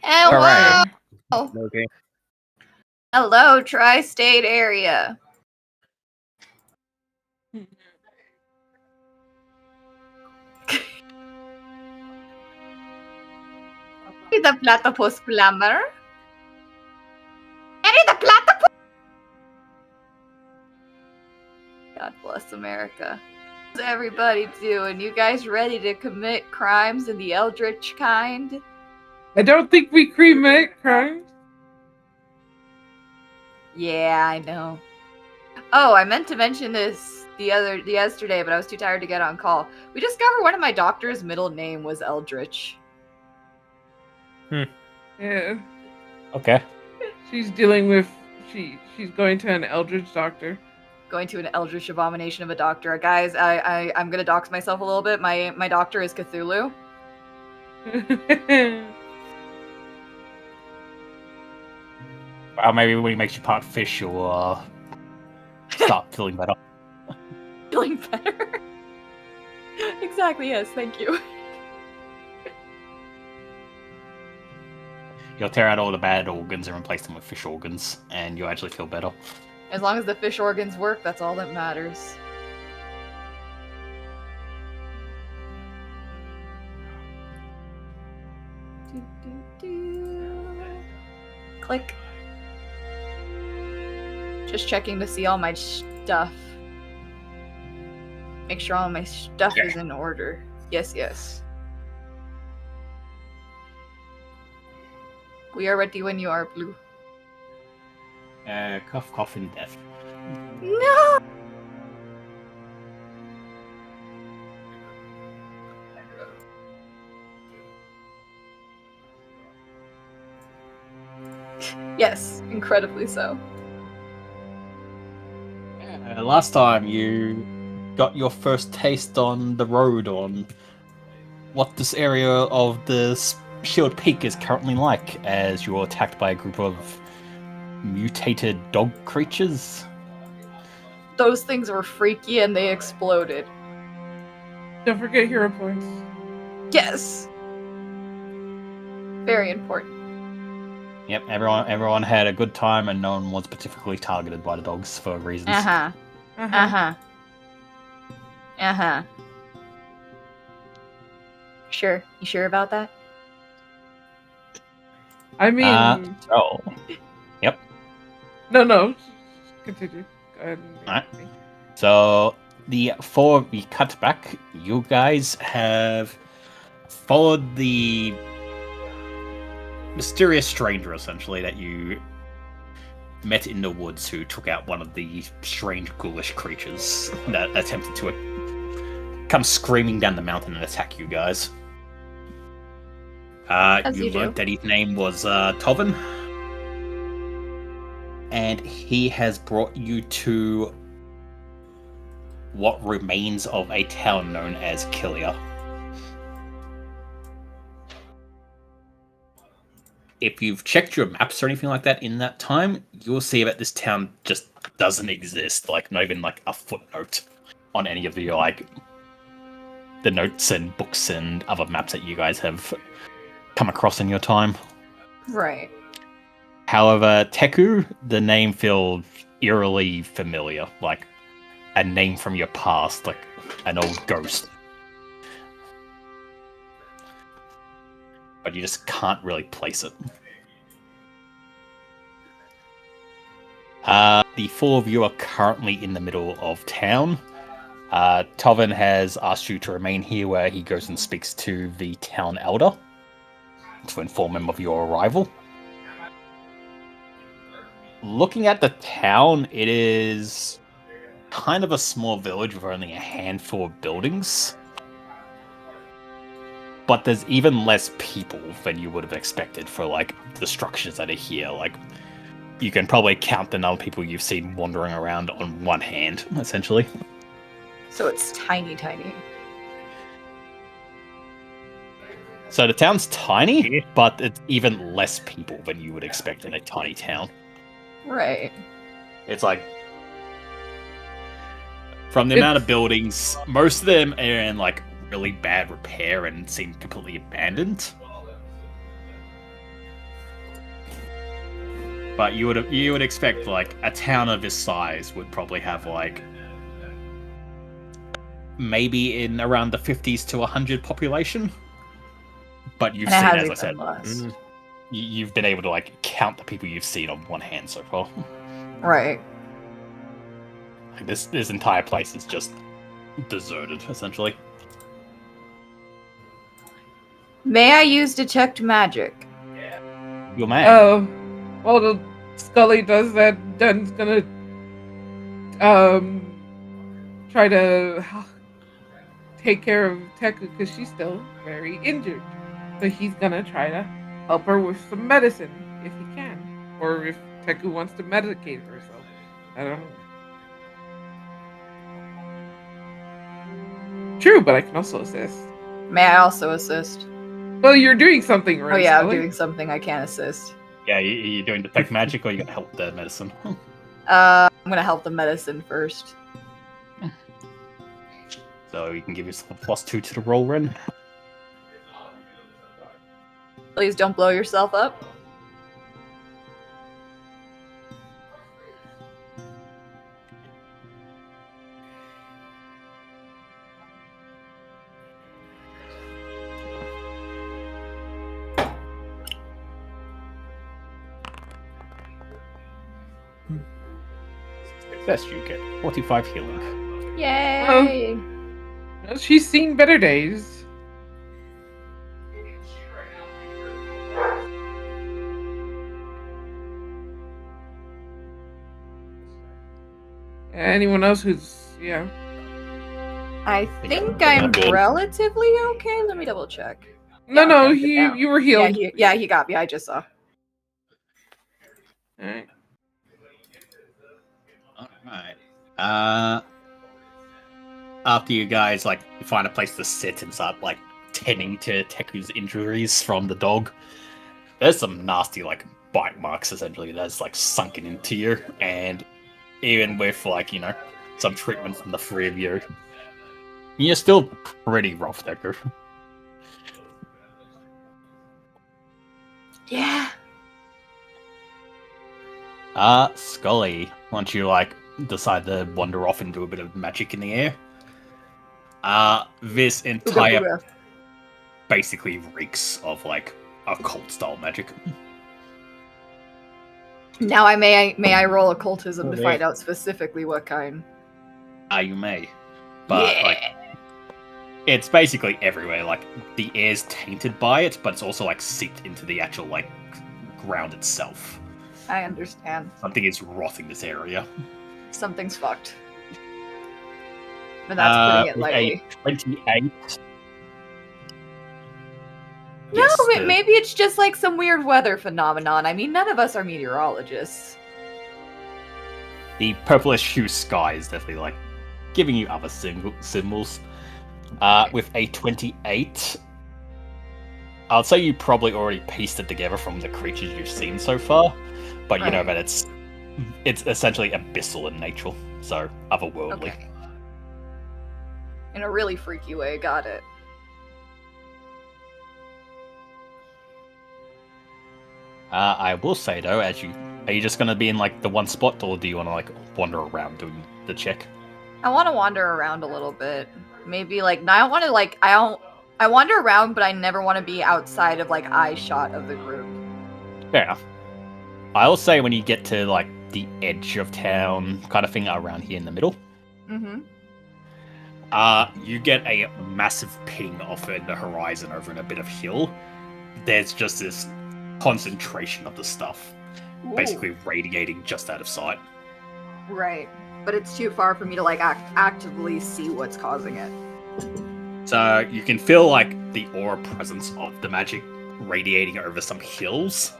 Hello! Okay. Hello, tri-state area. The platypus plumber. Harry the platypus! God bless America. How's everybody doing? You guys ready to commit crimes in the eldritch kind? I don't think we cremate crimes. Yeah, I know. Oh, I meant to mention this yesterday, but I was too tired to get on call. We discovered one of my doctor's middle name was Eldritch. Yeah. Okay. She's dealing with she's going to an eldritch doctor. Going to an eldritch abomination of a doctor. Guys, I'm gonna dox myself a little bit. My doctor is Cthulhu. Well, maybe when he makes you part fish, you'll start feeling better. Feeling better? Exactly, yes, thank you. You'll tear out all the bad organs and replace them with fish organs, and you'll actually feel better. As long as the fish organs work, that's all that matters. Click. Just checking to see all my stuff. Make sure all my stuff is in order. Yes, yes. We are ready when you are, Blue. Cough, cough, and death. No! Yes, incredibly so. Last time you got your first taste on the road on what this area of the Shield Peak is currently like, as you were attacked by a group of mutated dog creatures. Those things were freaky and they exploded. Don't forget hero points. Yes! Very important. Yep, everyone had a good time, and no one was particularly targeted by the dogs for reasons. Uh-huh. Uh-huh. Uh-huh. Sure. You sure about that? I mean... Yep. No. Continue. Go ahead. Alright. So, the four of you cut back. You guys have followed the mysterious stranger, essentially, that you met in the woods, who took out one of the strange ghoulish creatures that attempted to come screaming down the mountain and attack you guys. You learned that his name was Tovin, and he has brought you to what remains of a town known as Killia. If you've checked your maps or anything like that in that time, you'll see that this town just doesn't exist. Like, not even like a footnote on any of the the notes and books and other maps that you guys have come across in your time. Right. However, Teku, the name feels eerily familiar, like a name from your past, like an old ghost. But you just can't really place it. The four of you are currently in the middle of town. Tovin has asked you to remain here where he goes and speaks to the town elder to inform him of your arrival. Looking at the town, it is kind of a small village with only a handful of buildings. But there's even less people than you would have expected for, like, the structures that are here. Like, you can probably count the number of people you've seen wandering around on one hand, essentially. So it's tiny, tiny. So the town's tiny, but it's even less people than you would expect in a tiny town. Right. It's like, from the amount of buildings, most of them are in, like, really bad repair and seem completely abandoned. But you would expect like a town of this size would probably have like maybe in around the 50s to 100 population. But you've seen, as I said, you've been able to like count the people you've seen on one hand so far. Right. Like this entire place is just deserted, essentially. May I use detect magic? You may. Oh, well, the Scully does that. Dun's gonna try to take care of Teku because she's still very injured. So he's gonna try to help her with some medicine if he can, or if Teku wants to medicate herself. I don't know. True, but I can also assist. May I also assist? Well, you're doing something right. Oh yeah, Scully. I'm doing something I can't assist. Yeah, you're doing detect magic, or you're gonna help the medicine. I'm gonna help the medicine first. So you can give yourself a +2 to the roll, Ren. Please don't blow yourself up. Success, you get 45 healing. Yay! Well, she's seen better days. Anyone else who's I think I'm relatively okay. Let me double check. No, Yeah, no, okay, you were healed. He got me. I just saw. Alright. Alright. After you guys like find a place to sit and start like tending to Teku's injuries from the dog, there's some nasty like bite marks essentially that's like sunken into you, and even with like, you know, some treatment from the three of you, you're still pretty rough, Teku. Yeah. Scully, once you like decide to wander off and do a bit of magic in the air, this entire basically reeks of like occult style magic. Now may I roll occultism to find out specifically what kind? You may, but like it's basically everywhere. Like the air's tainted by it, but it's also like seeped into the actual like ground itself. I understand. Something is rotting this area. Something's fucked. But that's putting it lightly. A 28. No, Yes, maybe it's just like some weird weather phenomenon. I mean, none of us are meteorologists. The purplish hue sky is definitely like giving you other symbols. With a 28, I'd say you probably already pieced it together from the creatures you've seen so far, but you know that it's essentially abyssal in nature, so otherworldly. Okay. In a really freaky way, got it. I will say though, are you just gonna be in like the one spot, or do you want to like wander around doing the check? I want to wander around a little bit. Maybe like I don't want to like I wander around, but I never want to be outside of like eye shot of the group. Fair enough. I will say when you get to like the edge of town, kind of thing, around here in the middle. Mm-hmm. You get a massive ping off in the horizon over in a bit of hill. There's just this concentration of the stuff, basically radiating just out of sight. Right, but it's too far for me to like actively see what's causing it. So you can feel like the aura presence of the magic radiating over some hills,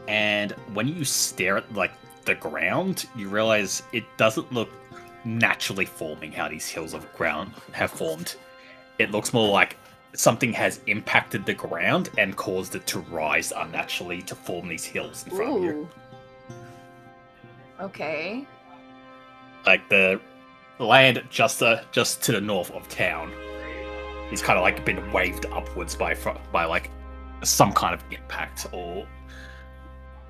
and when you stare at like the ground, you realize it doesn't look naturally forming how these hills of ground have formed. It looks more like something has impacted the ground and caused it to rise unnaturally to form these hills in front of you. Okay. Like the land just to the north of town is kind of like been waved upwards by like some kind of impact, or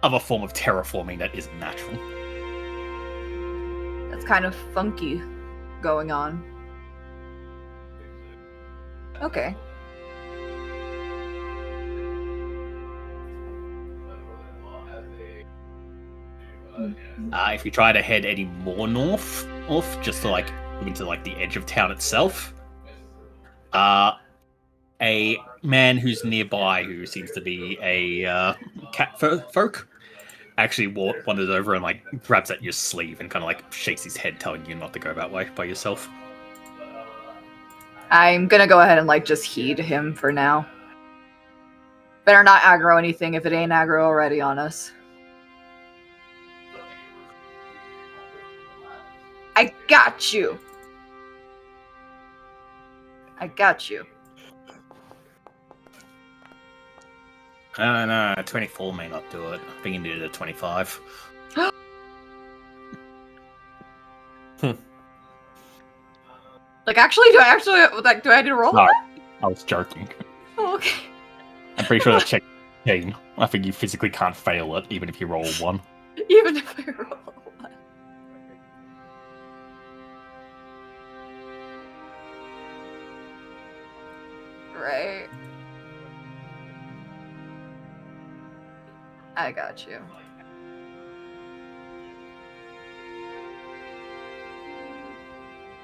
other form of terraforming that isn't natural. That's kind of funky going on. Okay. If you try to head any more north, just to like into like the edge of town itself, a man who's nearby, who seems to be a cat folk, actually wanders over and like grabs at your sleeve and kind of like shakes his head, telling you not to go that way by yourself. I'm gonna go ahead and like just heed him for now. Better not aggro anything if it ain't aggro already on us. I got you. I got you. No, 24 may not do it. I think you needed a 25. Like, actually, do I need to roll No, that? I was joking. Oh, okay. I'm pretty sure that's check 18. I think you physically can't fail it, even if you roll 1. Even if I roll one. Right. I got you.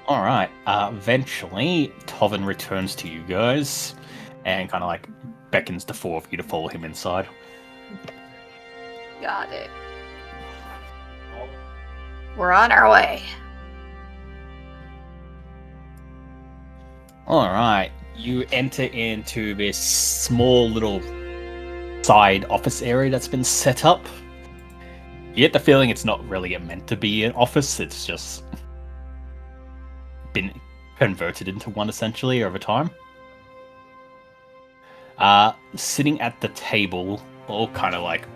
Alright, eventually, Tovin returns to you guys, and kind of like beckons the 4 of you to follow him inside. Got it. We're on our way. Alright, you enter into this small little side office area that's been set up. You get the feeling it's not really meant to be an office, it's just been converted into one essentially over time. Sitting at the table, all kind of like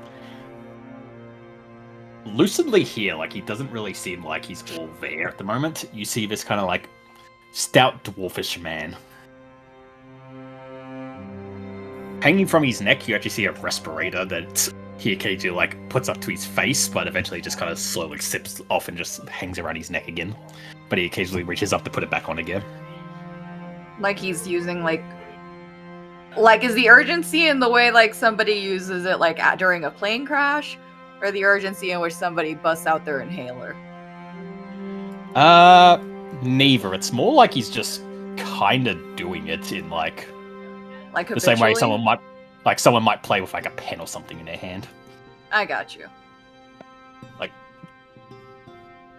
lucidly here, like he doesn't really seem like he's all there at the moment. You see this kind of like stout dwarfish man. Hanging from his neck, you actually see a respirator that he occasionally like puts up to his face, but eventually just kind of slowly sips off and just hangs around his neck again. But he occasionally reaches up to put it back on again. Like he's using like is the urgency in the way like somebody uses it like during a plane crash, or the urgency in which somebody busts out their inhaler? Neither. It's more like he's just kind of doing it in like the same way someone might play with like a pen or something in their hand. I got you. Like,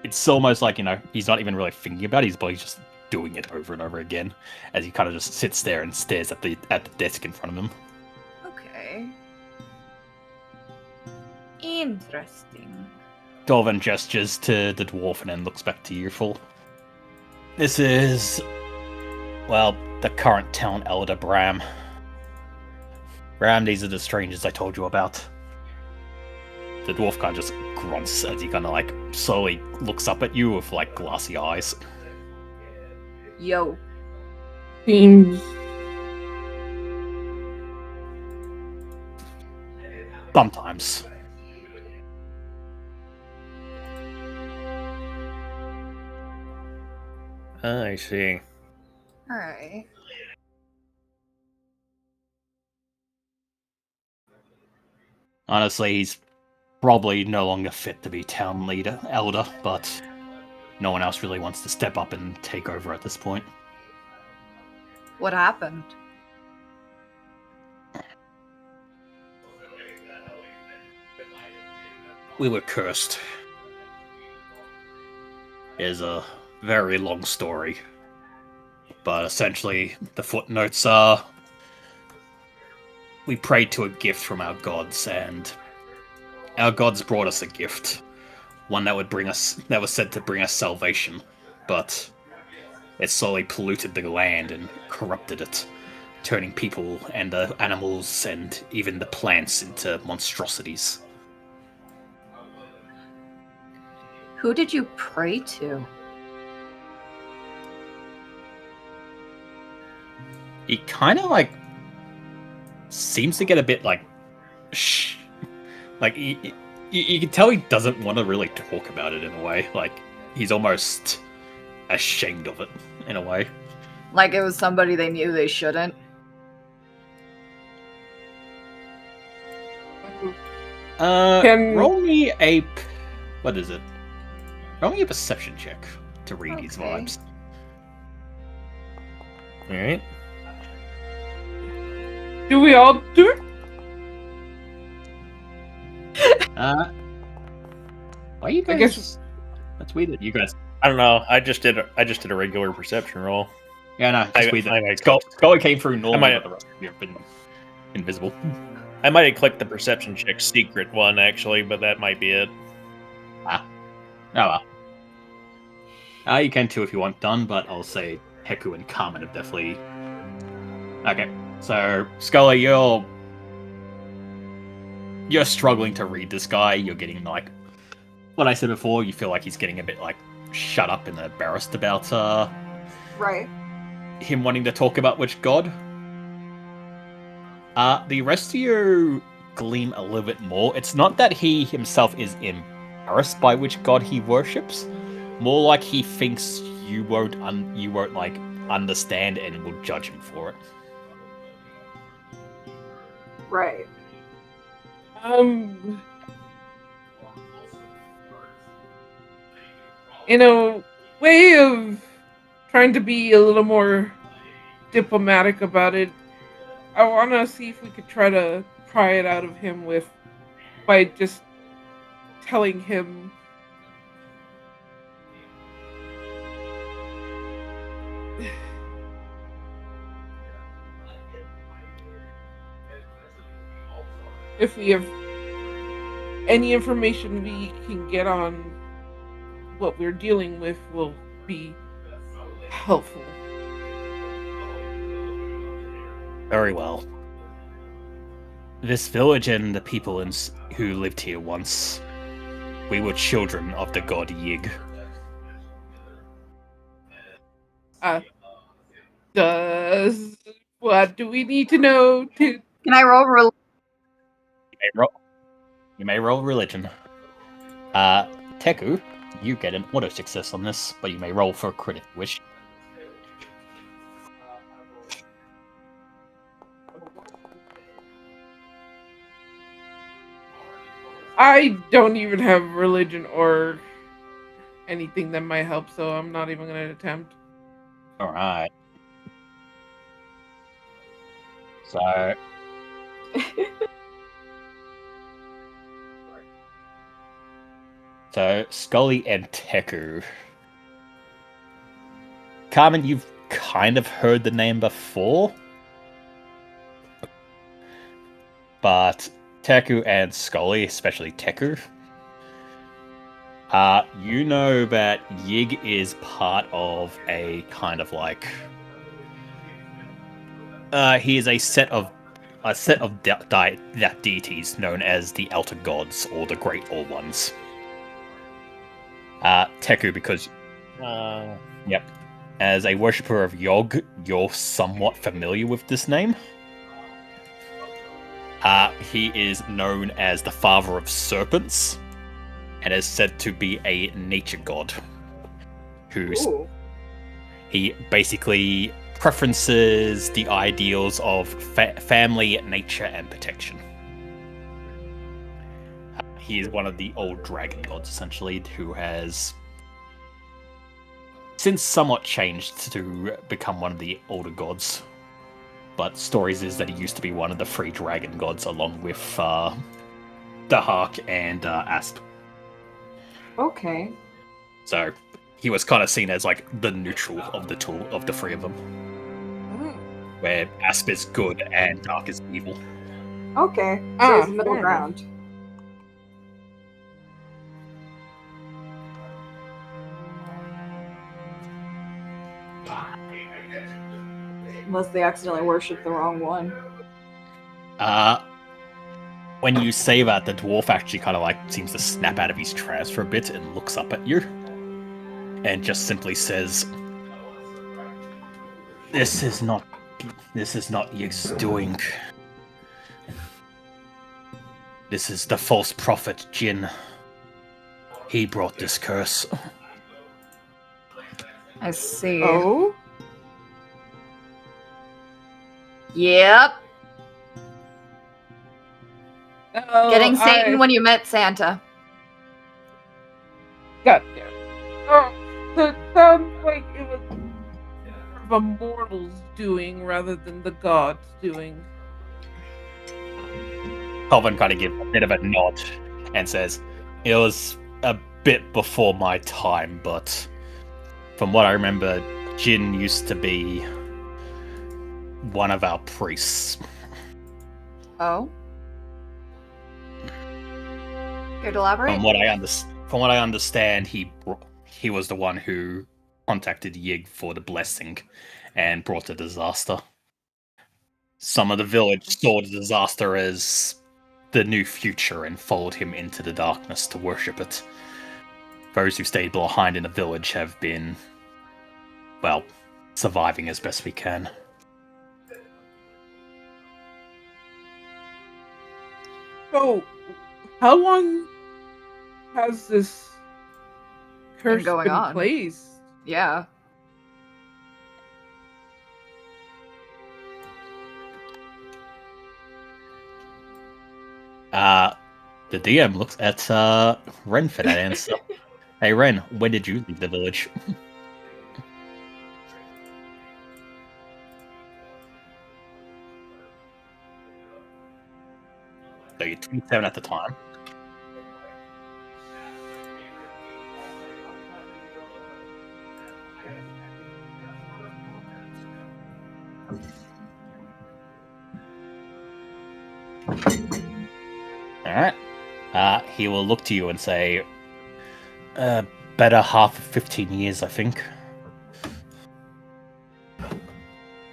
it's almost like, you know, he's not even really thinking about it, his body's just doing it over and over again as he kind of just sits there and stares at the desk in front of him. Okay. Interesting. Dolvin gestures to the dwarf and then looks back to you full. This is, well, the current town elder, Bram. Bram, these are the strangers I told you about. The dwarf kind of just grunts as he kind of like slowly looks up at you with like glassy eyes. Yo. Seems Sometimes. I see. Alright. Honestly, he's probably no longer fit to be town elder, but no one else really wants to step up and take over at this point. What happened? We were cursed. It's a very long story, but essentially the footnotes are we prayed to a gift from our gods, and our gods brought us a gift, one that was said to bring us salvation, but it slowly polluted the land and corrupted it, turning people and the animals and even the plants into monstrosities. Who did you pray to? He kind of like seems to get a bit like Like, you can tell he doesn't want to really talk about it in a way. Like, he's almost ashamed of it in a way. Like it was somebody they knew they shouldn't. Roll me a... What is it? Roll me a perception check to read his vibes. Alright. Do we all do it? Why you guys... I guess... That's weird that you guys... I don't know. I just did a regular perception roll. Yeah, no, just weird that Scully came through normal, but the rest of you have been invisible. I might have clicked the perception check secret one, actually, but that might be it. Ah. Oh well. You can too if you want done, but I'll say Heku and Carmen have definitely... Okay, so Scully, you're struggling to read this guy. You're getting, like, what I said before, you feel like he's getting a bit, like, shut up and embarrassed about Right. him wanting to talk about which god. The rest of you gleam a little bit more. It's not that he himself is embarrassed by which god he worships, more like he thinks you won't like understand and will judge him for it. Right. In a way of trying to be a little more diplomatic about it, I want to see if we could try to pry it out of him by just telling him if we have any information we can get on what we're dealing with will be helpful. Very well. This village and the people who lived here once, we were children of the god Yig. What do we need to know to... Can I roll You may roll religion. Teku, you get an auto success on this, but you may roll for a crit wish. I don't even have religion or anything that might help, so I'm not even going to attempt. Alright. So... So, Scully and Teku. Carmen, you've kind of heard the name before. But Teku and Scully, especially Teku, you know that Yig is part of a kind of like... he is a set of deities known as the Elder Gods, or the Great All Ones. Teku, because... Yep. As a worshipper of Yog, you're somewhat familiar with this name. He is known as the Father of Serpents, and is said to be a nature god. He basically preferences the ideals of family, nature, and protection. He is one of the old dragon gods, essentially, who has since somewhat changed to become one of the older gods. But stories is that he used to be one of the 3 dragon gods, along with Dahak and Asp. Okay. So he was kind of seen as like the neutral of the 3 of them, where Asp is good and Dark is evil. Okay. So it's middle ground. Unless they accidentally worship the wrong one. When you say that, the dwarf actually kind of like seems to snap out of his trance for a bit and looks up at you, and just simply says, This is not Yig's doing. This is the false prophet, Jin. He brought this curse. I see. Oh? Yep. No, Getting Satan when you met Santa. God damn. Oh, so it sounds like it was more of a mortal's doing rather than the god's doing. Calvin kind of gives a bit of a nod and says, it was a bit before my time, but from what I remember, Jin used to be one of our priests. Oh? Care to elaborate? From what I understand, he was the one who contacted Yig for the blessing and brought the disaster. Some of the village saw the disaster as the new future and followed him into the darkness to worship it. Those who stayed behind in the village have been, well, surviving as best we can. So, how long has this curse going been on? placed? Yeah. The DM looks at Ren for that answer. Hey Ren, when did you leave the village? So you're 27 at the time. Alright. He will look to you and say, better half of 15 years, I think.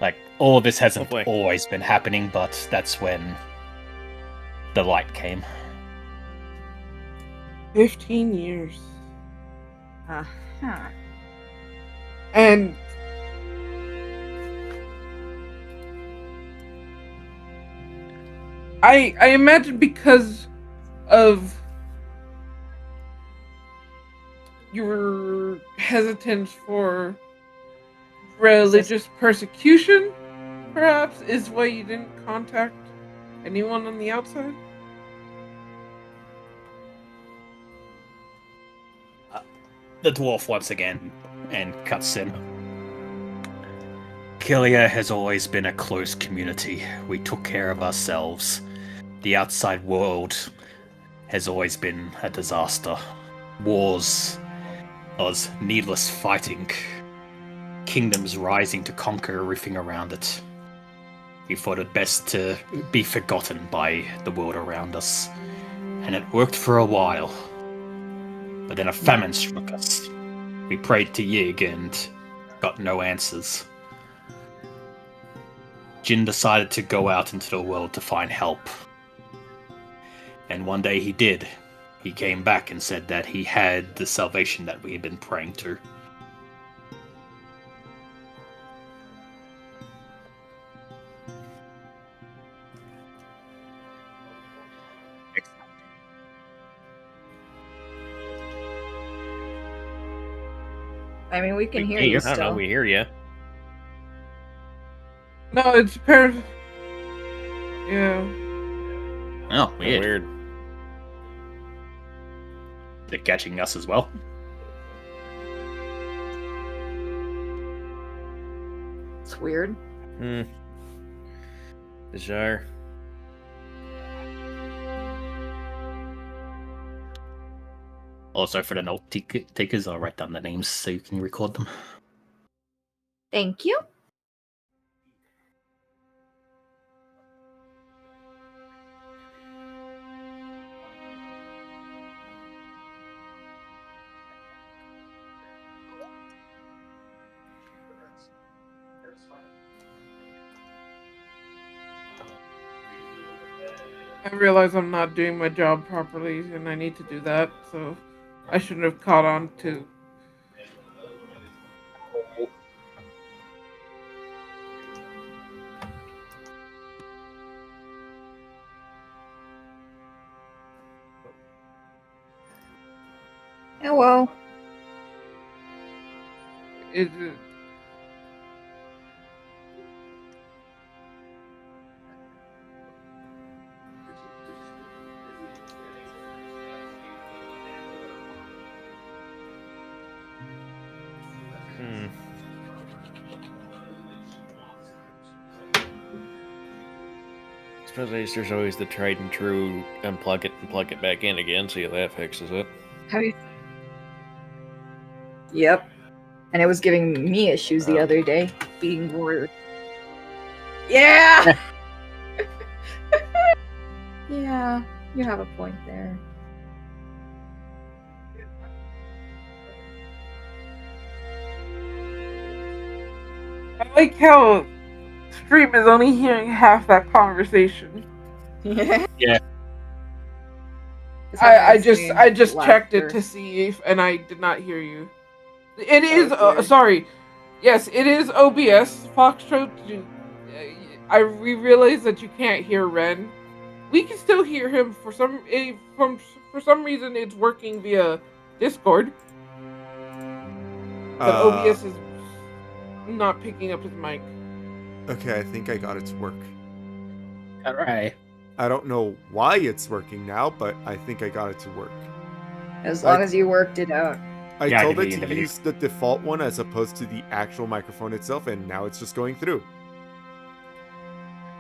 Like, all of this hasn't always been happening, but that's when the light came. 15 years. Uh-huh. And I imagine because of your hesitance for religious persecution, perhaps, is why you didn't contact anyone on the outside? The dwarf once again, and cuts in. Kilia has always been a close community. We took care of ourselves. The outside world has always been a disaster. Wars, was needless fighting, kingdoms rising to conquer everything around it. We thought it best to be forgotten by the world around us, and it worked for a while. But then a famine struck us. We prayed to Yig and got no answers. Jin decided to go out into the world to find help. And one day he did. He came back and said that he had the salvation that we had been praying to. I mean, we can hear you I still. don't know, we hear you. No, it's apparent. Yeah. Oh, weird. Weird. They're catching us as well. It's weird. Bizarre. Also, for the note takers, I'll write down the names so you can record them. Thank you. I realize I'm not doing my job properly, and I need to do that, so I shouldn't have caught on to. Oh well. Is Hmm. Suppose there's always the tried and true unplug it and plug it back in again, see if that fixes it. Have you? Yep. And it was giving me issues the Oh. other day, being rude. Yeah. Yeah, you have a point there. I like how stream is only hearing half that conversation. Yeah. I just checked it to see if, and I did not hear you. It is sorry. Yes, it is OBS Foxtrot. We realize that you can't hear Ren. We can still hear him for some reason. It's working via Discord, but OBS is not picking up his mic. Okay, I think I got it to work. All right. I don't know why it's working now, but I think I got it to work. As long as you worked it out. I Yeah, I told can it hear you, to use the default one as opposed to the actual microphone itself, and now it's just going through.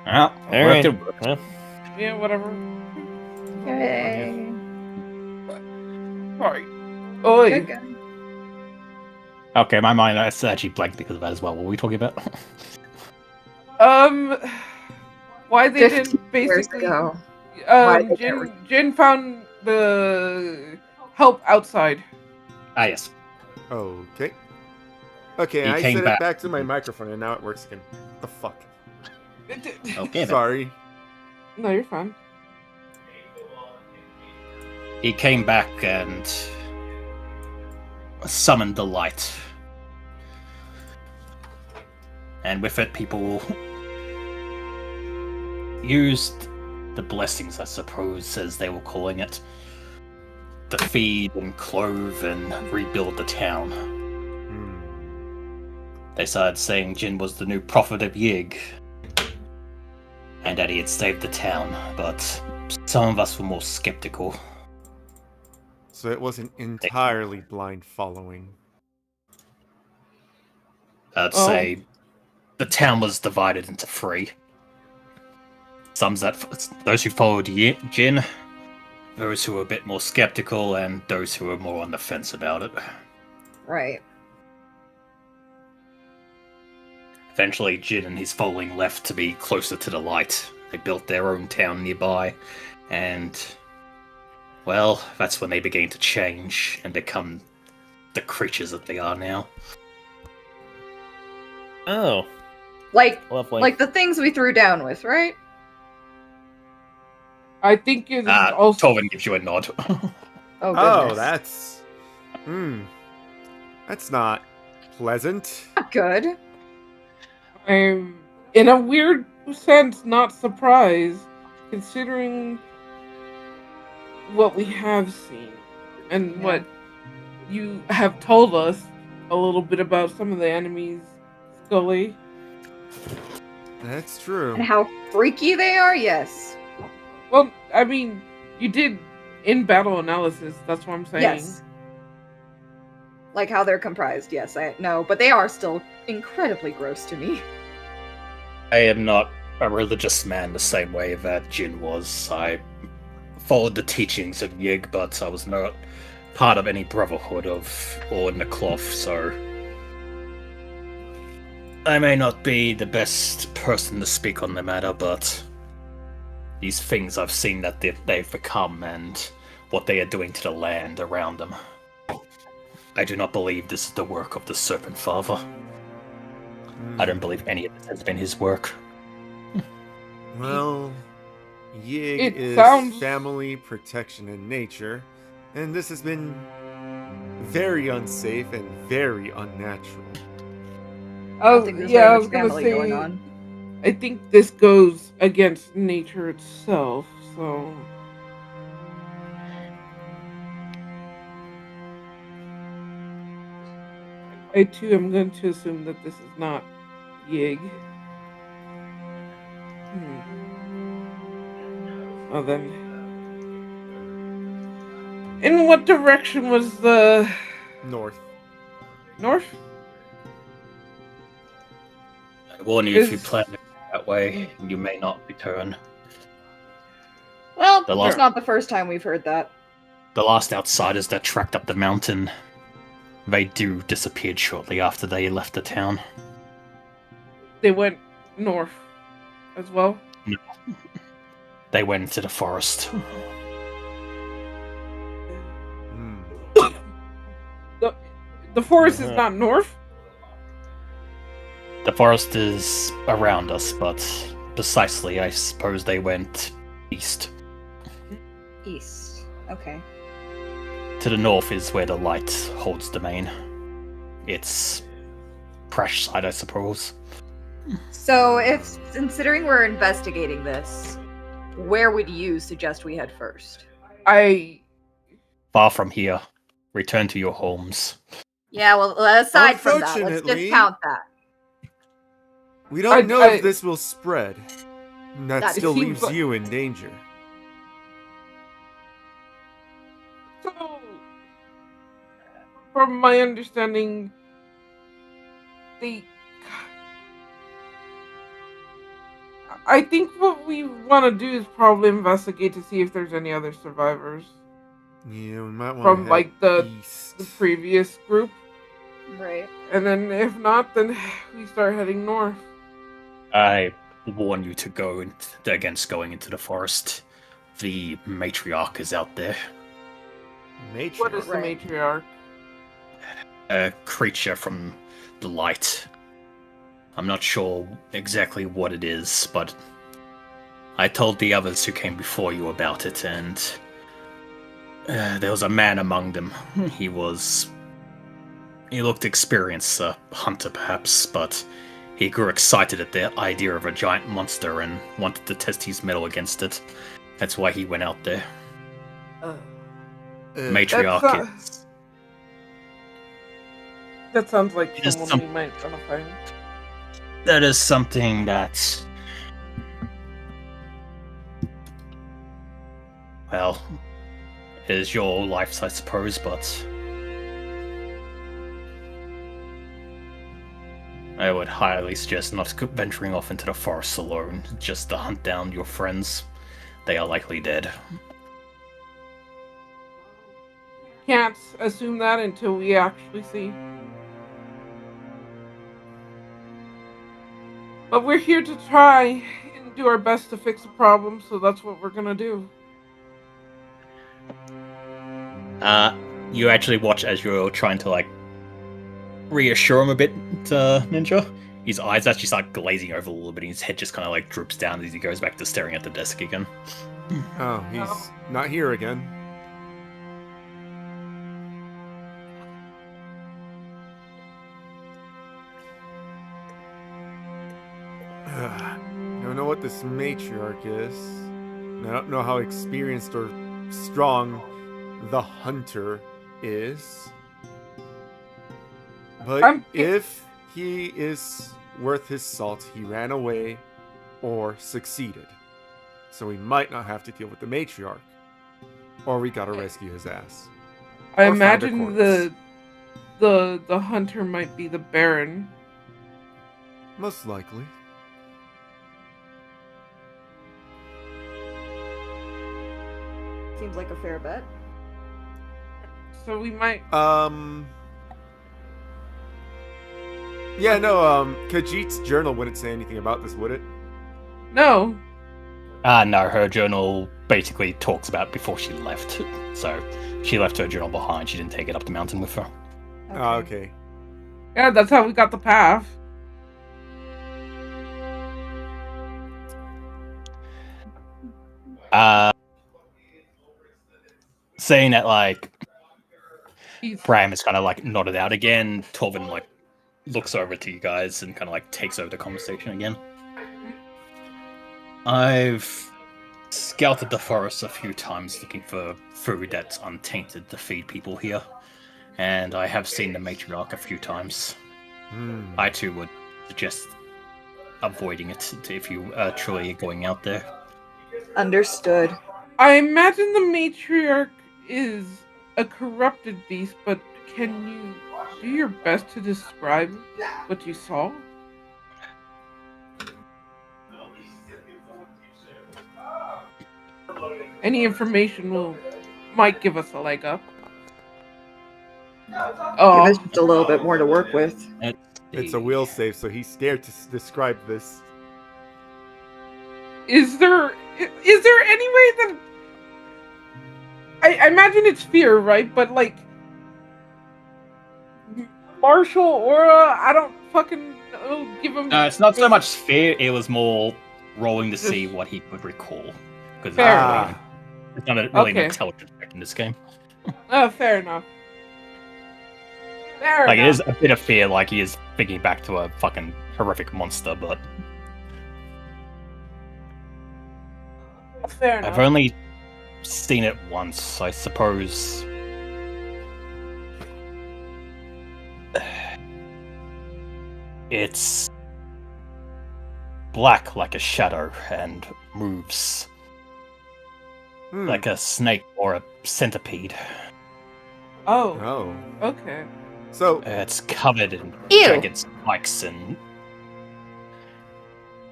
Well, All right. well, Yeah, whatever. Yay. Sorry. Oi. Good guy. okay, my mind is actually blank because of that as well. What were we talking about? Why they 50 didn't years basically? ago. Why they Jin found the help outside. Ah, yes. Okay. Okay, He I came set back. it back to my microphone, and now it works again. The fuck? Okay, then. Sorry. No, you're fine. He came back and summoned the light. And with it, people used the blessings, I suppose, as they were calling it, to feed and clothe and rebuild the town. They started saying Jin was the new prophet of Yig, and that he had saved the town, but some of us were more skeptical. So it wasn't entirely blind following. I'd say the town was divided into three. Those who followed Jin, those who were a bit more skeptical, and those who were more on the fence about it. Right. Eventually, Jin and his following left to be closer to the light. They built their own town nearby, and, well, that's when they began to change and become the creatures that they are now. Oh, Like lovely. the things we threw down with, right? I think it's also. Torvin gives you a nod. Oh, Oh, goodness. that's... That's not pleasant. Not good. I'm, in a weird sense, not surprised, considering what we have seen and what you have told us a little bit about some of the enemies, Scully. That's true. And how freaky they are, yes. Well, I mean, you did in-battle analysis, that's what I'm saying. Yes. Like how they're comprised, yes, I know. But they are still incredibly gross to me. I am not a religious man the same way that Jin was. I followed the teachings of Yig, but I was not part of any brotherhood or in the cloth, so I may not be the best person to speak on the matter, but these things I've seen that they've become and what they are doing to the land around them. I do not believe this is the work of the Serpent Father. I don't believe any of this has been his work. Well, Yig It is sounds- family, protection, and nature, and this has been very unsafe and very unnatural. I don't think there's yeah, very I was much gonna family say, going on. I think this goes against nature itself, so... I too am going to assume that this is not Yig. Well then, in what direction was the North. north? I warn you, if you Is- plan it that way, you may not return. Well, The it's last- not the first time we've heard that. The last outsiders that tracked up the mountain, they disappeared shortly after they left the town. They went north as well. They went into the forest. Hmm. The forest is not north. The forest is around us, but precisely, I suppose they went east. East. Okay. To the north is where the light holds domain. It's crash side, I suppose. So, if considering we're investigating this, where would you suggest we head first? Far from here. Return to your homes. Yeah, well, aside from that, let's Unfortunately- discount that. We don't know I- if this will spread. That That still seems leaves like- you in danger. So, from my understanding, I think what we want to do is probably investigate to see if there's any other survivors Yeah, we might want from to like the east. previous group, Right. and then if not, then we start heading north. I warn you to go against going into the forest. The matriarch is out there. Matriarch. What is the Right. matriarch? A creature from the light. I'm not sure exactly what it is, but I told the others who came before you about it, and there was a man among them. He looked experienced, a hunter perhaps, but he grew excited at the idea of a giant monster and wanted to test his mettle against it. That's why he went out there. Matriarch That's, is... That sounds like It is someone we might want to find. That is something that... Well, is your life, I suppose, but... I would highly suggest not venturing off into the forest alone, just to hunt down your friends. They are likely dead. Can't assume that until we actually see. But we're here to try and do our best to fix the problem, so that's what we're gonna do. You actually watch as you're trying to, reassure him a bit, Ninja. His eyes actually start glazing over a little bit, and his head just kind of, droops down as he goes back to staring at the desk again. Oh, he's not here again. I don't know what this matriarch is. I don't know how experienced or strong the hunter is. But if he is worth his salt, he ran away or succeeded. So we might not have to deal with the matriarch. Or we gotta rescue his ass. I Or find a imagine corpse. the hunter might be the Baron. Most likely. Seems like a fair bet. So we might. Yeah, no, Khajiit's journal wouldn't say anything about this, would it? No. No, her journal basically talks about before she left. So she left her journal behind. She didn't take it up the mountain with her. Oh, okay. Yeah, that's how we got the path. Saying that, He's- Bram is kind of nodded out again. Torvin looks over to you guys and kind of takes over the conversation again. I've scouted the forest a few times looking for food that's untainted to feed people here, and I have seen the matriarch a few times. I too would suggest avoiding it if you are truly going out there. Understood. I imagine the matriarch is a corrupted beast, but can you do your best to describe what you saw? Any information might give us a leg up. Give Oh, us just a little bit more to work with. It's a will save, so he's scared to describe this. is there any way that I imagine it's fear, right? But like martial aura, I don't fucking know. Give him. It's not so much fear; it was more rolling to see what he would recall. Because Fair it's not really an Okay. intelligence check in this game. Fair enough. Fair Like, it enough. is a bit of fear, like he is thinking back to a fucking horrific monster, but Fair enough. I've only seen it once, I suppose. It's black like a shadow and moves like a snake or a centipede. Oh, Oh. okay. So, It's covered in Ew. jagged spikes and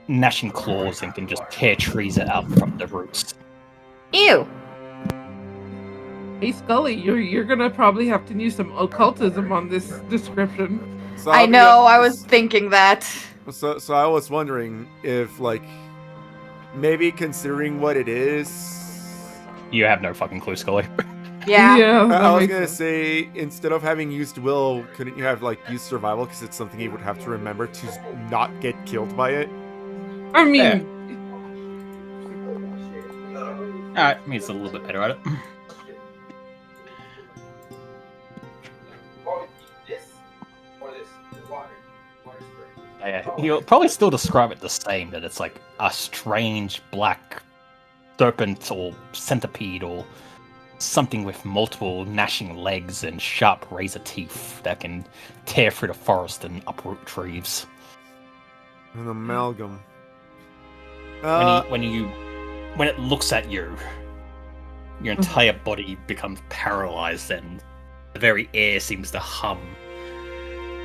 gnashing claws and can just tear trees out from the roots. Ew. Hey Scully, you're gonna probably have to use some occultism on this description. so I I'll be know, I was honest- thinking that. So I was wondering if, like, maybe considering what it is. You have no fucking clue, Scully. Yeah. that I was makes gonna sense. say, instead of having used will, couldn't you have, like, used survival? Because it's something he would have to remember to not get killed by it. I mean, Yeah. Alright, he's a little bit better at it. Yeah, he'll probably still describe it the same, that it's like a strange black serpent or centipede or something with multiple gnashing legs and sharp razor teeth that can tear through the forest and uproot trees. An amalgam. When it looks at you, your entire body becomes paralyzed and the very air seems to hum.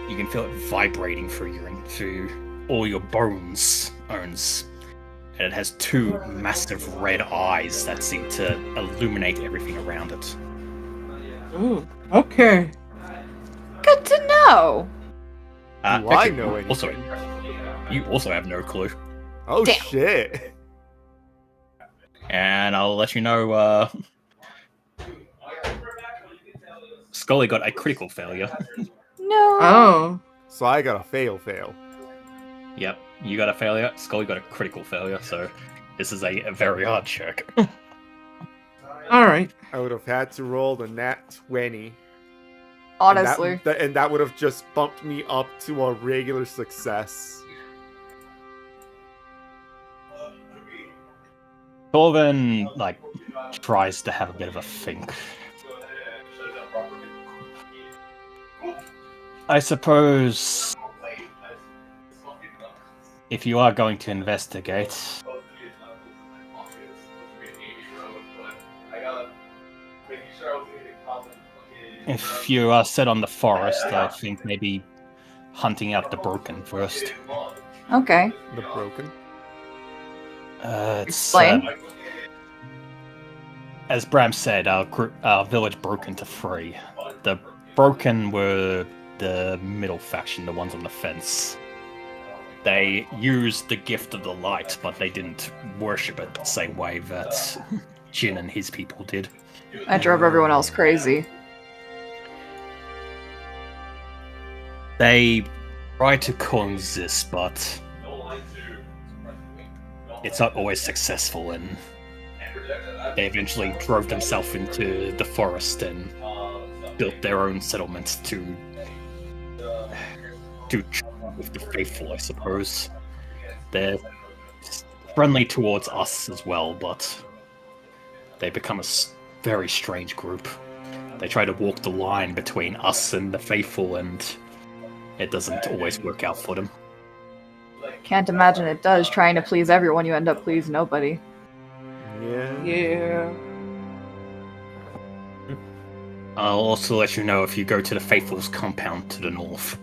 You can feel it vibrating through all your bones, and it has two massive red eyes that seem to illuminate everything around it. ooh, okay. Good to know. Do I actually, know you also have no clue. Oh Damn. shit! And I'll let you know, Scully got a critical failure. No. Oh, So I got a fail. Yep, you got a failure, Scully got a critical failure, so this is a very hard check. all right. I would have had to roll the nat 20. Honestly. And that would have just bumped me up to a regular success. Thorvin, tries to have a bit of a think. I suppose if you are going to investigate, if you are set on the forest, I think maybe hunting out the broken first. Okay. The broken. It's, Explain. as Bram said, our village broke into three. The broken were the middle faction, the ones on the fence. They used the gift of the light, but they didn't worship it the same way that Jin and his people did. I drove everyone else crazy. They tried to coexist, but it's not always successful, and they eventually drove themselves into the forest and built their own settlements to with the faithful, I suppose. They're friendly towards us as well, but they become a very strange group. They try to walk the line between us and the faithful, and it doesn't always work out for them. Can't imagine it does. Trying to please everyone, you end up pleasing nobody. Yeah. Yeah. I'll also let you know if you go to the faithful's compound to the north.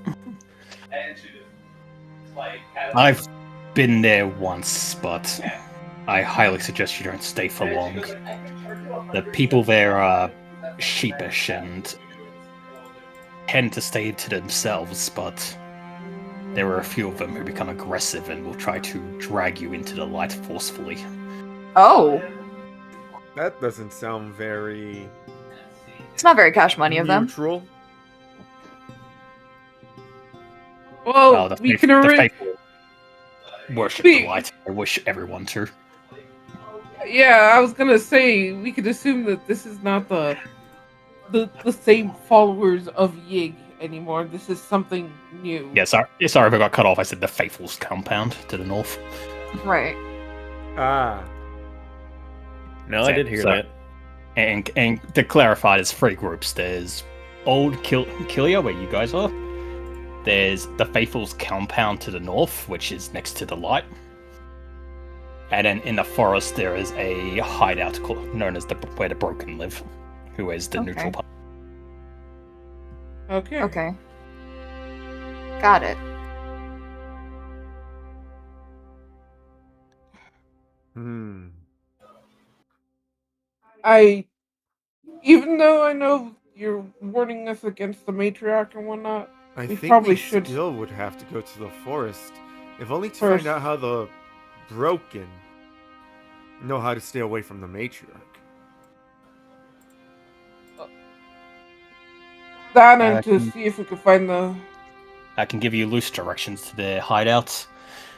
I've been there once, but I highly suggest you don't stay for long. The people there are sheepish and tend to stay to themselves, but there are a few of them who become aggressive and will try to drag you into the light forcefully. Oh, That doesn't sound very it's not very cash money of them. neutral. Well, The we faith- can the arrange. faithful worship We- the light. I wish everyone to. Yeah, I was gonna say we could assume that this is not the same followers of Yig anymore. This is something new. Yeah, sorry if I got cut off. I said the faithful's compound to the north. Right. Ah. No, I did hear So- that. And to clarify, there's 3 groups. There's Old Kilia, where you guys are. There's the Faithful's compound to the north, which is next to the light. And then in the forest, there is a hideout known as where the Broken live, who is the Okay. neutral part. Okay. Okay. Got it. Even though I know you're warning us against the matriarch and whatnot, I We think probably we should- still would have to go to the forest, if only to First. find out how the broken know how to stay away from the matriarch. that and to can- see if we could find the I can give you loose directions to their hideouts.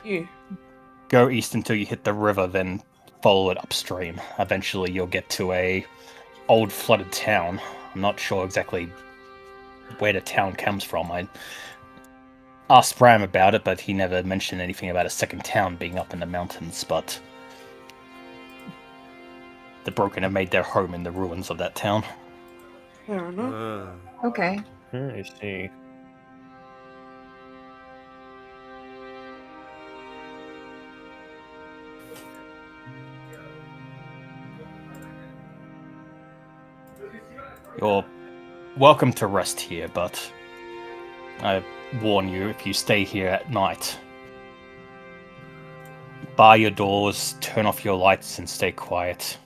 yeah. Go east until you hit the river, then follow it upstream. Eventually, you'll get to a old flooded town. I'm not sure exactly where the town comes from. I asked Bram about it, but he never mentioned anything about a second town being up in the mountains. But the Broken have made their home in the ruins of that town. Fair enough. Okay. I see. You're welcome to rest here, but I warn you, if you stay here at night, bar your doors, turn off your lights, and stay quiet.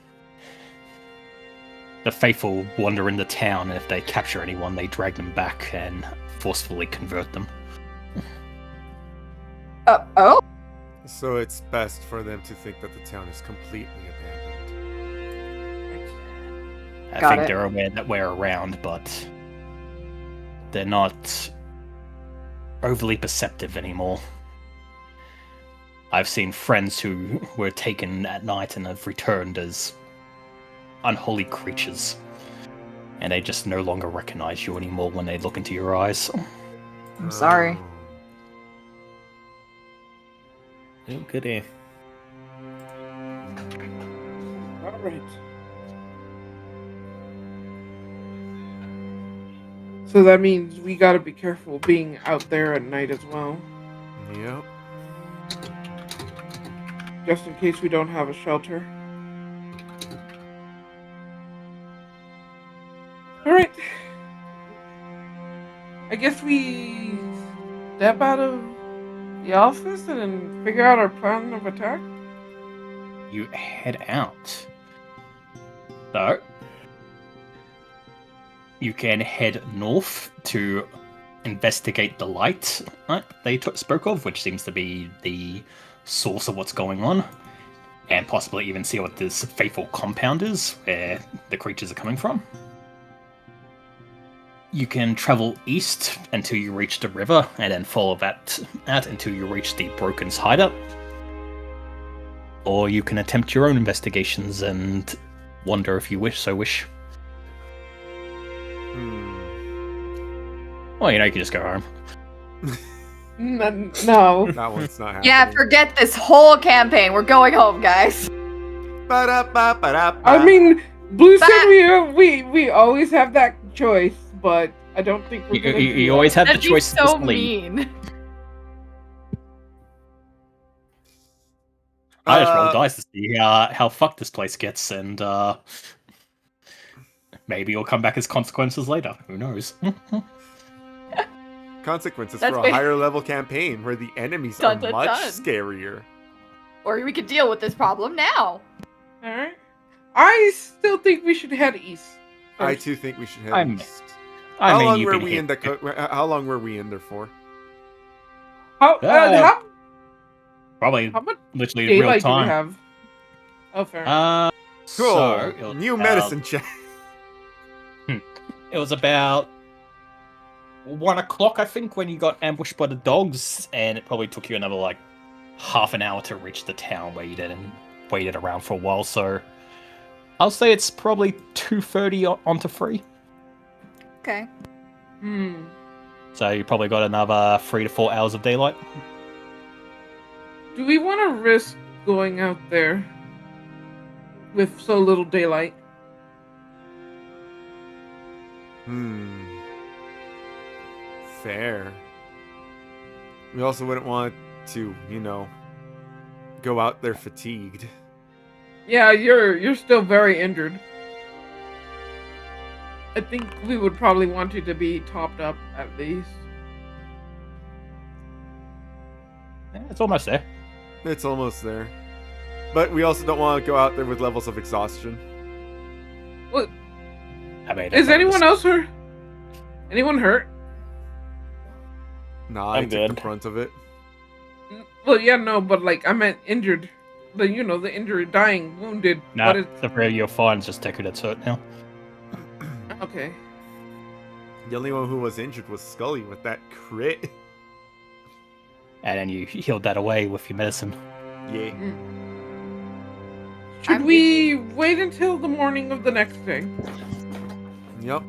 The faithful wander into town, and if they capture anyone, they drag them back and forcefully convert them. Oh? So it's best for them to think that the town is completely abandoned. I Got think it. they're aware that we're around, but they're not overly perceptive anymore. I've seen friends who were taken at night and have returned as unholy creatures, and they just no longer recognize you anymore when they look into your eyes. I'm sorry. Oh, goody. All right. So that means we gotta be careful being out there at night as well, Yep. just in case we don't have a shelter. All right. I guess we step out of the office and then figure out our plan of attack. You head out. So, you can head north to investigate the light they spoke of, which seems to be the source of what's going on, and possibly even see what this faithful compound is, where the creatures are coming from. You can travel east until you reach the river, and then follow that out until you reach the Broken's hideout. Or you can attempt your own investigations and wander if you wish. Well, you can just go home. No. That one's not happening. Yeah, forget this whole campaign. We're going home, guys. I mean, Blue said we always have that choice, but I don't think we're You, gonna you, do you always that. have the That'd be choice to so just leave. mean. I just roll dice to see how fucked this place gets, and maybe it'll come back as consequences later. Who knows? Consequences That's for a why- higher level campaign where the enemies Dun, are dun, much dun. scarier. Or we could deal with this problem now. All right. I still think we should head east. I first. too think we should head I'm- east. I How mean, long you've were been we hit. in the? How long were we in there for? How Probably much literally real daylight do we time. have? Oh, fair. Cool. So it was New about- medicine check. It was about 1 o'clock, I think, when you got ambushed by the dogs, and it probably took you another like half an hour to reach the town where you didn't waited around for a while. So I'll say it's probably 2:30 onto 3. Okay. So you probably got another 3 to 4 hours of daylight. Do we want to risk going out there with so little daylight? Fair. We also wouldn't want to, go out there fatigued. Yeah, you're still very injured. I think we would probably want you to be topped up at least. Yeah, it's almost there. It's almost there. But we also don't want to go out there with levels of exhaustion. What? I mean, Is anyone else hurt? Anyone hurt? Nah, I I'm took the good. brunt of it. Well, yeah, no, but like I meant injured. The injured, dying, wounded. No, But it's the three of you are fine. It's just Deku that's hurt now. okay. The only one who was injured was Scully with that crit. And then you healed that away with your medicine. Yeah. Should I'm we wait until the morning of the next day? Yep.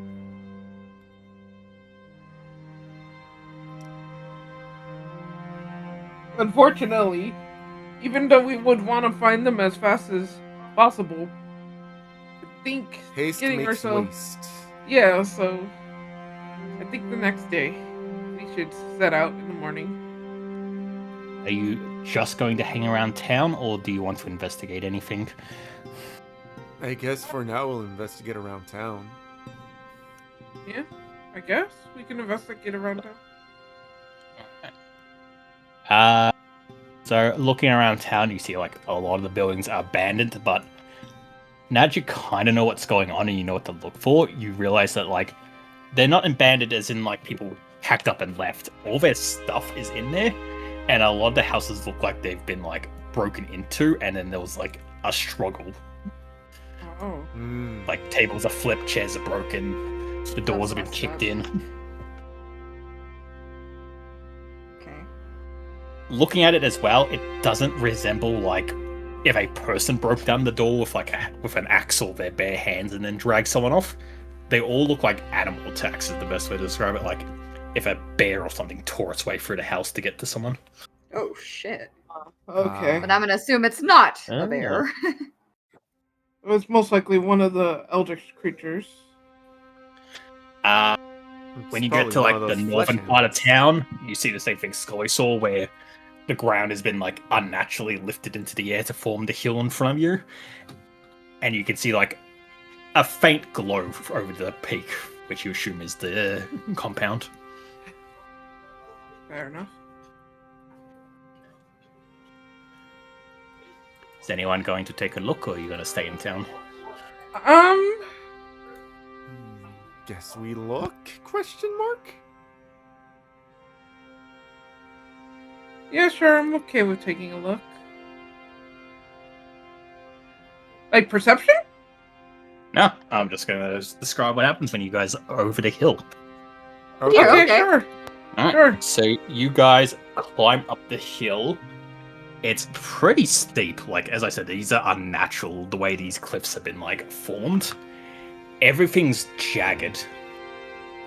Unfortunately, even though we would want to find them as fast as possible, I think Haste getting makes ourselves. waste. Yeah, so I think the next day we should set out in the morning. Are you just going to hang around town, or do you want to investigate anything? I guess for now we'll investigate around town. Yeah, I guess we can investigate around town. So looking around town, you see like a lot of the buildings are abandoned, but now that you kind of know what's going on and you know what to look for, you realize that like they're not abandoned as in like people packed up and left. All their stuff is in there, and a lot of the houses look like they've been like broken into, and then there was like a struggle. Oh. Like tables are flipped, chairs are broken, the doors have been That's kicked messed in. Okay. Looking at it as well, it doesn't resemble like if a person broke down the door with like with an axe or their bare hands and then dragged someone off. They all look like animal attacks is the best way to describe it. Like if a bear or something tore its way through the house to get to someone. Oh shit. Okay. But I'm gonna assume it's not Oh. a bear. It was most likely one of the eldritch creatures. When you get to like the northern part of town, you see the same thing Scully saw, where the ground has been like unnaturally lifted into the air to form the hill in front of you, and you can see like a faint glow over the peak, which you assume is the compound. Fair enough. Is anyone going to take a look, or are you going to stay in town? Guess we look? Question mark? Yeah, sure, I'm okay with taking a look. Like perception? No, I'm just going to describe what happens when you guys are over the hill. Okay. Yeah. Okay, okay. sure. Alright, Sure. So you guys climb up the hill. It's pretty steep. Like, as I said, these are unnatural, the way these cliffs have been, like, formed. Everything's jagged.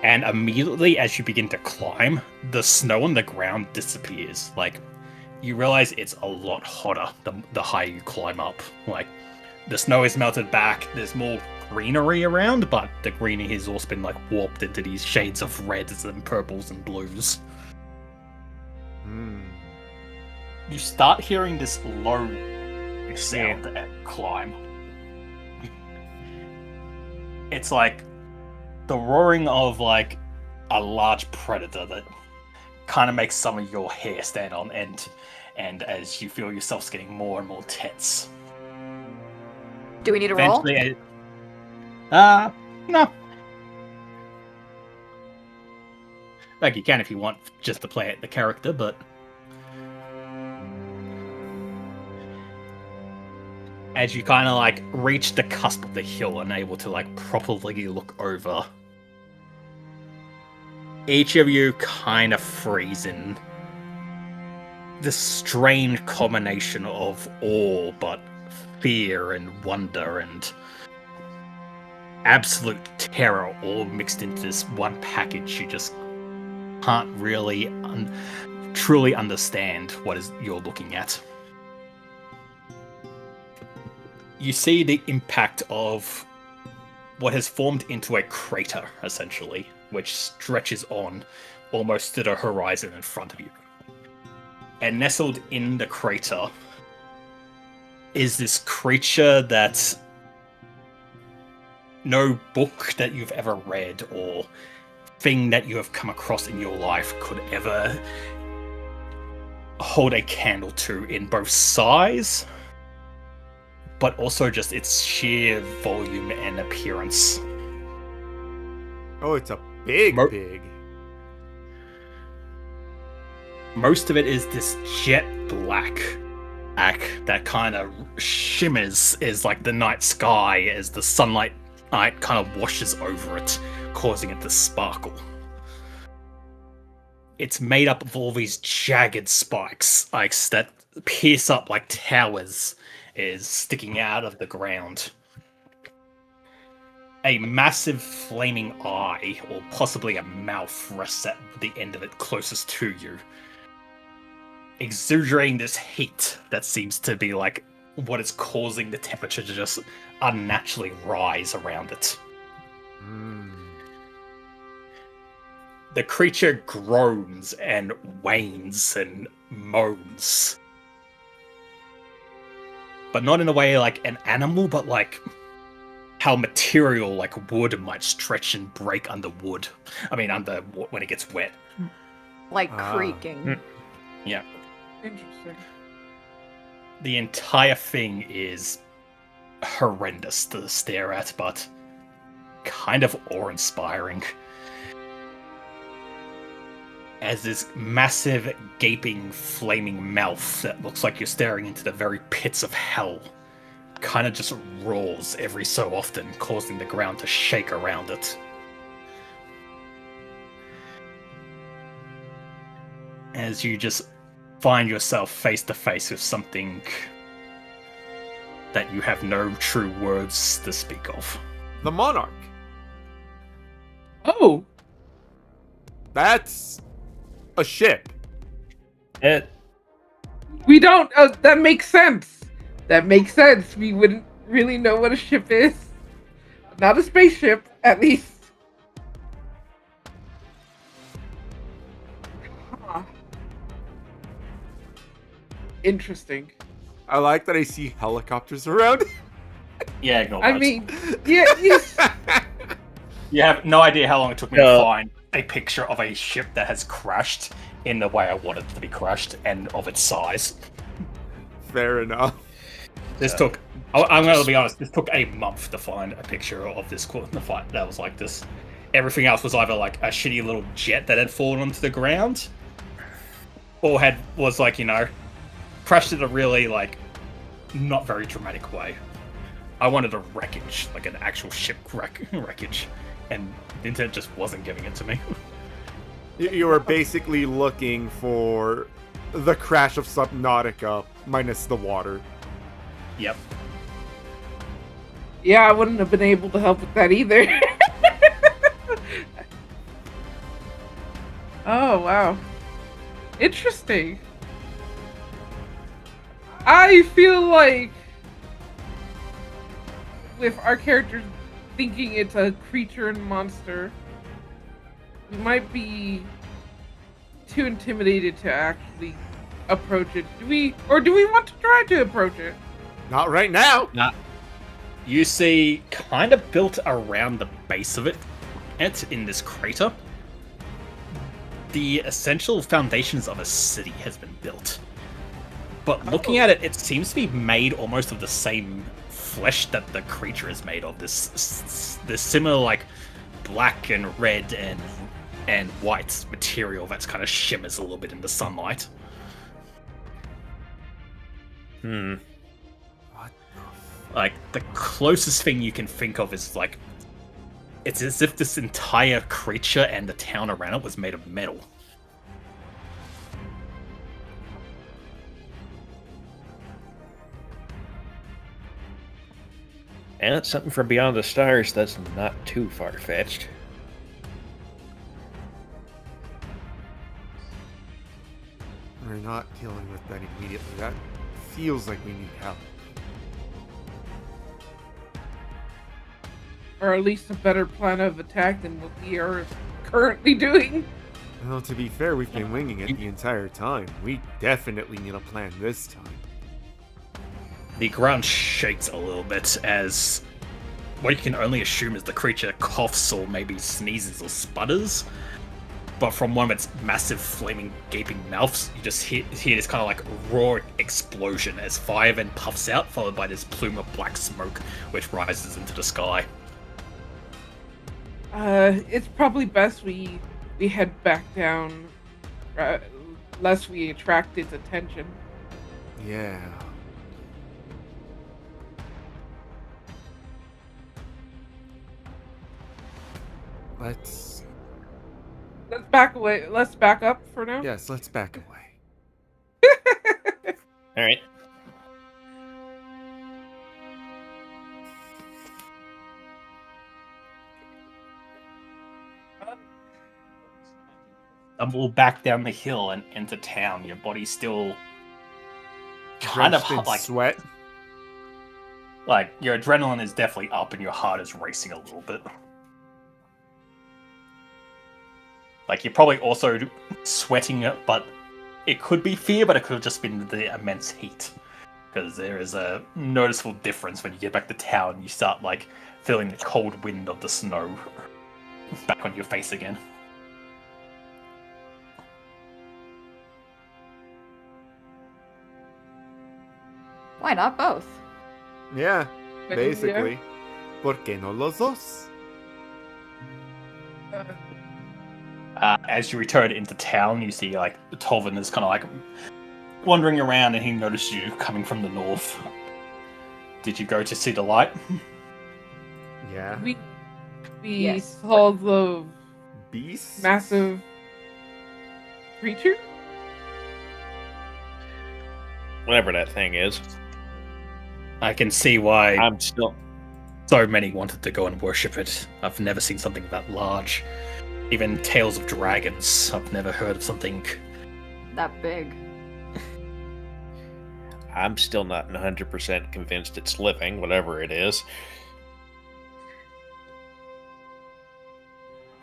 And immediately as you begin to climb, the snow on the ground disappears. Like, you realize it's a lot hotter the higher you climb up. Like, The snow is melted back. There's more greenery around, but the greenery has also been like warped into these shades of reds and purples and blues. You start hearing this low sound at climb. It's like the roaring of like a large predator that kind of makes some of your hair stand on end, and as you feel yourselves getting more and more tense. Do we need a roll? Eventually, no. Like you can if you want just to play the character, but as you kind of like reach the cusp of the hill and able to like properly look over, each of you kind of freeze in this strange combination of awe, but fear and wonder and absolute terror all mixed into this one package. You just can't really truly understand what is you're looking at. You see the impact of what has formed into a crater, essentially, which stretches on almost to the horizon in front of you. And nestled in the crater is this creature that no book that you've ever read or thing that you have come across in your life could ever hold a candle to in both size, but also just its sheer volume and appearance. Oh, it's a big pig. Most of it is this jet black that kind of shimmers as like the night sky as the sunlight kind of washes over it, causing it to sparkle. It's made up of all these jagged spikes that pierce up like towers is sticking out of the ground. A massive flaming eye, or possibly a mouth, rests at the end of it closest to you, exuding this heat that seems to be like what is causing the temperature to just unnaturally rise around it. The creature groans and whines and moans. But not in a way like an animal, but like how material like wood might stretch and break under wood. I mean, under when it gets wet. Like creaking. Yeah. Interesting. The entire thing is horrendous to stare at, but kind of awe-inspiring. As this massive, gaping, flaming mouth that looks like you're staring into the very pits of hell kind of just roars every so often, causing the ground to shake around it. As you just find yourself face to face with something that you have no true words to speak of. The Monarch. Oh, That's a ship. we don't. That makes sense. That makes sense. We wouldn't really know what a ship is. Not a spaceship, at least. Huh. Interesting. I like that I see helicopters around. Yeah, ignore I those. mean, yeah, yes. You have no idea how long it took me to find a picture of a ship that has crashed in the way I wanted it to be crashed and of its size. Fair enough. This took, I'm going to be honest, this took a month to find a picture of this fight that was like this. Everything else was either like a shitty little jet that had fallen onto the ground, or was like, you know, crashed in a really like not very dramatic way. I wanted a wreckage, like an actual ship wreckage, and the internet just wasn't giving it to me. You were basically looking for the crash of Subnautica minus the water. Yep. Yeah, I wouldn't have been able to help with that either. Oh, wow. Interesting. I feel like with our characters thinking it's a creature and monster, we might be too intimidated to actually approach it. Do we want to try to approach it? Not right now. You see, kind of built around the base of it, in this crater, the essential foundations of a city has been built. But looking at it, it seems to be made almost of the same flesh that the creature is made of. This similar, like, black and red and white material that's kind of shimmers a little bit in the sunlight. What? Like, the closest thing you can think of is, like, it's as if this entire creature and the town around it was made of metal. And it's something from beyond the stars that's not too far-fetched. We're not dealing with that immediately. That feels like we need help. Or at least a better plan of attack than what we are currently doing. Well, to be fair, we've been winging it the entire time. We definitely need a plan this time. The ground shakes a little bit as what you can only assume is the creature coughs or maybe sneezes or sputters. But from one of its massive, flaming, gaping mouths, you just hear this kind of like raw explosion as fire then puffs out, followed by this plume of black smoke which rises into the sky. It's probably best we head back down, lest we attract its attention. Yeah. Let's back away. Let's back up for now. Yes, let's back away. All right. Stumble back down the hill and into town. Your body's still kind of Drenched in like sweat. Like your adrenaline is definitely up and your heart is racing a little bit. Like you're probably also sweating, but it could be fear, but it could have just been the immense heat. Because there is a noticeable difference when you get back to town. You start like feeling the cold wind of the snow back on your face again. Why not both? Yeah, Yeah. basically. ¿Por qué no los dos? As you return into town, you see like Tolvin is kind of like wandering around, and he noticed you coming from the north. Did you go to see the light? Yeah. We Yes. saw the Beast? massive creature. Whatever that thing is. I can see why I'm still... so many wanted to go and worship it. I've never seen something that large. Even tales of dragons. I've never heard of something. That big. I'm still not 100% convinced it's living, whatever it is.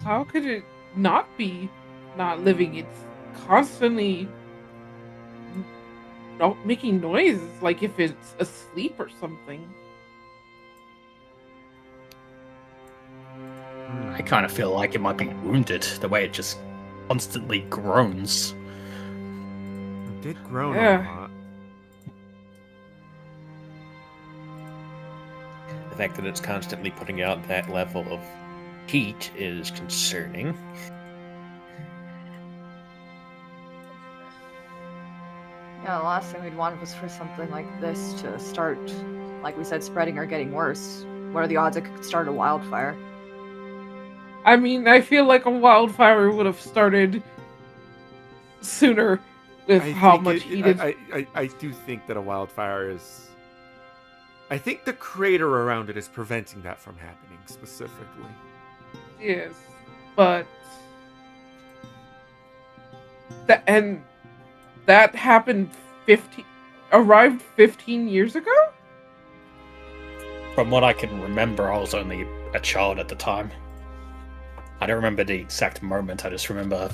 How could it not be not living? It's constantly making noises, like if it's asleep or something. I kind of feel like it might be wounded, the way it just constantly groans. It did groan Yeah. a lot. The fact that it's constantly putting out that level of heat is concerning. Yeah, the last thing we'd want was for something like this to start, like we said, spreading or getting worse. What are the odds it could start a wildfire? I mean, I feel like a wildfire would have started sooner with how think much heat is. I do think that a wildfire is... I think the crater around it is preventing that from happening, specifically. Yes, but that happened arrived 15 years ago? From what I can remember, I was only a child at the time. I don't remember the exact moment. I just remember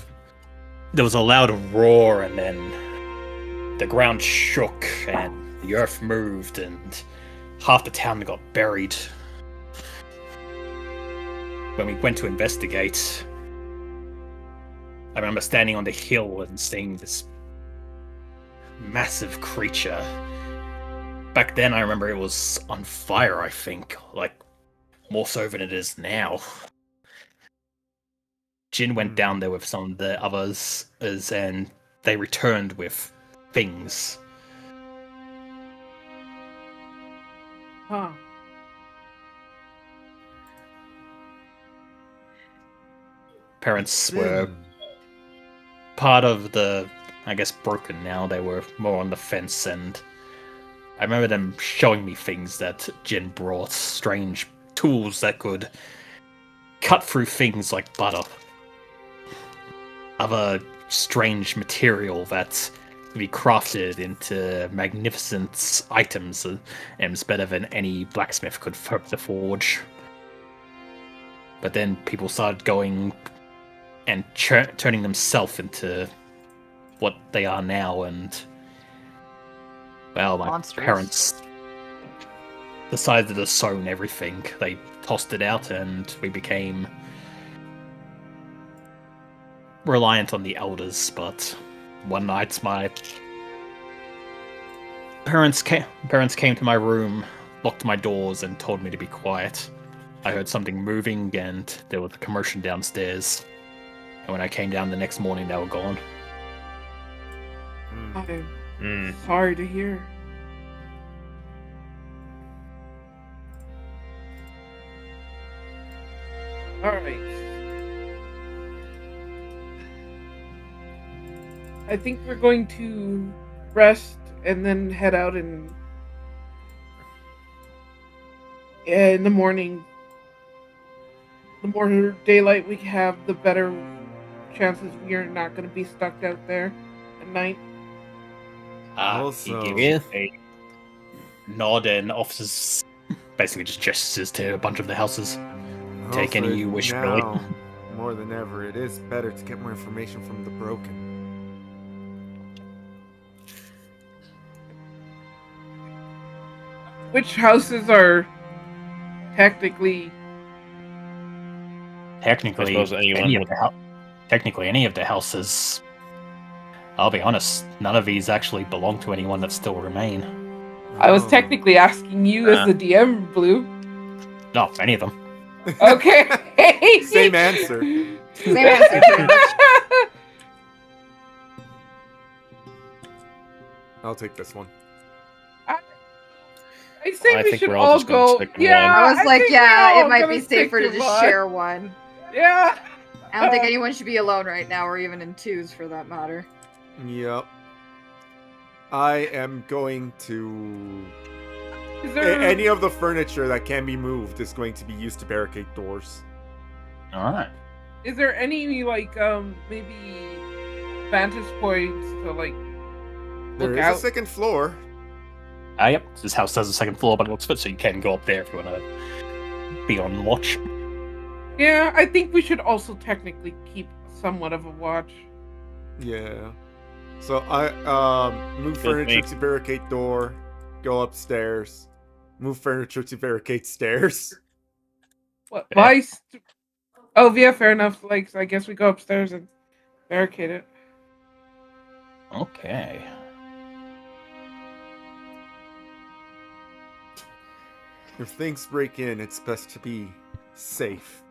there was a loud roar, and then the ground shook, and the earth moved, and half the town got buried. When we went to investigate, I remember standing on the hill and seeing this massive creature. Back then, I remember it was on fire, I think. Like, more so than it is now. Jin went down there with some of the others, and they returned with things. Huh. Parents were part of the, I guess, broken now. They were more on the fence, and I remember them showing me things that Jin brought, strange tools that could cut through things like butter. Other strange material that could be crafted into magnificent items, and it's better than any blacksmith could hope to forge. But then people started going and turning themselves into what they are now, and well, my Monsters. parents decided to disown everything. They tossed it out, and we became reliant on the elders. But one night, my parents came to my room, locked my doors, and told me to be quiet. I heard something moving, and there was a commotion downstairs. And when I came down the next morning, they were gone. I'm sorry to hear. Alright. I think we're going to rest and then head out in the morning. The more daylight we have, the better chances we are not going to be stuck out there at night. Also- He gives a nod, and officers basically just gestures to a bunch of the houses. Take any you wish, really. Now, more than ever, it is better to get more information from the broken. Which houses are technically... Technically, I suppose anyone any of would- the technically any of the houses. I'll be honest, none of these actually belong to anyone that still remain. I was Oh. technically asking you as the DM, Blue. No, any of them. Okay. Same answer. Same answer, pretty much. I'll take this one. I say I we think should we're all all just gonna go. stick to Yeah, I was like, think we're yeah, all it might gonna be stick safer to just one. share one. Yeah. I don't think anyone should be alone right now, or even in twos for that matter. Yep. I am going to... Is there Any of the furniture that can be moved is going to be used to barricade doors. Alright. is there any like maybe vantage points to like There look is out? a second floor. Yep, this house has a second floor, but it looks fit, so you can go up there if you want to be on watch. Yeah, I think we should also technically keep somewhat of a watch. Yeah. So I move furniture to barricade door, go upstairs, move furniture to barricade stairs. What? Okay. Why? Oh, yeah, fair enough. Like, so I guess we go upstairs and barricade it. Okay. If things break in, it's best to be safe.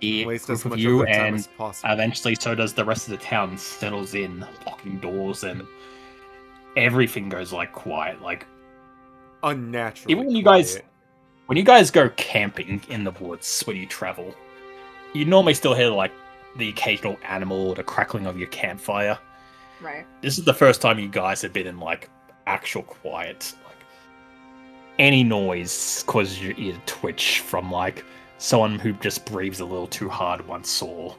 The Waste group as of much you of their time and as possible. eventually so does the rest of the town settles in, locking doors, and everything goes like quiet. Like Unnaturally even when you quiet. guys go camping in the woods when you travel, you normally still hear like the occasional animal or the crackling of your campfire. Right. This is the first time you guys have been in like actual quiet. Like any noise causes your ear to twitch from like someone who just breathes a little too hard once, or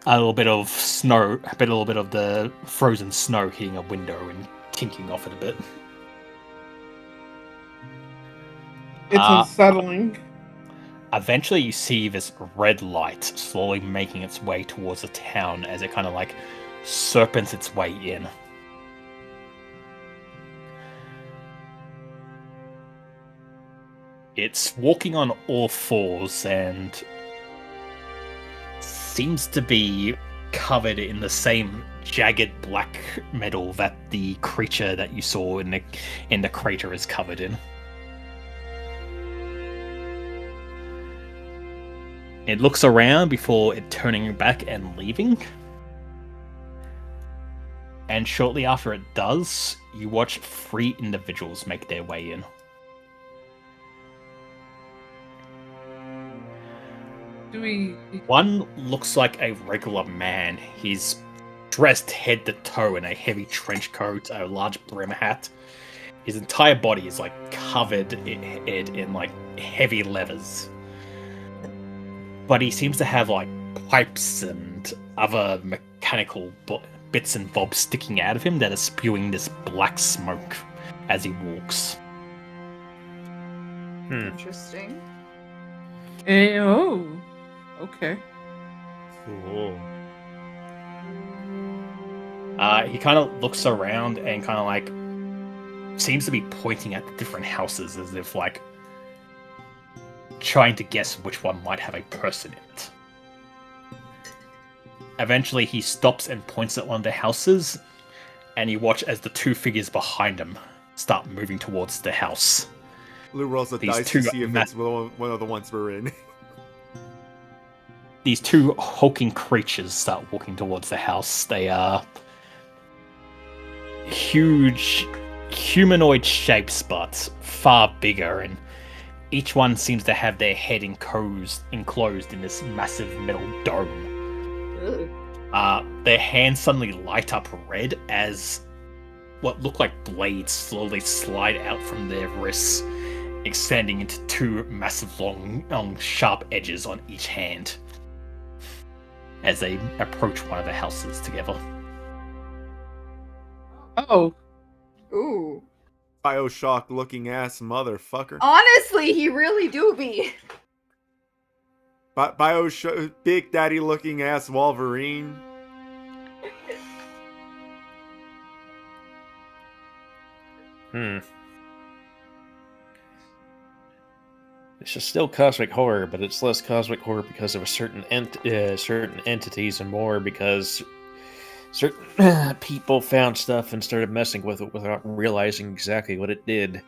a little bit of snow, a little bit of the frozen snow hitting a window and tinking off it a bit. It's unsettling. Eventually, you see this red light slowly making its way towards the town as it kind of like serpents its way in. It's walking on all fours and seems to be covered in the same jagged black metal that the creature that you saw in the crater is covered in. It looks around before it turning back and leaving. And shortly after it does, you watch 3 individuals make their way in. One looks like a regular man. He's dressed head to toe in a heavy trench coat, a large brim hat. His entire body is like covered in like heavy leathers. But he seems to have like pipes and other mechanical bits and bobs sticking out of him that are spewing this black smoke as he walks. Interesting. Oh, okay. Cool. He kind of looks around and kind of like seems to be pointing at the different houses as if like trying to guess which one might have a person in it. Eventually, he stops and points at one of the houses, and you watch as the 2 figures behind him start moving towards the house. Lou rolls the dice to see if it's one of the ones we're in. These 2 hulking creatures start walking towards the house. They are huge humanoid shapes, but far bigger, and each one seems to have their head enclosed in this massive metal dome. Their hands suddenly light up red as what look like blades slowly slide out from their wrists, extending into 2 massive long sharp edges on each hand as they approach one of the houses together. Oh. Ooh. Bioshock looking ass motherfucker. Honestly, he really do be. Bioshock Big Daddy looking ass Wolverine. It's just still cosmic horror, but it's less cosmic horror because of a certain entities and more because certain people found stuff and started messing with it without realizing exactly what it did.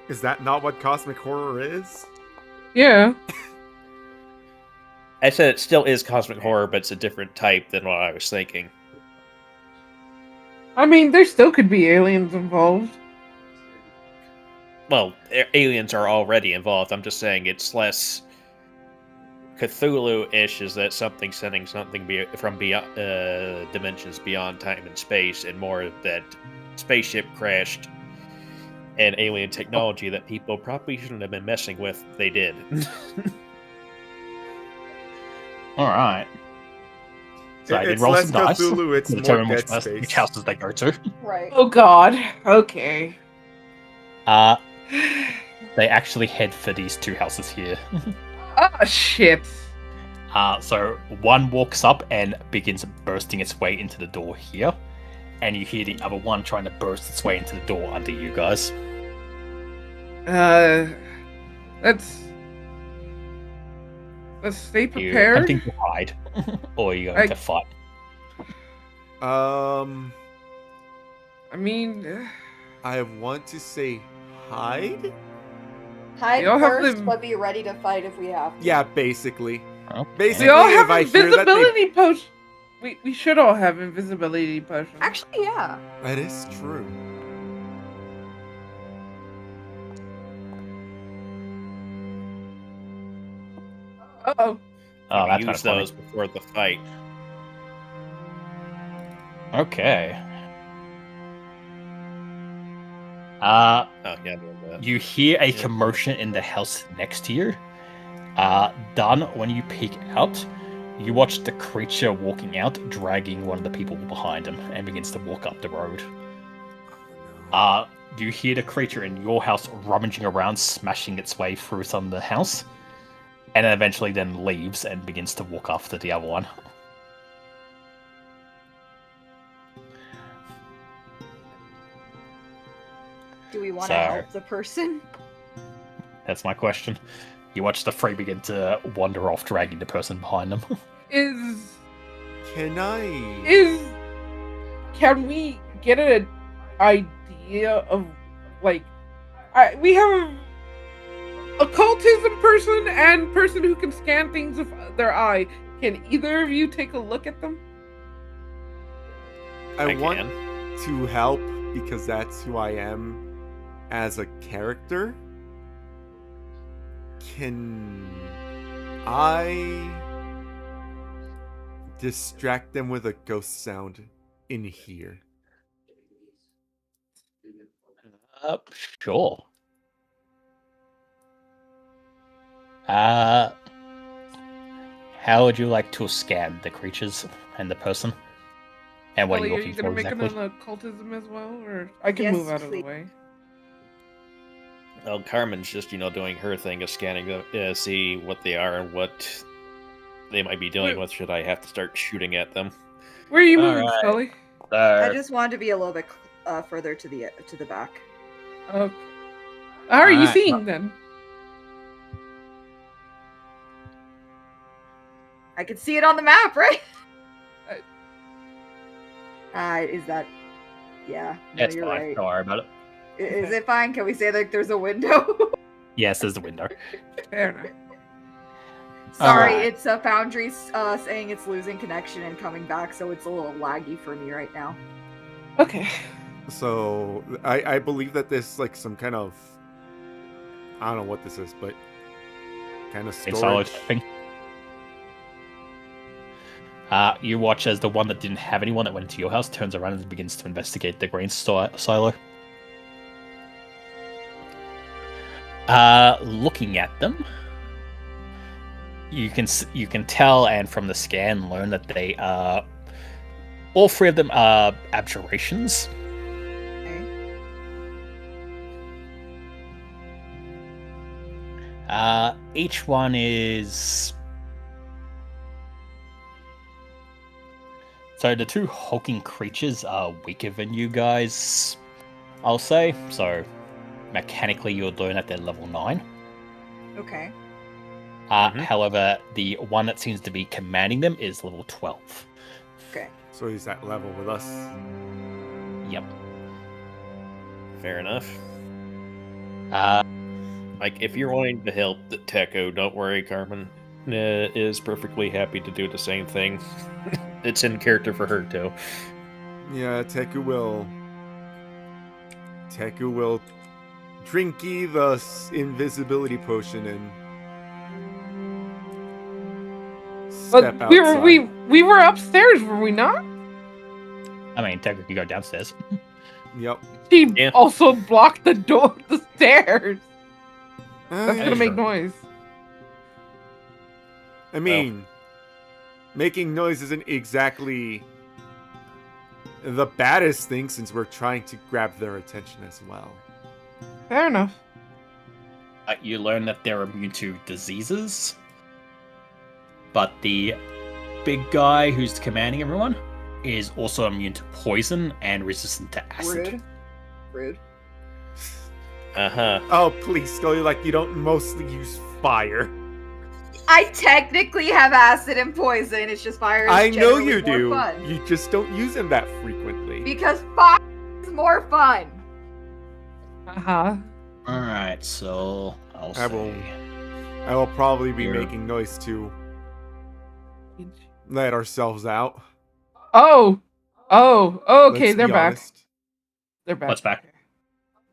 Is that not what cosmic horror is? Yeah. I said it still is cosmic horror, but it's a different type than what I was thinking. I mean, there still could be aliens involved. Well, aliens are already involved. I'm just saying it's less Cthulhu-ish, is that something sending something from beyond dimensions beyond time and space, and more that spaceship crashed and alien technology that people probably shouldn't have been messing with. They did. All right. So I did It's roll less some dice Cthulhu, it's to more determine Dead which Space. houses they go to. Right. Oh god. Okay. They actually head for these 2 houses here. Oh shit. So one walks up and begins bursting its way into the door here, and you hear the other one trying to burst its way into the door under you guys. Let's stay Are you prepared. attempting to hide, or are you going to fight? I mean, I want to say hide? Hide We all have first, the- but be ready to fight if we have to. Yeah, basically. Okay. Basically, we all if have I hear that they... invisibility potions. We should all have invisibility potions. Actually, yeah. That is true. Uh-oh. Oh, that's Use kind of those before the fight. Okay. Oh, yeah, that. You hear a commotion in the house next to you. Done, when you peek out, you watch the creature walking out, dragging one of the people behind him, and begins to walk up the road. you hear the creature in your house rummaging around, smashing its way through some of the house, and then eventually then leaves and begins to walk after the other one. Do we want to So- help the person? That's my question. You watch the Furry begin to wander off, dragging the person behind them. Can I? Can we get an idea of, like, we have occultism person and person who can scan things with their eye. Can either of you take a look at them? I I want can. to help because that's who I am as a character. Can I distract them with a ghost sound in here? Sure. How would you like to scan the creatures and the person? And what Ellie, are you are looking you gonna for make exactly? an occultism as well, or I can Yes, move out of the please. way? Well, Carmen's just, doing her thing of scanning them, see what they are and what they might be dealing Wait. with. Should I have to start shooting at them? Where are you All moving, right. Scully? I just wanted to be a little bit further to the back. Okay. How are you Alright, seeing then? I can see it on the map, right? I- Is that? Yeah. No, That's you're fine. right. Don't worry about it. Is it fine? Can we say like there's a window? Yes, there's the window. Fair enough. Sorry, Alright. it's Foundry saying it's losing connection and coming back, so it's a little laggy for me right now. Okay. So I believe that this like some kind of, I don't know what this is, but kind of In silo storage. thing. You watch as the one that didn't have anyone that went into your house turns around and begins to investigate the grain silo. Looking at them, you can tell, and from the scan learn that they are all three of them are abjurations. Okay. Each one is. So the two hulking creatures are weaker than you guys, I'll say. So mechanically you'll learn that they're level 9. Okay. However, the one that seems to be commanding them is level 12. Okay. So he's at level with us. Yep. Fair enough. Uh, Like, if you're wanting to help the Techo, don't worry, Carmen is perfectly happy to do the same thing. It's in character for her, too. Yeah, Teku will drinky the invisibility potion and step But we outside. were upstairs, were we not? I mean, technically you go downstairs. Yep. She Yeah. also blocked the door, the stairs. That's Yeah. gonna make sure. noise. I mean, making noise isn't exactly the baddest thing since we're trying to grab their attention as well. Fair enough. You learn that they're immune to diseases, but the big guy who's commanding everyone is also immune to poison and resistant to acid. Rude. Uh-huh. Oh, please, Scully, like you don't mostly use fire. I technically have acid and poison. It's just fire is I know generally you more do. fun. You just don't use them that frequently. Because fire is more fun. Uh-huh. Alright, so I'll I say... will- I will probably be Here. making noise to let ourselves out. Oh, okay, Let's they're be back. honest. They're back. What's back?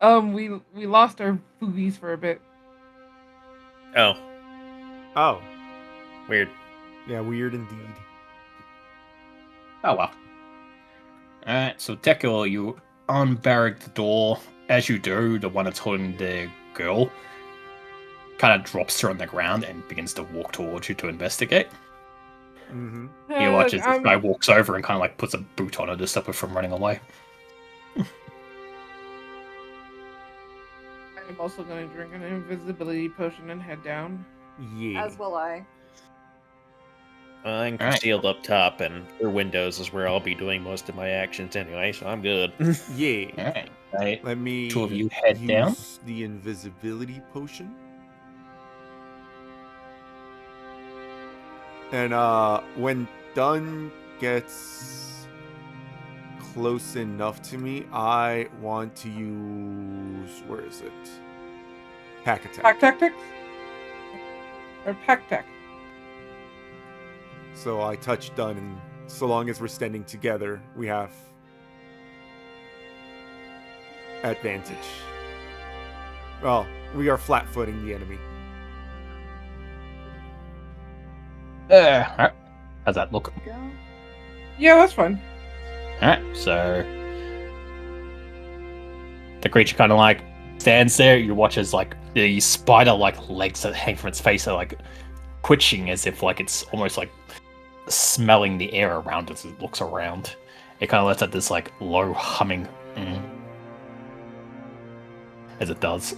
We lost our boobies for a bit. Oh, Oh, weird. yeah, weird indeed. Oh well. Alright, so Dekel, you unbarrack the door. As you do, the one that's holding the girl kind of drops her on the ground and begins to walk towards you to investigate. Mm-hmm. You watch as this I'm- guy walks over and kind of like puts a boot on her to stop her from running away. I'm also gonna drink an invisibility potion and head down. Yeah. As will I. I'm Alright. concealed up top, and through windows is where I'll be doing most of my actions anyway, so I'm good. Yeah. Alright. Right. Let me Two of you head use down. the invisibility potion. And when Dunn gets close enough to me, I want to use, where is it? Pack attack. Pack tactics? Or pack tech? So I touch Dunn, and so long as we're standing together, we have advantage. Well, we are flat-footing the enemy. Alright. How's that look? Go. Yeah, that's fine. Alright, so the creature kind of like stands there. You watch as like the spider like legs that hang from its face are like twitching as if like it's almost like smelling the air around it as it looks around. It kind of lets out this like low humming as it does.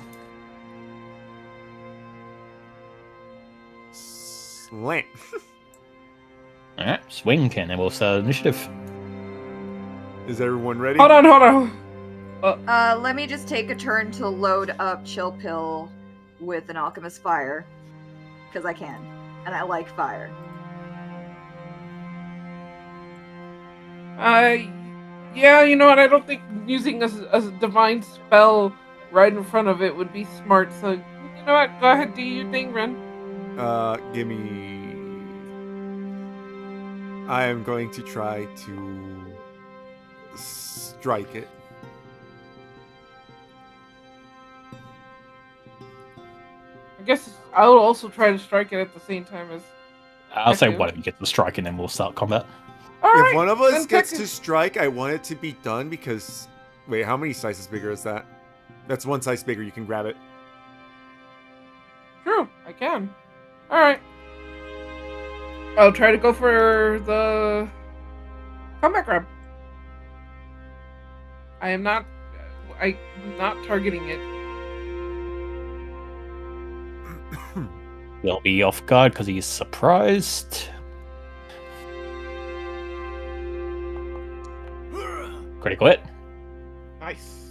Slant. Alright, swing, and then we'll start initiative. Is everyone ready? Hold on. Let me just take a turn to load up Chill Pill with an Alchemist Fire. Because I can. And I like fire. Yeah, you know what? I don't think using a divine spell right in front of it would be smart. So, you know what? Go ahead, do your thing, Ren. Give me. I am going to try to strike it. I guess I'll also try to strike it at the same time as. I'll say Okay. one of you get the strike and then we'll start combat. Alright, If one of us then gets Tech to is- strike, I want it to be done because. Wait, how many sizes bigger is that? That's one size bigger. You can grab it. True, I can. Alright. I'll try to go for the combat grab. I'm not targeting it. He'll be off guard because he's surprised. Critical hit. Nice.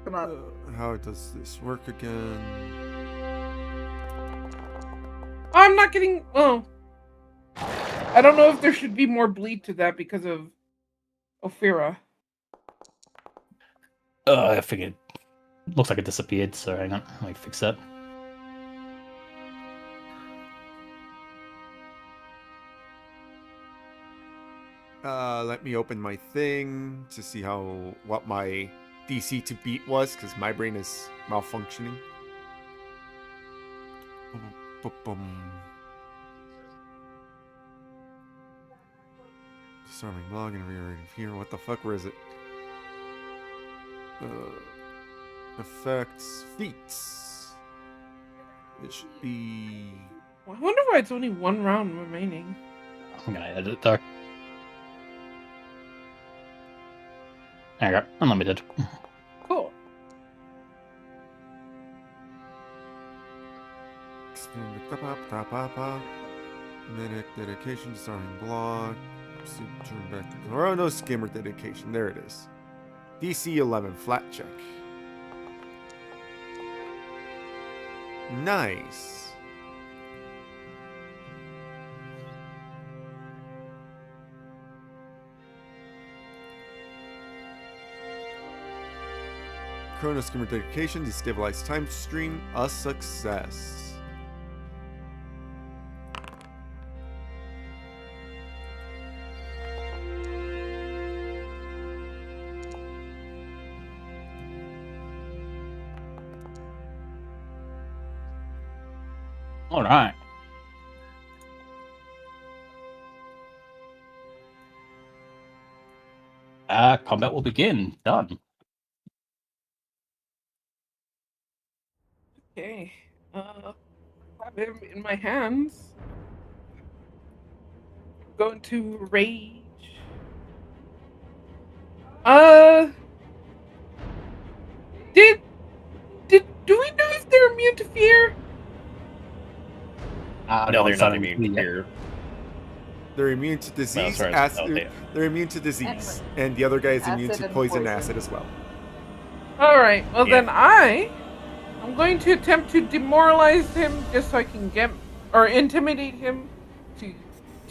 Come up. How does this work again? I'm not getting. Well, I don't know if there should be more bleed to that because of Ophira. I figured. Looks like it disappeared, so hang on. Let me fix that. Let me open my thing to see what my DC to beat was, because my brain is malfunctioning. Disarming blog and rearranging here. What the fuck? Where is it? Effects, feats. It should be. I wonder why it's only one round remaining. I'm gonna edit it though. There you go. Unlimited. Cool. Medic dedication, disarming block. Turn back. Oh no, skimmer dedication. There it is. DC 11, flat check. Nice. Chrono skimmer dedication, destabilize time stream, a success. All right. Combat will begin. Done. Okay. Have him in my hands. Going to rage. Do we No, they're it's not not immune. immune. They're immune to disease. sorry, They're immune to disease, and the other guy is immune Acid to and poison poison. acid as well. All right. Well, Yeah. then I'm going to attempt to demoralize him just so I can get or intimidate him to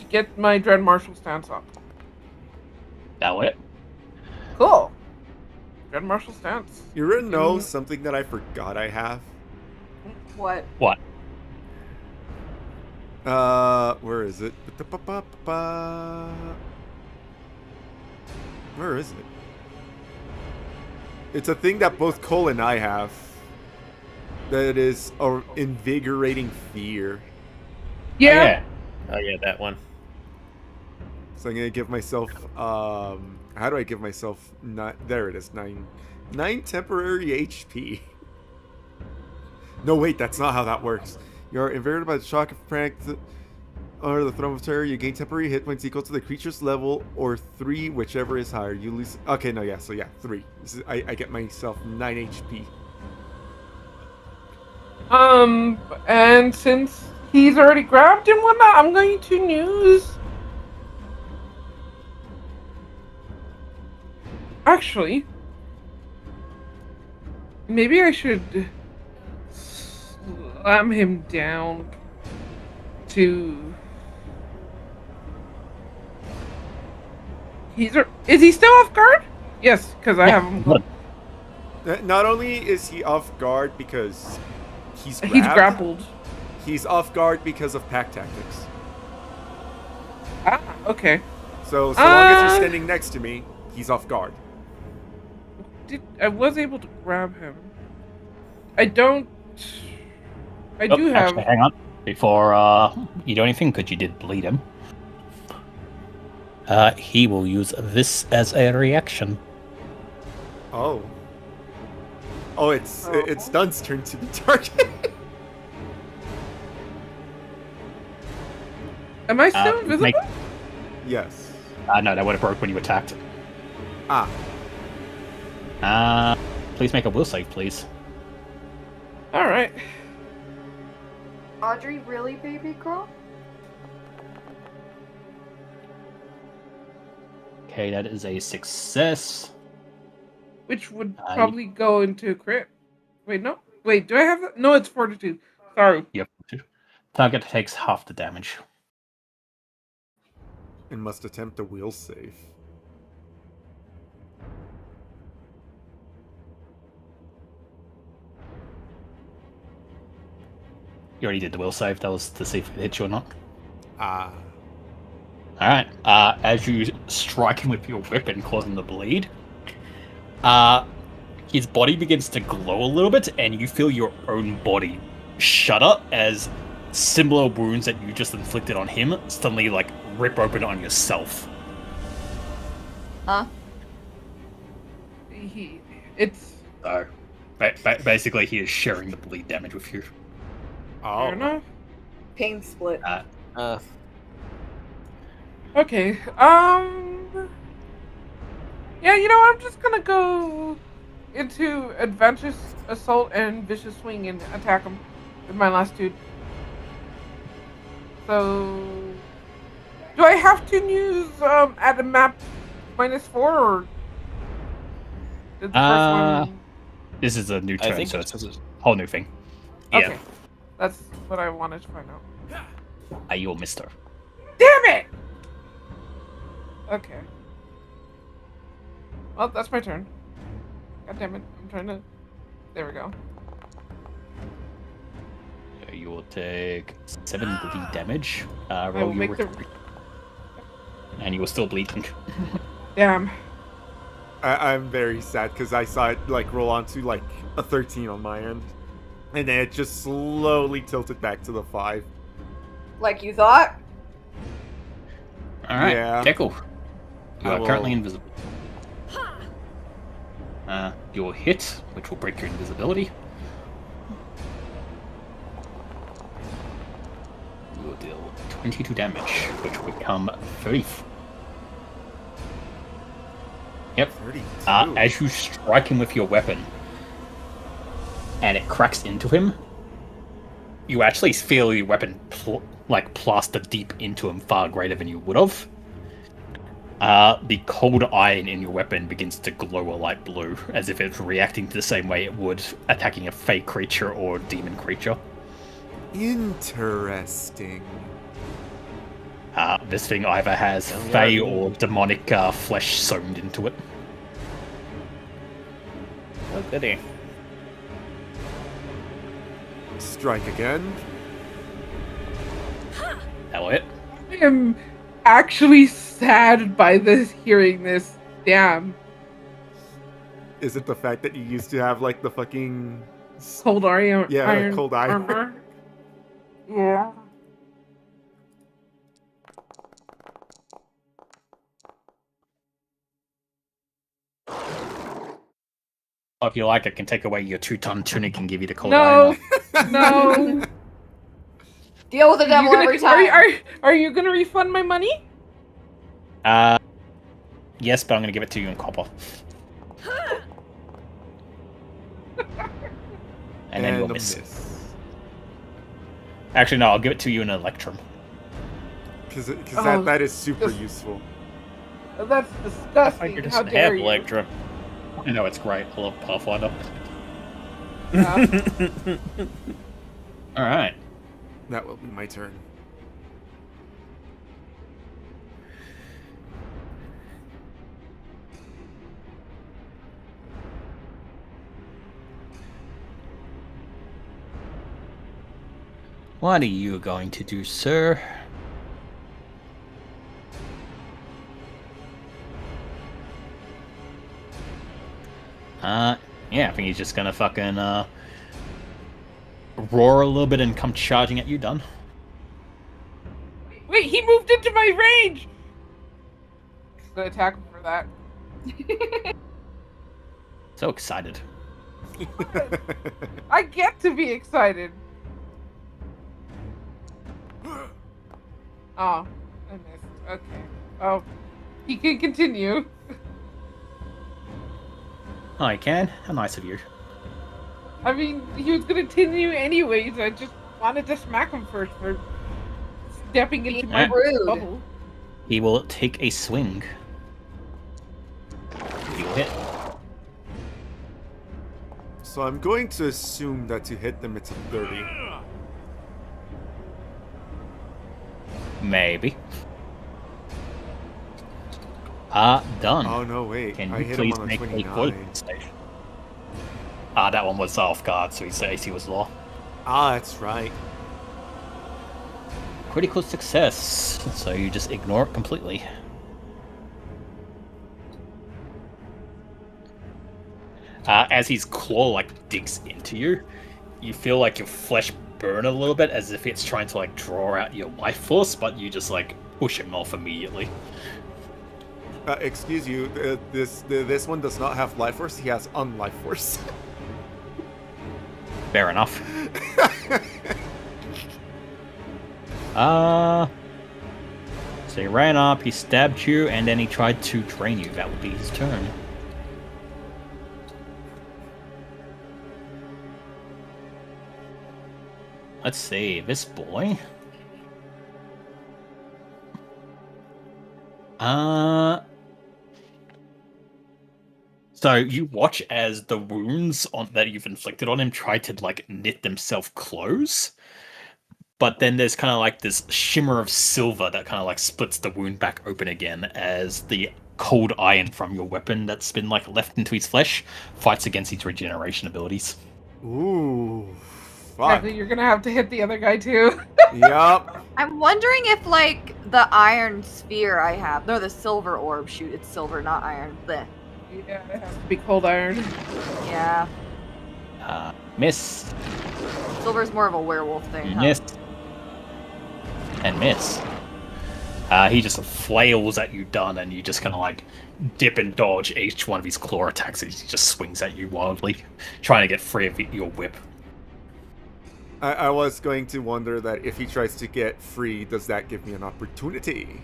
get my Dread Martial stance up. That way. Cool. Dread Martial stance. You really know something that I forgot I have? What? What? Where is it? Where is it? It's a thing that both Cole and I have. That is a invigorating fear. Yeah. Oh yeah, that one. So I'm gonna give myself how do I give myself there it is, 9 temporary HP. No wait, that's not how that works. You're invigorated by the shock of prank or the Throne of Terror, you gain temporary hit points equal to the creature's level or 3, whichever is higher. You lose okay, no, yeah, so yeah, 3. I get myself 9 HP. And since he's already grabbed and whatnot, I'm going to use. Actually, maybe I should slam him down to. Is he still off guard? Yes, because I have him. Not only is he off guard because he's grappled. He's off guard because of pack tactics. Ah, okay. So long as you're standing next to me, he's off guard. I was able to grab him. I do have. Actually, hang on. Before you do anything, because you did bleed him. He will use this as a reaction. Oh. Oh, it's Dun's turn to be targeted. Am I still invisible? Yes. No, that would have broke when you attacked. Ah. Please make a will save, please. All right. Audrey, really, baby girl? Okay, that is a success. Which would probably go into crit. Wait, no. Wait, do I have that? No, it's fortitude. Sorry. Yep. Target takes half the damage. And must attempt a will save. You already did the will save. That was to see if it hits you or not. Ah. Alright. As you strike him with your weapon, causing the bleed, his body begins to glow a little bit, and you feel your own body shudder as similar wounds that you just inflicted on him suddenly, like, rip open on yourself. Huh? It's So, basically, he is sharing the bleed damage with you. Oh. fair enough. Pain split. Okay. Yeah, you know what? I'm just gonna go into adventurous assault and vicious swing and attack him with my last dude. So, do I have to use at a map -4 or did the first one? This is a new I turn, think so it's a whole new thing. Okay, Yeah. that's what I wanted to find out. Are you a mister? Damn it! Okay. Well, that's my turn. God damn it! I'm trying to. There we go. You will take 7 bleed damage. I Roll will your make the. recovery. And you will still bleeding. Damn. I'm very sad because I saw it like roll onto like a 13 on my end. And then it just slowly tilted back to the 5. Like you thought? Alright, Yeah. Deckle. You I are currently will- invisible. You'll hit, which will break your invisibility. You will deal 22 damage, which will become 30. Yep. 32. As you strike him with your weapon, and it cracks into him, you actually feel your weapon like plaster deep into him far greater than you would have. The cold iron in your weapon begins to glow a light blue, as if it's reacting to the same way it would attacking a fey creature or demon creature. Interesting. This thing either has fey or demonic flesh sewn into it. Oh, goody. Strike again. That'll hit. I am actually sad by this, hearing this. Damn. Is it the fact that you used to have like the fucking Cold iron. Yeah, iron cold iron. armor. Yeah. Oh, if you like, I can take away your 2-ton tunic and give you the cold iron. No, no. Deal with the devil every time. Are you gonna refund my money? Yes, but I'm going to give it to you in copper. And then you'll a miss. Actually, no, I'll give it to you in Electrum. Because Oh, that is super just- useful. That's I disgusting. just How have dare you? Electra. I know, it's great. I love Pathfinder. Yeah. Alright. That will be my turn. What are you going to do, sir? Yeah, I think he's just gonna fucking, roar a little bit and come charging at you, done. Wait, he moved into my range! I'm gonna attack him for that. So excited. I get to be excited. Oh, I missed. Okay. Oh, he can continue. Oh, you can? How nice of you. I mean, he was gonna continue anyways. I just wanted to smack him first for stepping into my Rude. bubble. He will take a swing. He'll hit. So I'm going to assume that to hit them it's a 30. Maybe. Done. Oh no, wait. Can I you hit him please on a make a 29. wisdom save? That one was off guard, so his AC was low. Ah, that's right. Critical success, so you just ignore it completely. As his claw digs into you, you feel like your flesh burn a little bit, as if it's trying to draw out your life force, but you just push him off immediately. Excuse you, this one does not have life force, he has unlife force. Fair enough. So he ran up, he stabbed you, and then he tried to drain you. That would be his turn. Let's see, this boy. So you watch as the wounds that you've inflicted on him try to knit themselves close, but then there's kind of this shimmer of silver that kind of splits the wound back open again as the cold iron from your weapon that's been left into his flesh fights against his regeneration abilities. Ooh, fuck. You're gonna have to hit the other guy too. Yup. I'm wondering if the iron sphere I have, no, the silver orb. Shoot, it's silver, not iron. Blech. Yeah, it has to be cold iron. Yeah, Miss. silver's more of a werewolf thing. Huh? Miss. And miss. He just flails at you, done, and you just kind of dip and dodge each one of his claw attacks as he just swings at you wildly, trying to get free of your whip. I was going to wonder that if he tries to get free, does that give me an opportunity?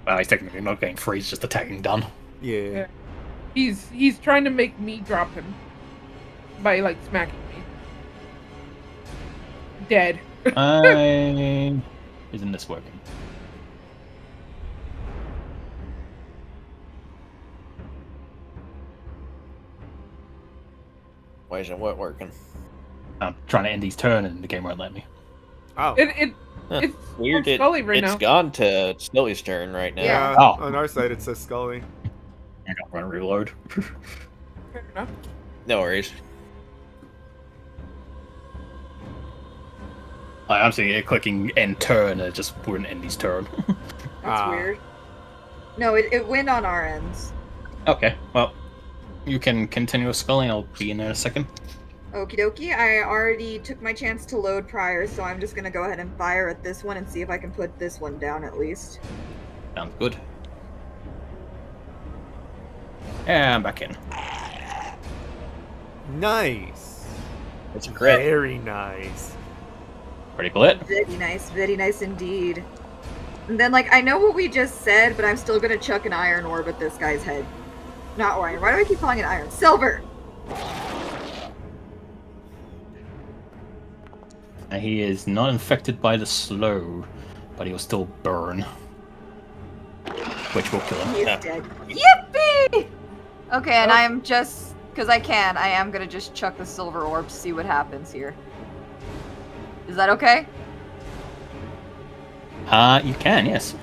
Well, he's technically not getting free, he's just attacking done. Yeah. He's trying to make me drop him by smacking me. Dead. Isn't this working? Why isn't what working? I'm trying to end his turn and the game won't let me. Oh. It's Weird. on Scully right It's now. gone to Scully's turn right now. Yeah. Oh. On our side it says Scully. I got run reload. Fair enough. No worries. I'm seeing it clicking end turn and it just wouldn't end his turn. That's weird. No, it went on our ends. Okay, well, you can continue with spelling. I'll be in there in a second. Okie dokie. I already took my chance to load prior, so I'm just gonna go ahead and fire at this one and see if I can put this one down at least. Sounds good. Yeah, I'm back in. Nice. It's a crit. Very nice. Ready for it? Very nice indeed. And then, like, I know what we just said, but I'm still gonna chuck an iron orb at this guy's head. Not iron. Why do I keep calling it iron? Silver! And he is not infected by the slow, but he will still burn. Which will kill him. He's Yeah. dead. Yippee! Okay, and I'm just, because I am gonna just chuck the silver orb to see what happens here. Is that okay? You can, yes.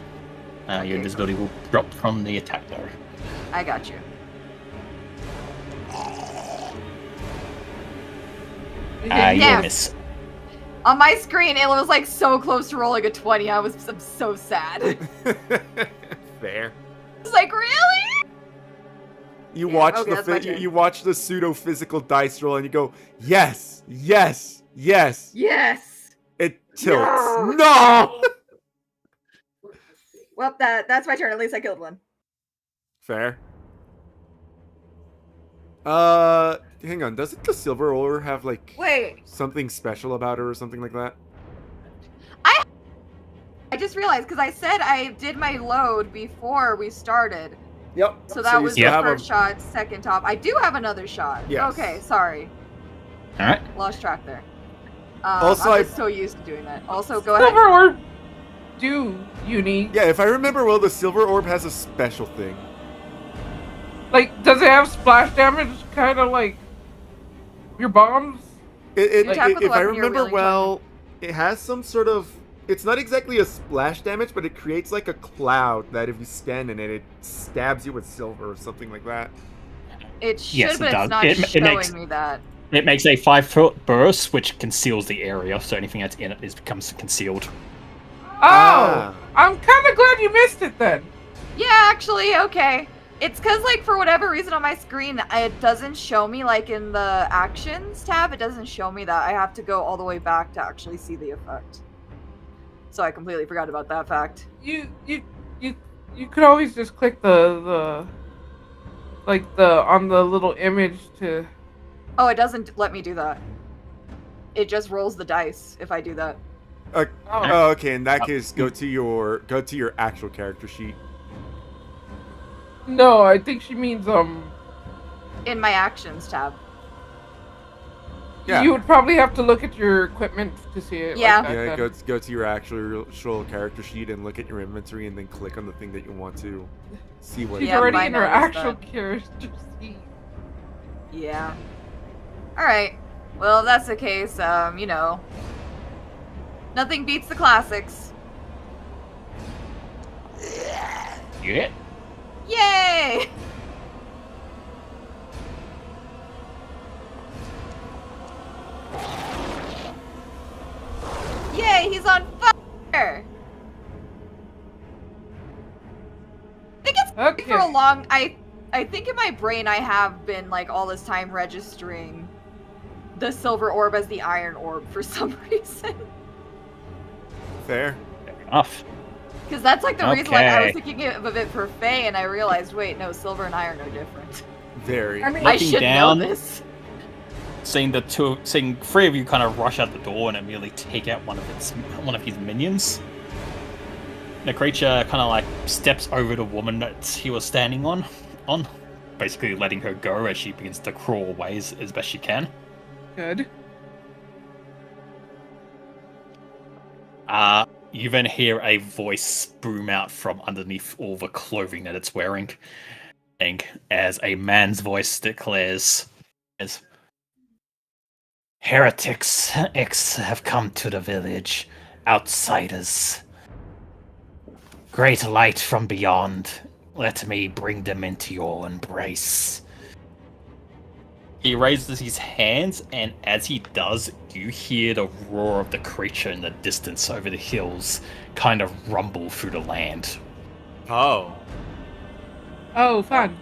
Your invisibility will drop from the attack there. I got you. You Yes. miss. On my screen, it was like so close to rolling a 20. I'm so sad. Fair. It's like, really? You Yeah, watch okay, that's my turn. you watch the pseudo physical dice roll and you go, yes, yes, yes. Yes. It tilts. No. No. Well, that's my turn. At least I killed one. Fair. Hang on. Doesn't the silver ore have like Wait. something special about it or something like that? I just realized because I said I did my load before we started. Yep. So that was the still have first shot, second top. I do have another shot. Yes. Okay, sorry. Alright. Lost track there. Also, I'm just so used to doing that. Also, go ahead. Silver orb do uni. Yeah, if I remember well, the silver orb has a special thing. Like, does it have splash damage? Kind of like your bombs? Attack with the If I weapon you're remember wielding well, it has some sort of. It's not exactly a splash damage, but it creates like a cloud that if you stand in it, it stabs you with silver or something like that. It should, Yes, it but does. it's not It showing makes- me that. It makes a 5-foot burst, which conceals the area, so anything that's in it becomes concealed. Oh! Ah. I'm kind of glad you missed it then. Yeah, actually, okay. It's because, like, for whatever reason on my screen, it doesn't show me, like, in the actions tab, it doesn't show me that. I have to go all the way back to actually see the effect. So I completely forgot about that fact. You could always just click the on the little image to. Oh, it doesn't let me do that. It just rolls the dice if I do that. Oh, okay. In that case, go to your actual character sheet. No, I think she means In my actions tab. Yeah. You would probably have to look at your equipment to see it. Yeah. Like that, Yeah, then. go to your actual character sheet and look at your inventory, and then click on the thing that you want to see what. She's Yeah, already mine in her noticed actual that. character sheet. Yeah. Alright. Well, if that's the case, you know. Nothing beats the classics. Yeah. Yay! Yay, he's on fire! I think it's Okay. for a long. I think in my brain I have been like all this time registering the silver orb as the iron orb for some reason. Fair. Fair enough. Because that's like the reason like, I was Okay. thinking of it for Faye, and I realized, wait, no, silver and iron are different. Very. I mean, I Looking should down. know this. Seeing three of you kind of rush out the door and immediately take out one of his minions. The creature kind of like steps over the woman that he was standing on, basically letting her go as she begins to crawl away as best she can. Good. You then hear a voice boom out from underneath all the clothing that it's wearing, and as a man's voice declares, as heretics have come to the village, outsiders. Great light from beyond, let me bring them into your embrace. He raises his hands, and as he does, you hear the roar of the creature in the distance over the hills kind of rumble through the land. Oh. Oh, fun.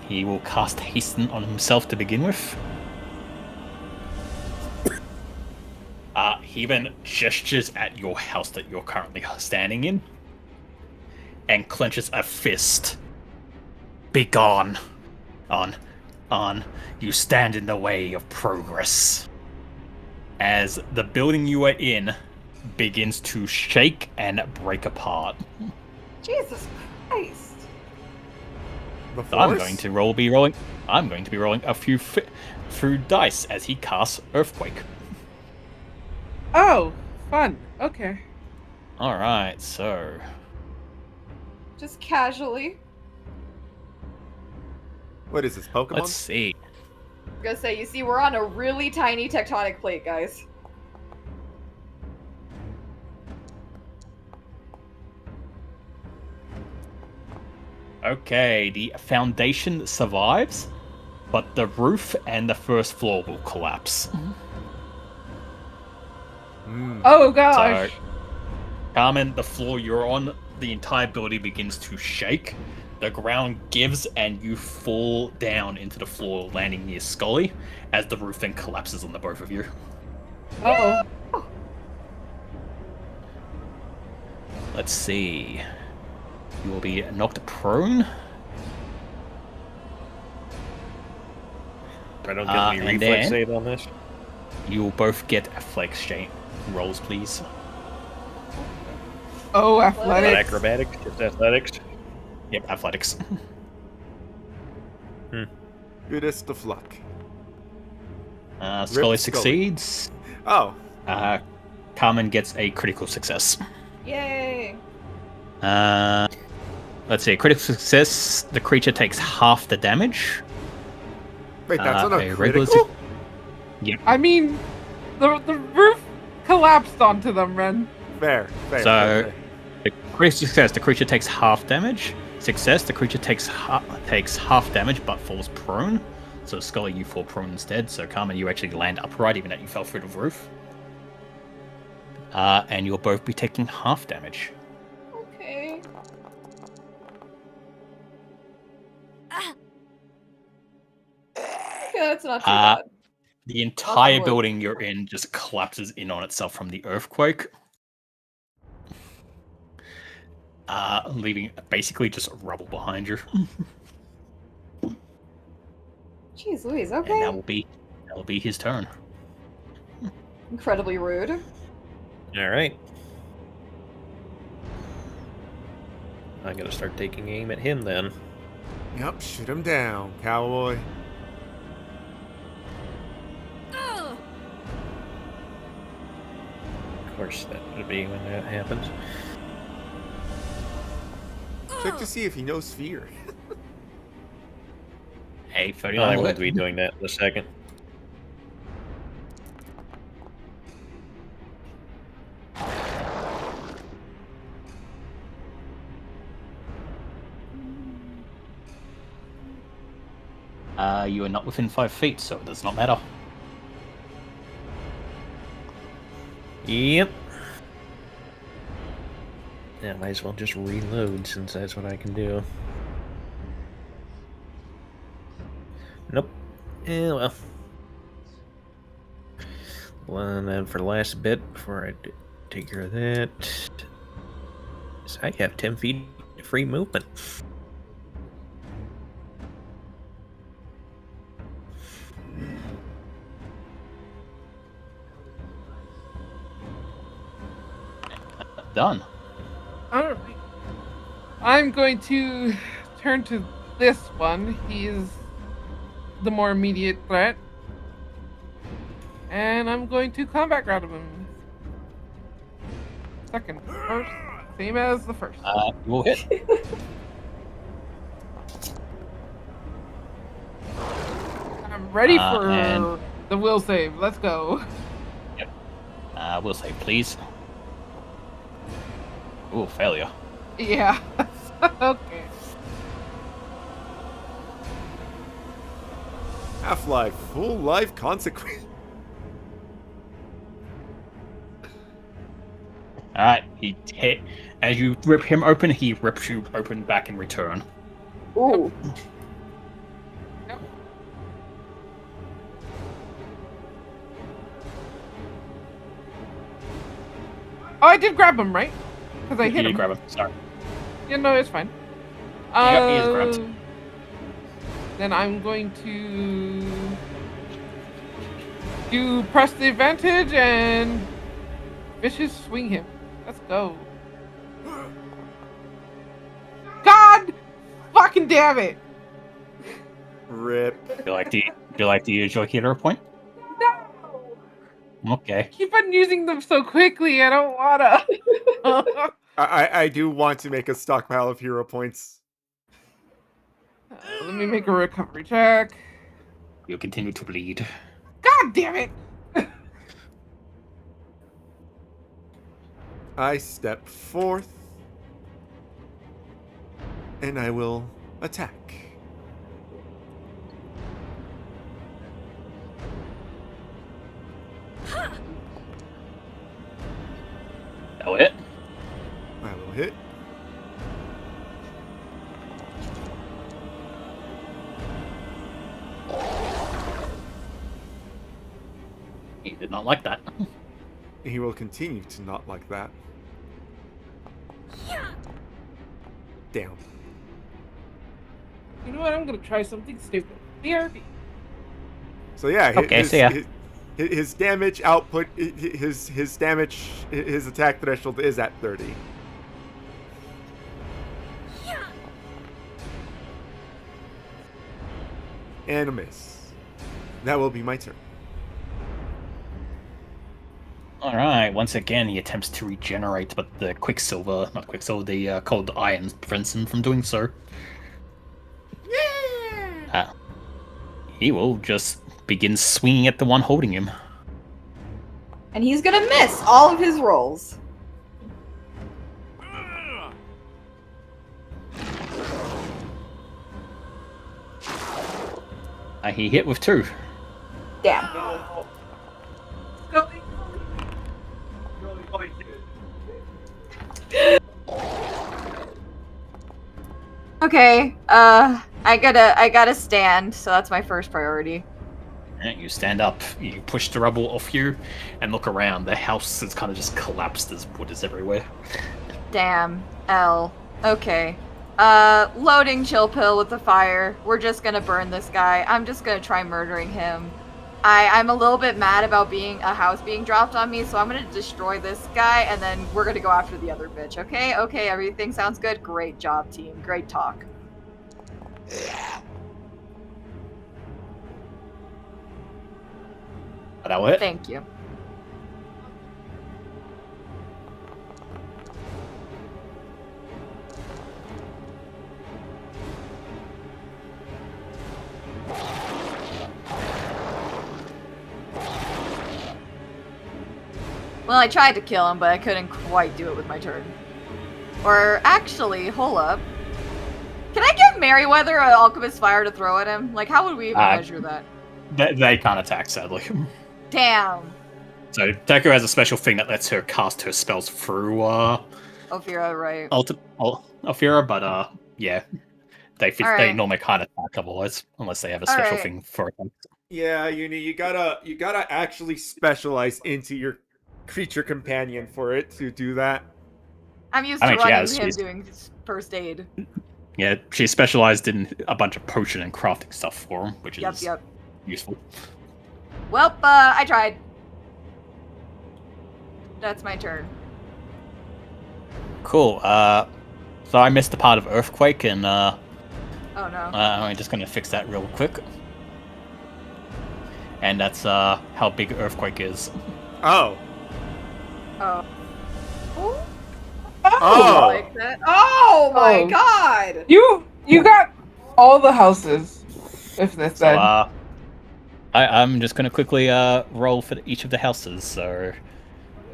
He will cast Hasten on himself to begin with. He then gestures at your house that you're currently standing in, and clenches a fist. Begone! On, you stand in the way of progress. As the building you are in begins to shake and break apart. Jesus Christ. The So I'm force? going to be rolling a few through dice as he casts Earthquake. Oh, fun. Okay. Alright, so Just casually. What is this, Pokemon? let's see. I'm gonna say, you see, we're on a really tiny tectonic plate, guys. Okay, the foundation survives, but the roof and the first floor will collapse. Oh gosh. So, Carmen, the floor you're on, the entire building begins to shake. The ground gives and you fall down into the floor, landing near Scully, as the roof then collapses on the both of you. Uh-oh. Let's see. You will be knocked prone. I don't get any and reflex then- save on this. You will both get flex exchange rolls, please. Oh, Not athletics. acrobatics, just athletics. Yep, athletics. Goodest of luck. Scully Scully. succeeds. Oh. Carmen gets a critical success. Yay! Let's see, critical success, the creature takes half the damage. Wait, that's not a a regular critical? I mean, the roof collapsed onto them, Ren. Fair. So, fair. the critical success, the creature takes half damage. Success, the creature takes half damage but falls prone. So Scully, you fall prone instead. So Carmen, you actually land upright even though you fell through the roof. And you'll both be taking half damage. Okay. Okay, that's not too bad. The entire wood. building you're in just collapses in on itself from the earthquake. Leaving basically just rubble behind you. Jeez Louise, And okay. that will be his turn. Incredibly rude. All right. I'm gonna start taking aim at him then. Yep, shoot him down, cowboy. Of course, that would be when that happens. Check to see if he knows fear. Hey, 39 I will will hit. be doing that in a second. You are not within 5 feet, so it does not matter. Yep. Yeah, might as well just reload since that's what I can do. Nope. Yeah, well. Well, and then for the last bit, before I take care of that, is I have 10 feet of free movement. Done. Alright. I'm going to turn to this one. He is the more immediate threat. And I'm going to combat grab him. Second, first, same as the first. You will hit. I'm ready for and- the will save. Let's go. Will save, please. Ooh, failure. Yeah. Okay. Half-Life, full life consequence. Alright, he hit. As you rip him open, he rips you open back in return. Ooh. Oh, I did grab him, right? Because I hit You him. grab him. Sorry. Yeah, no, it's fine. Yep, he is grabbed. Then I'm going to press the advantage and vicious swing him. Let's go. God fucking damn it! Rip. Do you like to use your hero point? No! Okay. Keep on using them so quickly. I don't wanna. I do want to make a stockpile of hero points. Let me make a recovery check. You continue to bleed. God damn it! I step forth. And I will attack. That hit. I will hit. He did not like that. He will continue to not like that. Damn. You know what? I'm gonna try something stupid. BRB. So yeah, Okay, so yeah. his damage output, his damage, his attack threshold is at 30. And a miss. That will be my turn. Alright, once again he attempts to regenerate, but the the cold iron prevents him from doing so. Yeah! He will just begin swinging at the one holding him. And he's gonna miss all of his rolls. He hit with 2. Damn. Okay, I gotta stand, so that's my first priority. You stand up, you push the rubble off you, and look around. The house is kind of just collapsed as wood is everywhere. Damn. L. Okay. Loading chill pill with the fire. We're just gonna burn this guy. I'm just gonna try murdering him. I'm a little bit mad about a house being dropped on me, so I'm gonna destroy this guy, and then we're gonna go after the other bitch, okay? Okay, everything sounds good? Great job, team. Great talk. That will hit. Thank you. Well, I tried to kill him, but I couldn't quite do it with my turn. Or actually, hold up. Can I give Merryweather an Alchemist Fire to throw at him? Like, how would we even measure that? They can't attack, sadly. Damn. So Deku has a special thing that lets her cast her spells through Ophira, right. Ophira, but yeah. They Alright. normally can't attack otherwise, unless they have a special Alright. thing for it. Yeah, you gotta actually specialize into your creature companion for it to do that. I'm used to she running has. him She's- doing first aid. Yeah, she's specialized in a bunch of potion and crafting stuff for him, which is Yep. useful. Well, I tried. That's my turn. Cool. So I missed the part of Earthquake, and Oh no. I'm just gonna fix that real quick. and that's how big earthquake is. Oh. Oh. Oh. Like that. Oh my Oh. god! You got all the houses. If this So then. I'm just gonna quickly roll for each of the houses. So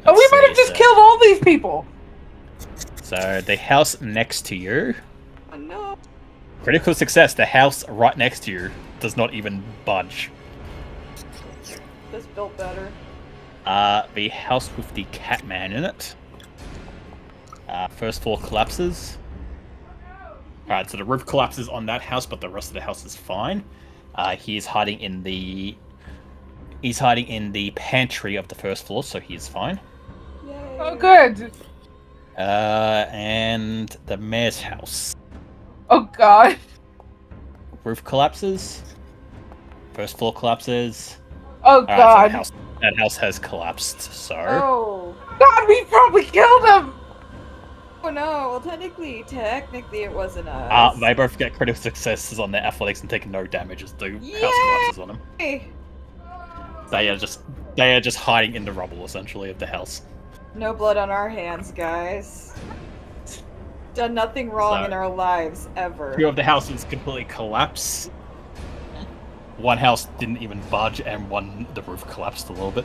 Oh, we let's might have see, just killed all these people. So the house next to you, Oh, no. critical success. The house right next to you does not even budge. This built better. The house with the Catman in it. First floor collapses. Alright, so the roof collapses on that house, but the rest of the house is fine. He's hiding in the pantry of the first floor, so he's fine. Yay. Oh, good. And the mayor's house. Oh, God. Roof collapses. First floor collapses. Oh, Alright, God. so that house has collapsed, so... Oh. God, we probably killed him. Oh no, well technically it wasn't us. They both get critical successes on their athletics and take no damage as the house Yay! collapses on them. Hey, They are just hiding in the rubble, essentially, of the house. no blood on our hands, guys. Done nothing wrong So- in our lives, ever. Two of the houses completely collapse. One house didn't even budge, and the roof collapsed a little bit.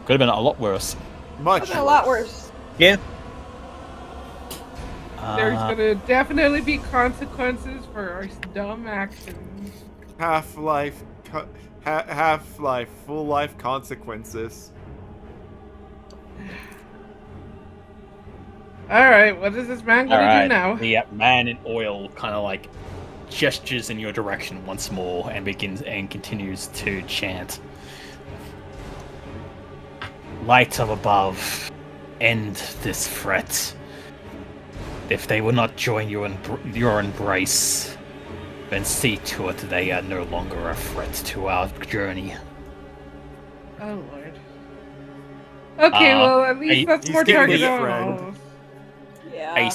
Could have been a lot worse. Much. Could've been a lot worse. Yeah. There's gonna definitely be consequences for our dumb actions. Half-Life. Half-Life. Full life consequences. Alright, what is this man gonna do now? The man in oil kind of like gestures in your direction once more and continues to chant. Light of above, end this threat. If they will not join your embrace, then see to it they are no longer a threat to our journey. Oh, Lord. Okay, well, at least that's he's more getting target his on friend. all. Yeah.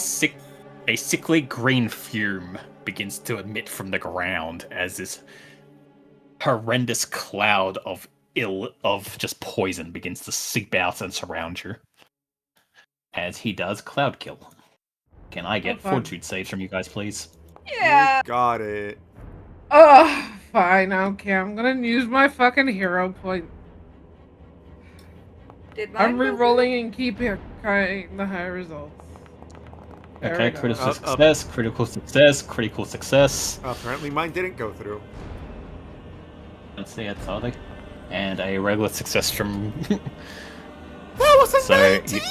A sickly green fume begins to emit from the ground as this horrendous cloud of just poison begins to seep out and surround you. As he does cloud kill. Can I get fun. fortitude saves from you guys, please? Yeah. Got it. Ugh, fine, okay, I'm gonna use my fucking hero point. Did I'm mine go re-rolling and keeping the high results. There Okay, we go. critical success, critical success, critical success. Apparently mine didn't go through. Let's see, that's all they. And a regular success from. That was a So, 19!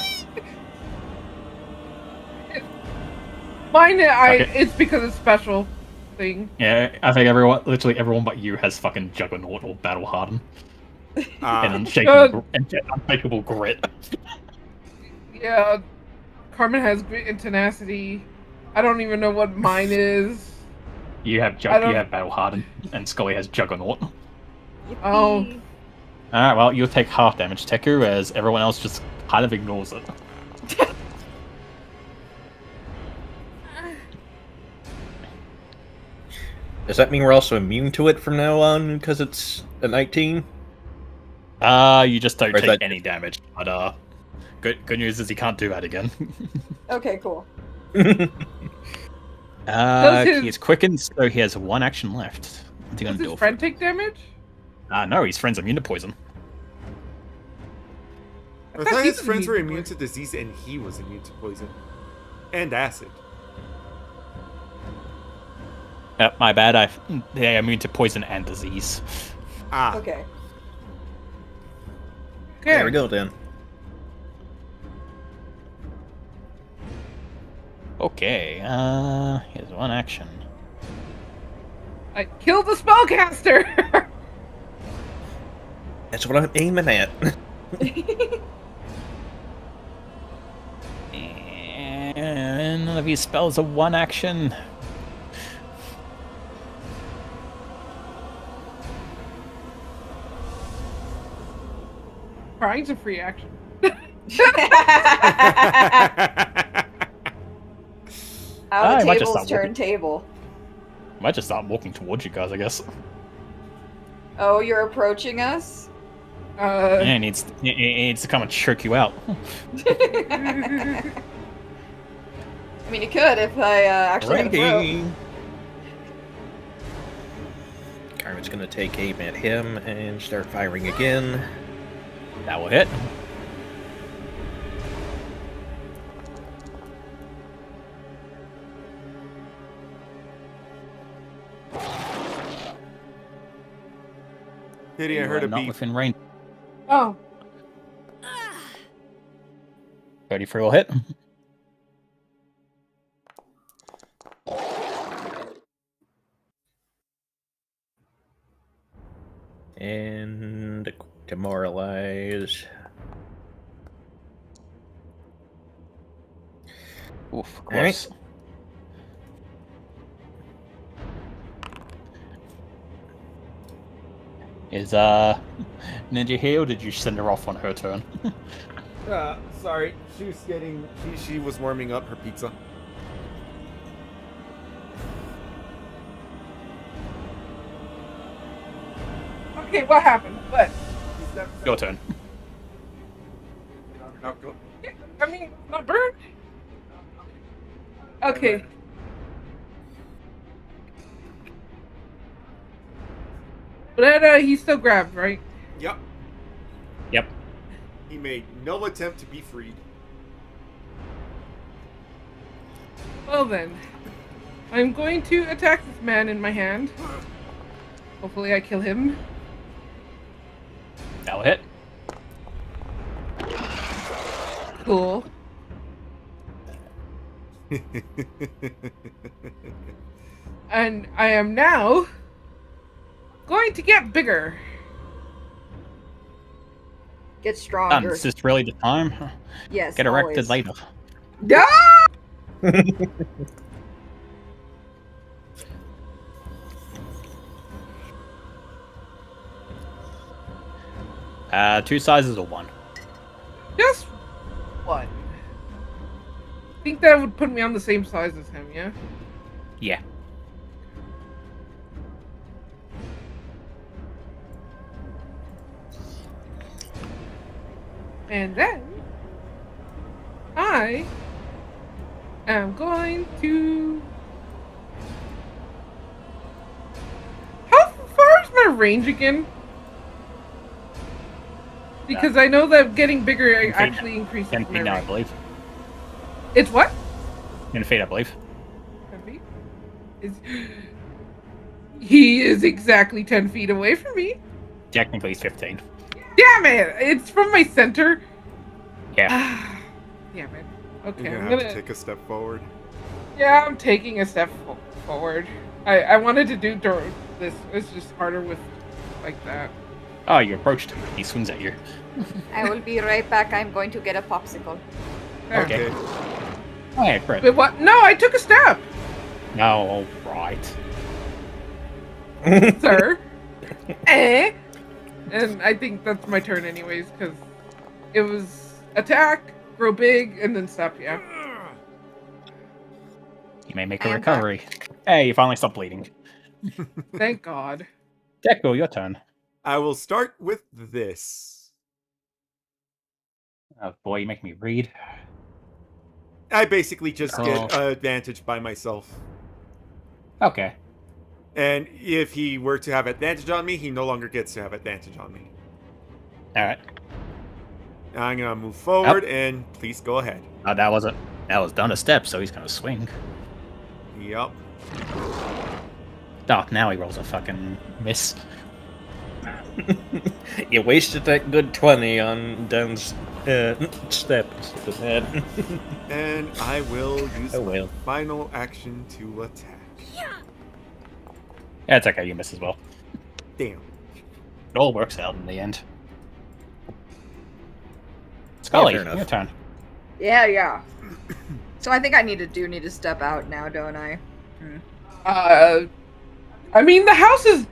Mine, Okay. it's because it's special thing. Yeah, I think literally everyone but you has fucking Juggernaut or Battle Harden. And unshakable grit. Yeah, Carmen has grit and tenacity. I don't even know what mine is. You have I don't- you have Battle Harden, and Scully has Juggernaut. Yippee. Oh. Alright, well, you'll take half damage, Teku, as everyone else just kind of ignores it. Does that mean we're also immune to it from now on because it's a 19? You just don't Or is take that- any damage, but good news is he can't do that again. Okay, cool. Does his- He is quickened, so he has one action left. What's he Does gonna do? his friend take damage? No, his friend's immune to poison. I thought he his was friends were immune immune to to disease and he was immune to poison. And acid. My bad. They're immune to poison and disease. Ah. Okay. Okay. There we go then. Okay, here's one action. I killed the spellcaster! That's what I'm aiming at. And none of these spells are one action. Crying's a free action. How I the might just tables stop turn table. Might just start walking towards you guys, I guess. Oh, you're approaching us? Yeah, he needs to come and choke you out. I mean, you could if I actually had a throat. Ready. Carmen's gonna take aim at him and start firing again. That will hit. Pity I You heard are a not beep. within range. Oh, 33 will hit. And demoralize. Oof, All right. close. Is Ninja here, or did you send her off on her turn? Sorry, she was getting. She was warming up her pizza. okay. What happened? What? Your turn. No, go. I mean, not burned. Okay. But he's still grabbed, right? Yep. Yep. He made no attempt to be freed. Well then, I'm going to attack this man in my hand. Hopefully I kill him. That will hit. Cool. And I am now going to get bigger. Get Done. stronger. Is this really the time? Yes. Get erected always. later. Yeah! 2 sizes or 1? Just one. I think that would put me on the same size as him, yeah? Yeah. And then I am going to. How far is my range again? Because I know that getting bigger 10 feet. actually increases 10 my feet now, I range. believe. It's what? 10 feet, I believe. 10 feet? He is exactly 10 feet away from me. Technically, he's 15. Damn it! It's from my center. Yeah. Damn it. Okay, You're I'm gonna have gonna. to take a step forward. Yeah, I'm taking a step forward. I wanted to do this. It's just harder with like that. Oh, you approached him. He swings at you. I will be right back. I'm going to get a popsicle. There. Okay. Okay. Oh, yeah, Fred. But what? No, I took a step, No, right. sir. Eh? And I think that's my turn anyways, because it was attack, grow big, and then step, yeah. You may make I a am back. recovery. Hey, you finally stopped bleeding. Thank God. Deco, your turn. I will start with this. Oh boy, you make me read. I basically just get Oh. advantage by myself. Okay. And if he were to have advantage on me, he no longer gets to have advantage on me. Alright. I'm gonna move forward, and please go ahead. Oh, that was done a step, so he's gonna swing. Yep. Oh, now he rolls a fucking miss. You wasted that good 20 on Dan's step. And I will use Oh, my well. final action to attack. Yeah, it's okay, you miss as well. Damn. It all works out in the end. Scully, fair enough. your turn. Yeah. So I think I need to step out now, don't I? I mean, the house is.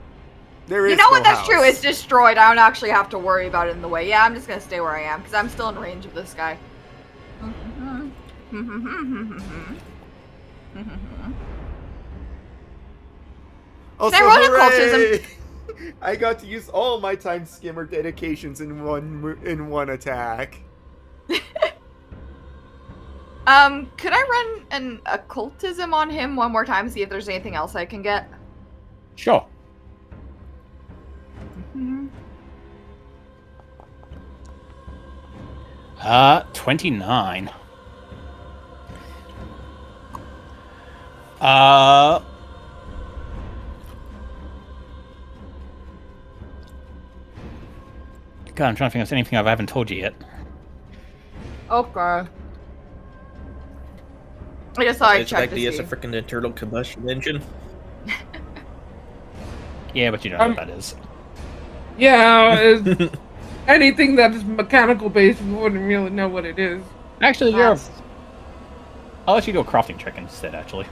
There is You know what? no That's house. true. It's destroyed. I don't actually have to worry about it in the way. Yeah, I'm just gonna stay where I am because I'm still in range of this guy. Also, Can I roll hooray! occultism? I got to use all my time skimmer dedications in one attack. Could I run an occultism on him one more time, see if there's anything else I can get? Sure. 29. God, I'm trying to think of anything I haven't told you yet. Okay. I just thought I'd It's check like to the see. a freaking internal combustion engine. Yeah, but you know what that is. Yeah, anything that is mechanical based, we wouldn't really know what it is. Actually, That's- I'll let you do a crafting check instead, actually.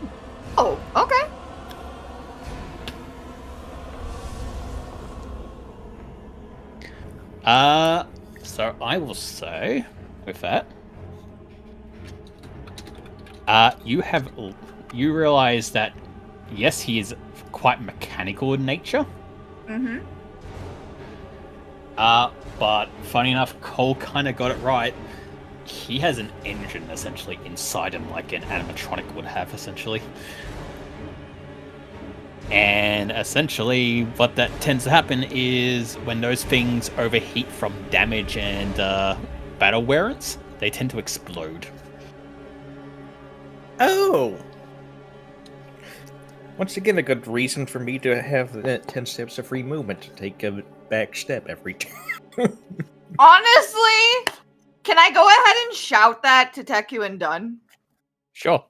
Oh, okay. So I will say, with that, you realize that, yes, he is quite mechanical in nature. Mm-hmm. But funny enough, Cole kind of got it right. He has an engine essentially inside him, like an animatronic would have, essentially. And essentially, what that tends to happen is when those things overheat from damage and battle wearance, they tend to explode. Oh! Once again, a good reason for me to have 10 steps of free movement to take a back step every time. Honestly, can I go ahead and shout that to Teku and Dunn? Sure.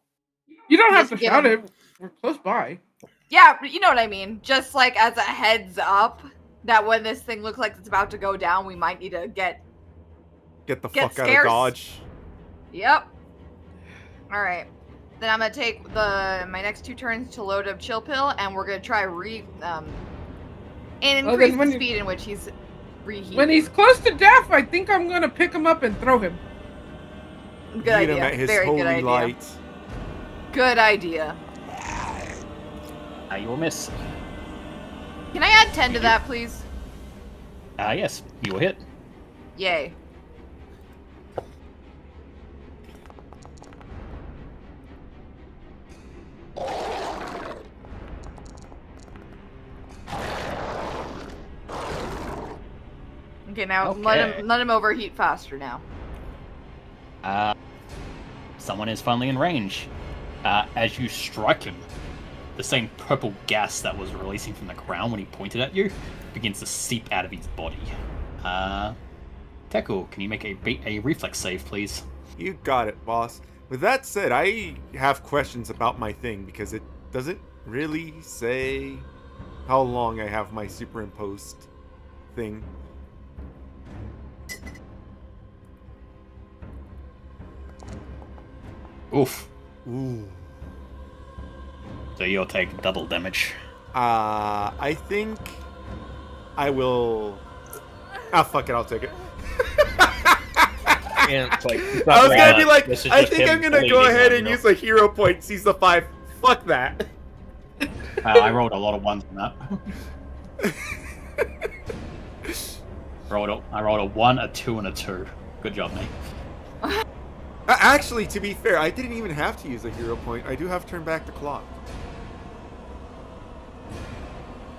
You don't have Just to give shout him- it. We're close by. Yeah, you know what I mean. Just like as a heads up that when this thing looks like it's about to go down, we might need to get Get the Get fuck out scarce. of Dodge. Yep. All right. Then I'm gonna take my next 2 turns to load up Chill Pill, and we're gonna try and increase when the you- speed in which he's reheating. When he's close to death, I think I'm gonna pick him up and throw him. Good Beat him idea. at his Very holy good idea. light. Good idea. You will miss. Can I add 10 to that, please? Yes, you will hit. Yay. Okay, now Okay. let him overheat faster now. Someone is finally in range. As you strike him, the same purple gas that was releasing from the ground when he pointed at you begins to seep out of his body. Teku, can you make a reflex save, please? You got it, boss. With that said, I have questions about my thing because it doesn't really say how long I have my superimposed thing. Oof. Ooh. So you'll take double damage. I think I will. Ah, fuck it, I'll take it. And it's like, it's I not was like, gonna be like, this is I just think him I'm gonna go bleeding ahead on and you. use a hero point, seize the 5. Fuck that. I rolled a lot of ones on that. I rolled a 1, a 2, and a 2. Good job, mate. Actually, to be fair, I didn't even have to use a hero point. I do have to turn back the clock.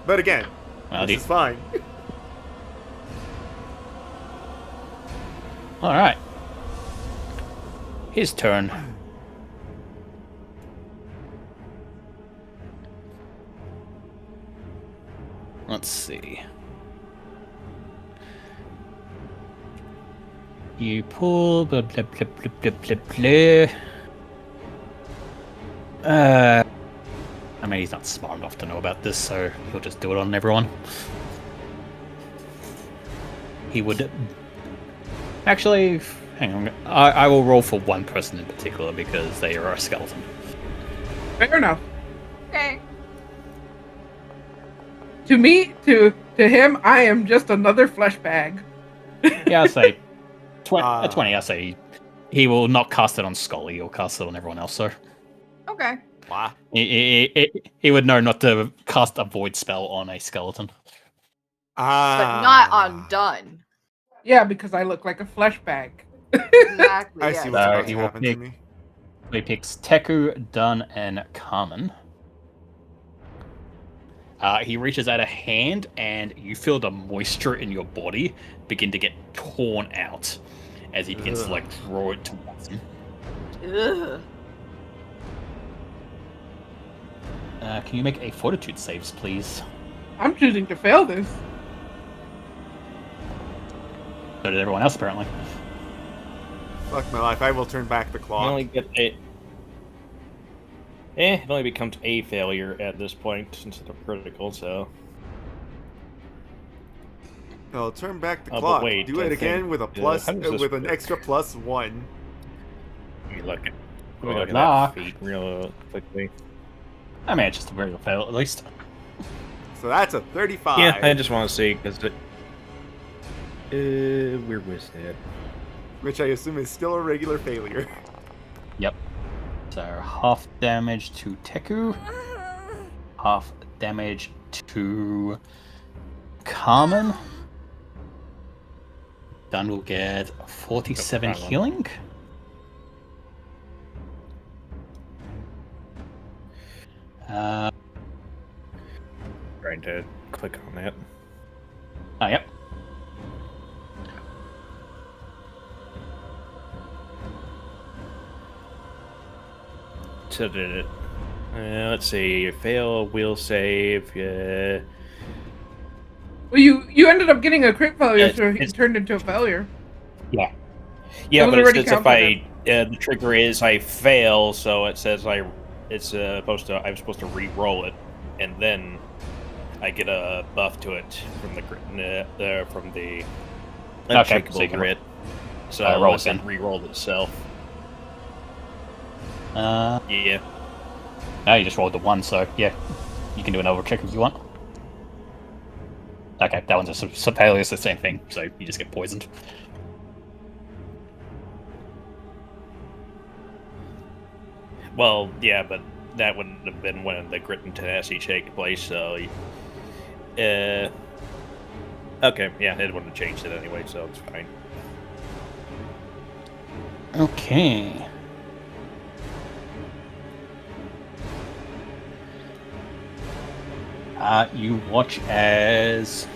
But again, Well, this is fine. all right. His turn. Let's see. You pull, blah, blah, blah, blah, blah, blah, blah. I mean, he's not smart enough to know about this, so he'll just do it on everyone. He would... Actually, hang on. I will roll for one person in particular because they are a skeleton. Fair enough. Okay. To me, to him, I am just another flesh bag. Yeah, I'll say... 20, Ah. 20, I say he will not cast it on Scully, he'll cast it on everyone else, so... Okay. Wow. He would know not to cast a void spell on a skeleton. but not undone. Yeah, because I look like a flesh bag. Exactly. I yes. see what's So about he to will happen to pick- me. He picks Teku, Dun, and Carmen. He reaches out a hand, and you feel the moisture in your body begin to get torn out as he begins to Ugh. draw it towards him. Ugh. Can you make a fortitude saves, please? I'm choosing to fail this. So did everyone else, apparently. Fuck my life. I will turn back the You clock. only get a. It only becomes a failure at this point instead of critical, so. I'll turn back the Oh, but clock. wait, Do I it again think, with a plus, how does this with an work? extra +1. Let me look at, let me Good look at luck. that feat real quickly. I mean, it's just a very fail, at least. So that's a 35. Yeah, I just want to see because it. Where was that? Which I assume is still a regular failure. Yep. So half damage to Teku, half damage to Carmen. Dun will get 47 Carmen. healing. Trying to click on that. Yep. So did it. Let's see. Fail, will save. Well, you ended up getting a crit failure, It's- so he it's- turned into a failure. Yeah. Yeah, was but it already says if counted the trigger is I fail, so it says I'm supposed to re-roll it, and then I get a buff to it from the unshakable so you can grit. So roll unless it it then. re-rolled itself. Yeah. Yeah. You just rolled the 1, so yeah. You can do another check if you want. Okay, that one's a failure, it's the same thing, so you just get poisoned. Well, yeah, but that wouldn't have been when the grit and tenacity take place, so. Okay, yeah, it wouldn't have changed it anyway, so it's fine. Okay. You watch as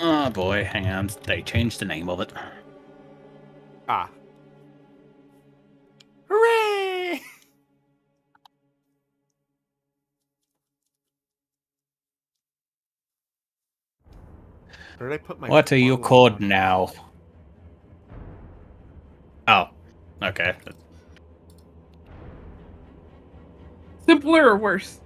oh boy, hang on, they changed the name of it. Ah. Hooray! Where did I put my What are you plot called line? now? Oh, okay. Simpler or worse?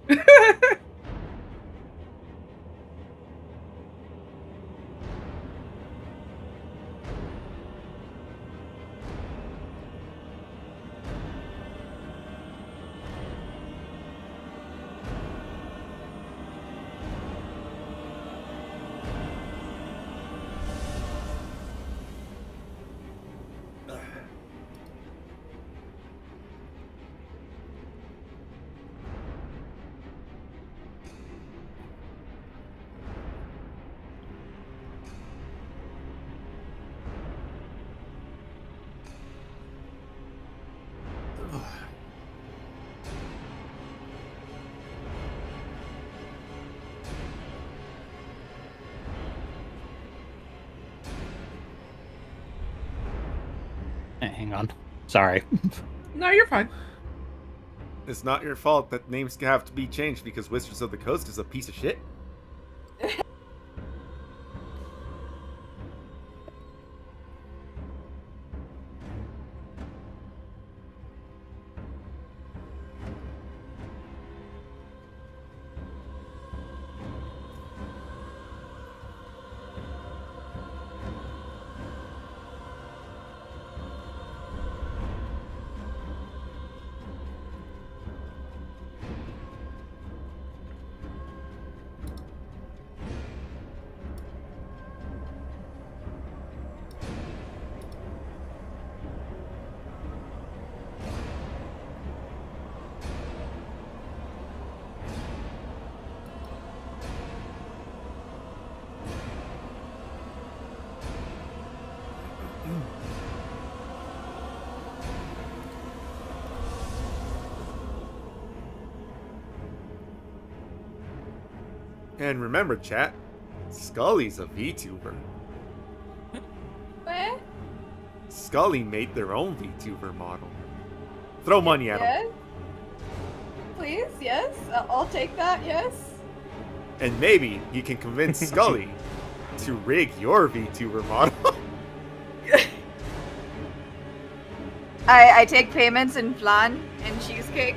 Hang on. Sorry. No, you're fine. It's not your fault that names have to be changed because Wizards of the Coast is a piece of shit. And remember, chat, Scully's a VTuber. What? Scully made their own VTuber model. Throw money at him. Yes? Please, yes. I'll take that, yes. And maybe you can convince Scully to rig your VTuber model. I take payments in flan and cheesecake.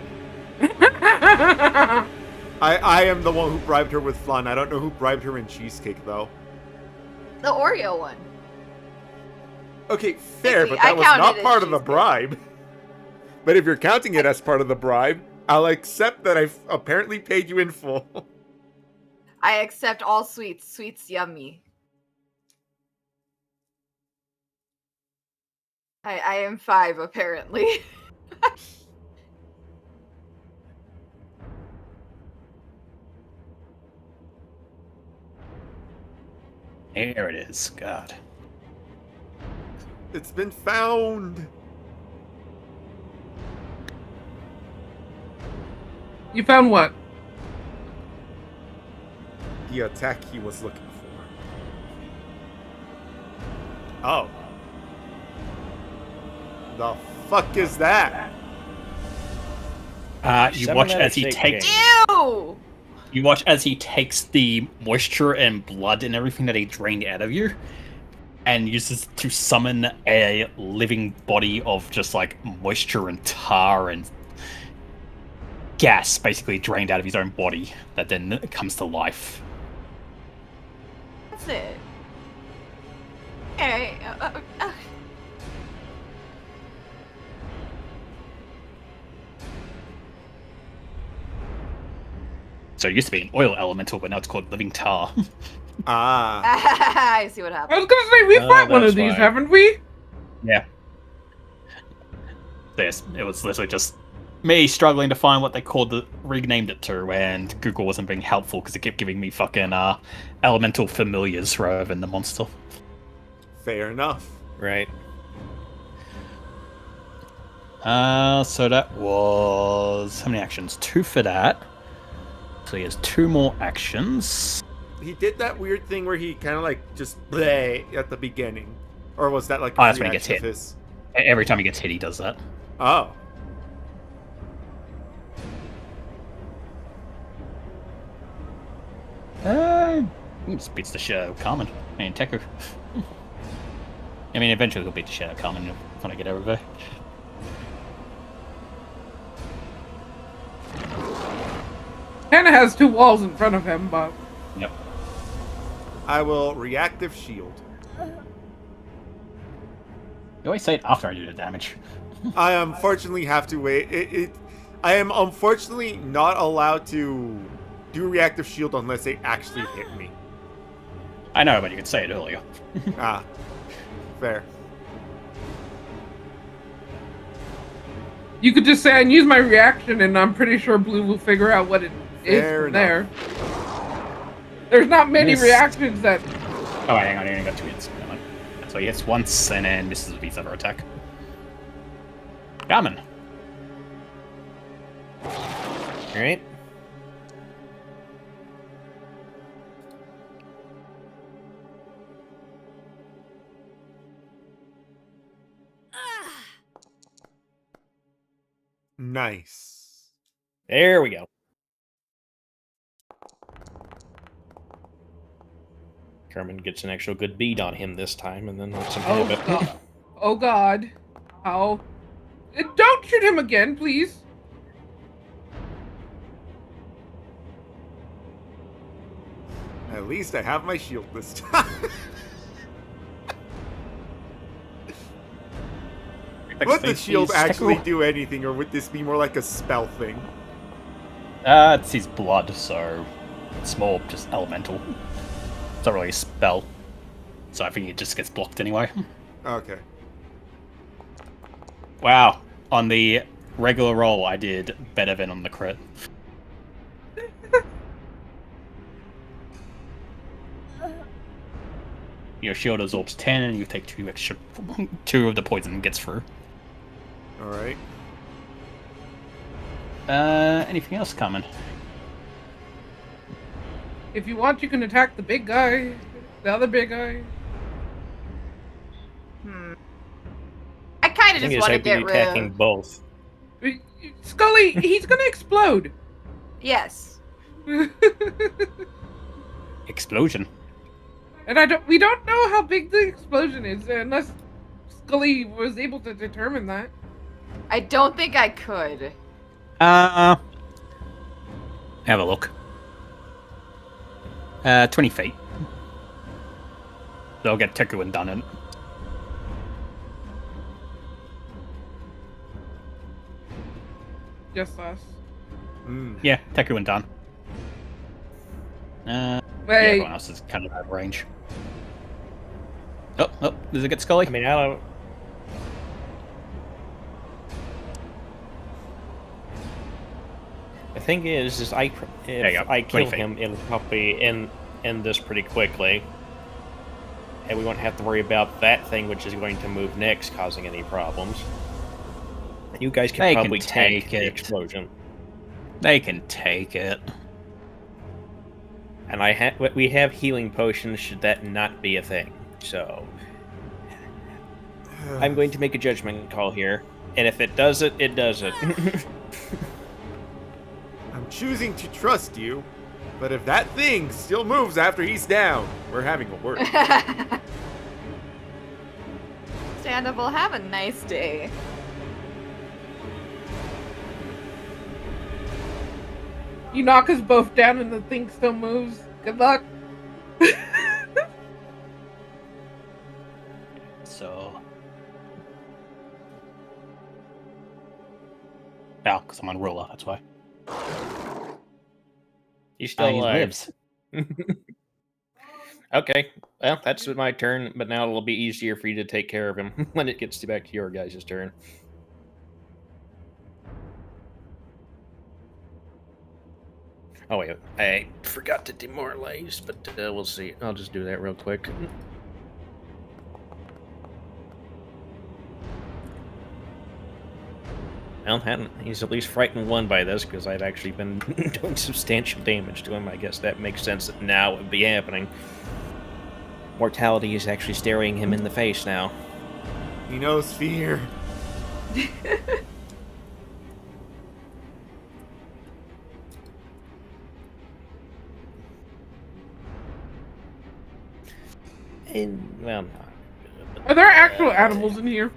I am the one who bribed her with flan. I don't know who bribed her in cheesecake, though. The Oreo one. Okay, fair, but I that was counted not it part of the cheesecake. bribe. But if you're counting it as part of the bribe, I'll accept that I've apparently paid you in full. I accept all sweets. Sweets yummy. I am 5, apparently. There it is. God. It's been found. You found what? The attack he was looking for. Oh. The fuck is that? You Summon watch that as he shake takes. game. Ew! You watch as he takes the moisture and blood and everything that he drained out of you, and uses to summon a living body of just like moisture and tar and gas, basically drained out of his own body, that then comes to life. That's it. Okay. So it used to be an oil elemental, but now it's called living tar. Ah. I see what I happened. was gonna say we Oh, fought one that's of these, why. haven't we? Yeah. Yes, it was literally just me struggling to find what they called the renamed it to, and Google wasn't being helpful because it kept giving me fucking elemental familiars rather than the monster. Fair enough. Right. So that was how many actions? 2 for that. So he has 2 more actions. He did that weird thing where he kind of like just bleh at the beginning. Or was that like Oh, a that's when he gets reaction hit. of his... Every time he gets hit, he does that. Oh. He just beats the shit out of Carmen. I mean, Teku. I mean, eventually he'll beat the shit out of Carmen when I get over there. Hannah has 2 walls in front of him, but Yep. I will reactive shield. You always say it after I do the damage. I unfortunately have to wait. I am unfortunately not allowed to do reactive shield unless they actually hit me. I know, but you could say it earlier. Ah. Fair. you could just say and use my reaction, and I'm pretty sure Blue will figure out what it is Fair from enough. there. There's not many Missed. reactions that. Oh, wait, hang on, he only got 2 hits. Never mind. So he hits once and then misses with his other attack. Carmen. Alright. Nice. There we go. Carmen gets an actual good bead on him this time, and then lets him Oh have it. God! Oh God! How? Don't shoot him again, please. At least I have my shield this time. Would the shield actually do anything, or would this be more like a spell thing? It's his blood, so it's more just elemental. It's not really a spell. So I think it just gets blocked anyway. Okay. Wow. On the regular roll, I did better than on the crit. Your shield absorbs 10, and you take 2 extra, 2 of the poison and gets through. Alright. Anything else coming? If you want, you can attack the big guy, the other big guy. I kind of Thing just is, want to I'd be get attacking rid of. both. Scully, he's gonna explode. Yes. Explosion. And we don't know how big the explosion is unless Scully was able to determine that. I don't think I could. Have a look. 20 feet. They'll get Teku and done it. Just us. Yeah, Teku and done. Yeah, Wait, everyone else is kind of out of range. Oh, does it get Scully? I mean, I don't. The thing is There you if go, I 20 kill feet. him, it'll probably end this pretty quickly. And we won't have to worry about that thing, which is going to move next, causing any problems. You guys can They can probably tank take the it. explosion. They can take it. And we have healing potions should that not be a thing. So I'm going to make a judgment call here. And if it does it, it does it. I'm choosing to trust you, but if that thing still moves after he's down, we're having a word. Understandable. Have a nice day. you knock us both down and the thing still moves. Good luck. So. Yeah, because I'm on ruler, that's why. He's still He alive. lives. Okay, well, that's my turn, but now it'll be easier for you to take care of him when it gets back to your guys' turn. Oh wait, I forgot to demoralize, but we'll see. I'll just do that real quick. Well, he's at least frightened one by this, because I've actually been doing substantial damage to him. I guess that makes sense that now it would be happening. Mortality is actually staring him in the face now. He knows fear. And, well, Are there actual animals in here?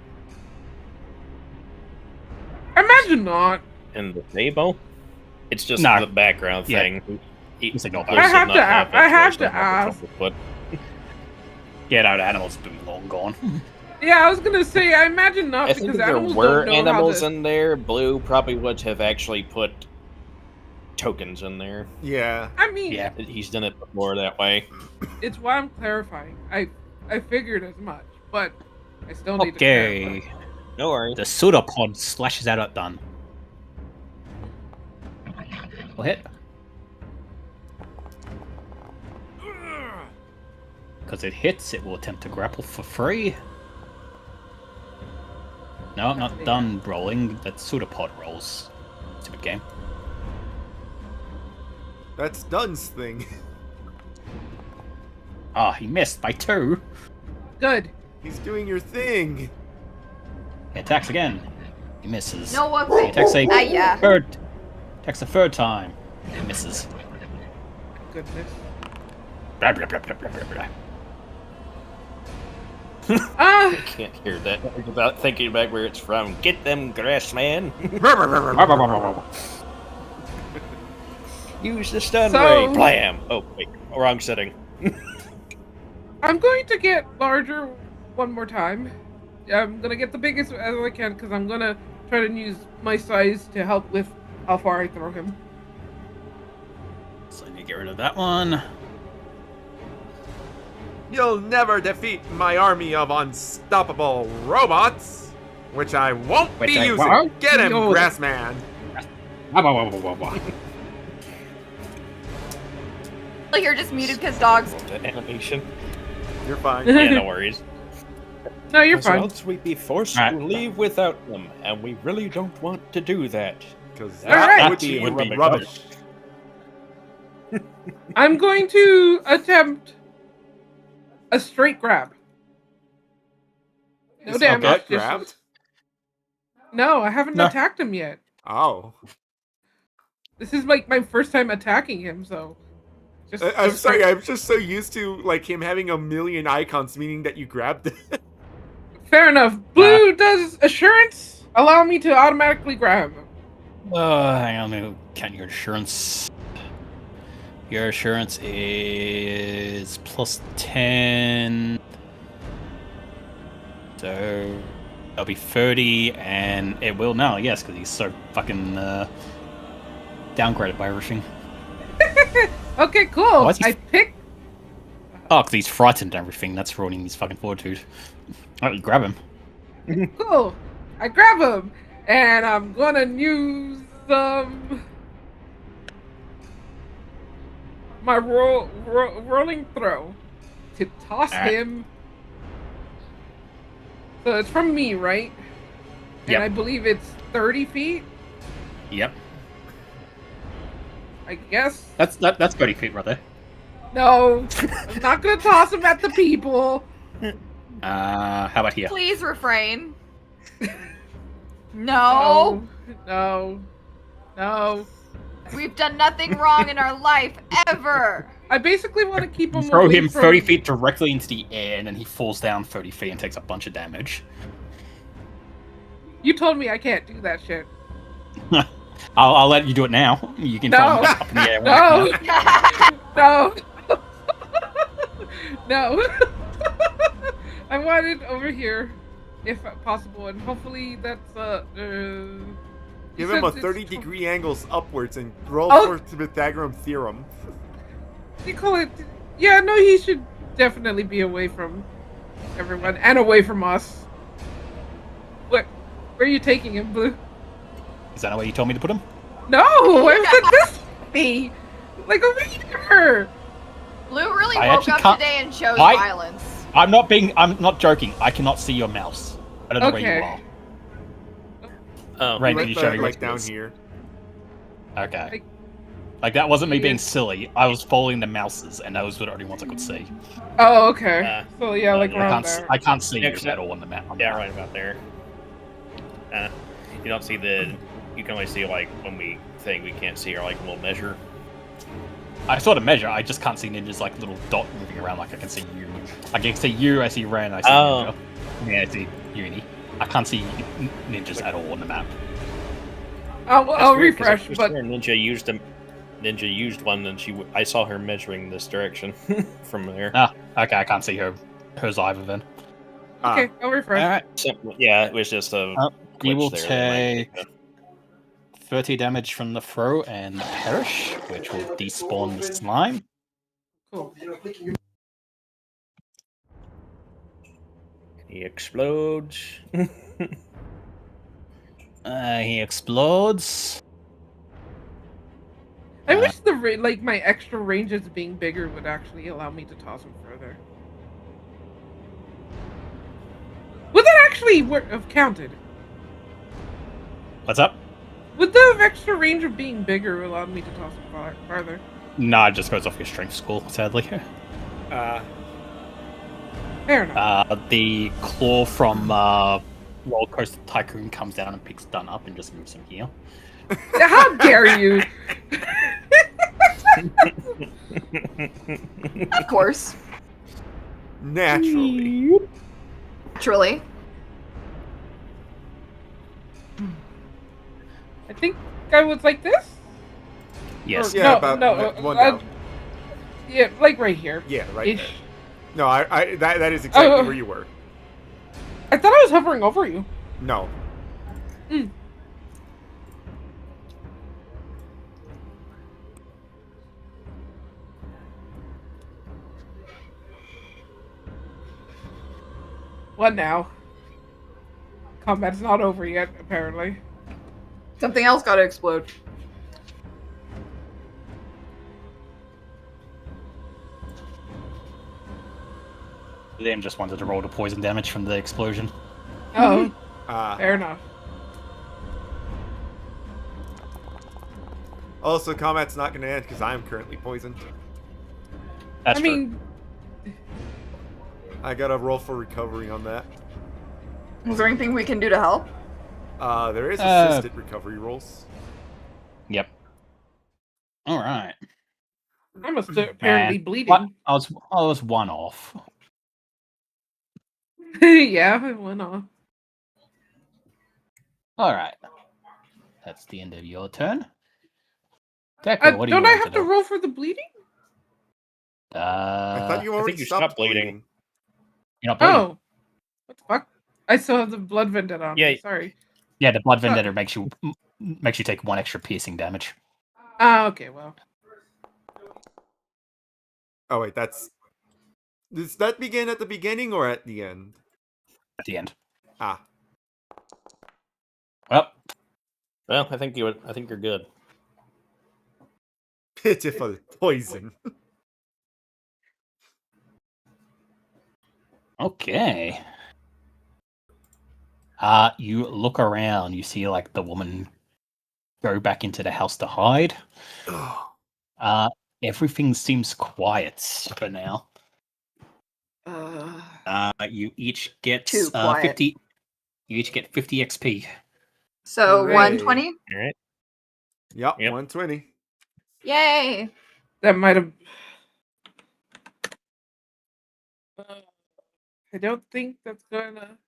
Imagine not. in the table, it's just No. the background Yeah. thing. Just ignore There's that. I have not to enough I have explanation to on how ask. to put. Get out, animals be long gone. Yeah, I was gonna say, I imagine not, I think because if there animals were don't know animals how to... in there, Blue probably would have actually put tokens in there. Yeah. I mean, Yeah. He's done it before that way. it's why I'm clarifying. I figured as much, but I still need to clarify. Okay. No worries. The pseudopod slashes out at done. Will hit. Because it hits, it will attempt to grapple for free. No, I'm not done rolling. That pseudopod rolls. Stupid game. That's Dunn's thing. Ah, he missed by 2. Good. He's doing your thing. He attacks again. He misses. No one. He attacks a Yeah. third. Attacks a third time. He misses. Goodness. Blah, blah, blah, blah, blah, blah, blah. Ah, Can't hear that without thinking back where it's from. Get them, grass man. Blah, blah, blah, blah, blah. Use the stun So- ray. Blam. Oh wait, wrong setting. I'm going to get larger one more time. I'm gonna get the biggest as I can, because I'm gonna try to use my size to help with how far I throw him. So I need to get rid of that one. You'll never defeat my army of unstoppable robots, which I won't Which be I using. won't Get him, be using. Grassman. Blah, blah, blah, blah, blah. Like you're just muted because dogs. The animation. You're fine. Yeah, no worries. No, you're Because fine. else we'd be forced Alright. to leave without them, and we really don't want to do that. Because Alright. that would That be would be rubbish. I'm going to attempt a straight grab. No Is he damage. not just- grabbed? No, I haven't No. attacked him yet. Oh. This is like my first time attacking him, so. I'm sorry, I'm just so used to like him having a million icons, meaning that you grabbed it. Fair enough. Blue does assurance allow me to automatically grab him. Hang on, let me count your insurance. Your insurance is plus 10. So that'll be 30, and it will now, yes, because he's so fucking downgraded by everything. Okay, cool. Why is he- I pick. Oh, because he's frightened and everything. That's ruining his fucking fortitude. Alright, you grab him. Cool. I grab him, and I'm gonna use my rolling throw to toss Alright. him. So it's from me, right? And Yep. I believe it's 30 feet. Yep. I guess. That's 30 feet right there. No, I'm not gonna toss him at the people. How about here? Please refrain. No. No. We've done nothing wrong in our life ever. I basically want to keep him. Throw away him from... 30 feet directly into the air, and then he falls down 30 feet and takes a bunch of damage. You told me I can't do that shit. I'll let you do it now. You can No. throw him up in the air. No. No. I want it over here, if possible, and hopefully that's Give you him a said it's 30-degree angles upwards and roll Oh. for the Pythagorean theorem. You call it? Yeah, no, he should definitely be away from everyone and away from us. Where are you taking him, Blue? Is that where you told me to put him? No, I said this way, like over here. Blue really I woke actually up can't- today and chose I- violence. I'm not joking. I cannot see your mouse. I don't know where Okay. you are. Oh, Right, Like, did you show me like where down it is? here. Okay. Like, that wasn't me being Yes. silly. I was following the mouses, and those were the only ones I could see. Oh, okay. So yeah, like yeah, around I there. can't see you Except- at all on the map. Yeah, right about there. You don't see the. You can only see like when we think we can't see our like little measure. I sort of measure. I just can't see Ninja's like little dot moving around like I can see you. I can see you. I see Ren. I see Oh. Ninja. Yeah, I see Uni. I can't see Ninjas at all on the map. I'll That's weird, 'cause I refresh, could've but sworn Ninja used them. Ninja used one, and I saw her measuring this direction from there. Okay, I can't see hers either then. okay, I'll refresh. All right. So, yeah, it was just a. You glitch will there that might- take 30 damage from the throw and perish, which will despawn the slime. Cool. He explodes. He explodes. I wish the like my extra ranges being bigger would actually allow me to toss him further. Would that actually have counted? What's up? Would the extra range of being bigger allow me to toss him farther? No, it just goes off your strength score, sadly. Fair enough. The claw from Roller Coaster Tycoon comes down and picks Dunn up and just moves him here. How dare you? Of course. Naturally. Truly. I think I was like this. Yes. Or- Yeah, no, about no, one uh, down. Yeah, like right here. Yeah, right Ish. there. No, that is exactly Oh. where you were. I thought I was hovering over you. No. Mm. What now? Combat's not over yet, apparently. Something else got to explode. Liam just wanted to roll the poison damage from the explosion. Oh, Uh, fair enough. Also, combat's not going to end because I am currently poisoned. That's I true. mean, I got to roll for recovery on that. Is there anything we can do to help? There is assisted recovery rolls. Yep. All right. I'm apparently What? bleeding. I was one off. Yeah, it went off. All right. That's the end of your turn. Deco, what do you Don't I want have to to do? roll for the bleeding? I thought you already you stopped stopped bleeding. bleeding. You're not bleeding. Oh, what the fuck? I still have the blood vendetta on. Yeah. Me. Sorry. Yeah, the blood vendetta makes you take 1 extra piercing damage Ah, okay. Well, Oh, wait, does that begin at the beginning or at the end? at the end. Ah. Well, Well, I think you're good. Pitiful poison. okay. You look around. You see like the woman go back into the house to hide. Everything seems quiet for now. You each get Too quiet. 50. You each get 50 XP. So Hooray. 120? All right. Yep, Yep. 120. Yay! that might have. I don't think that's gonna.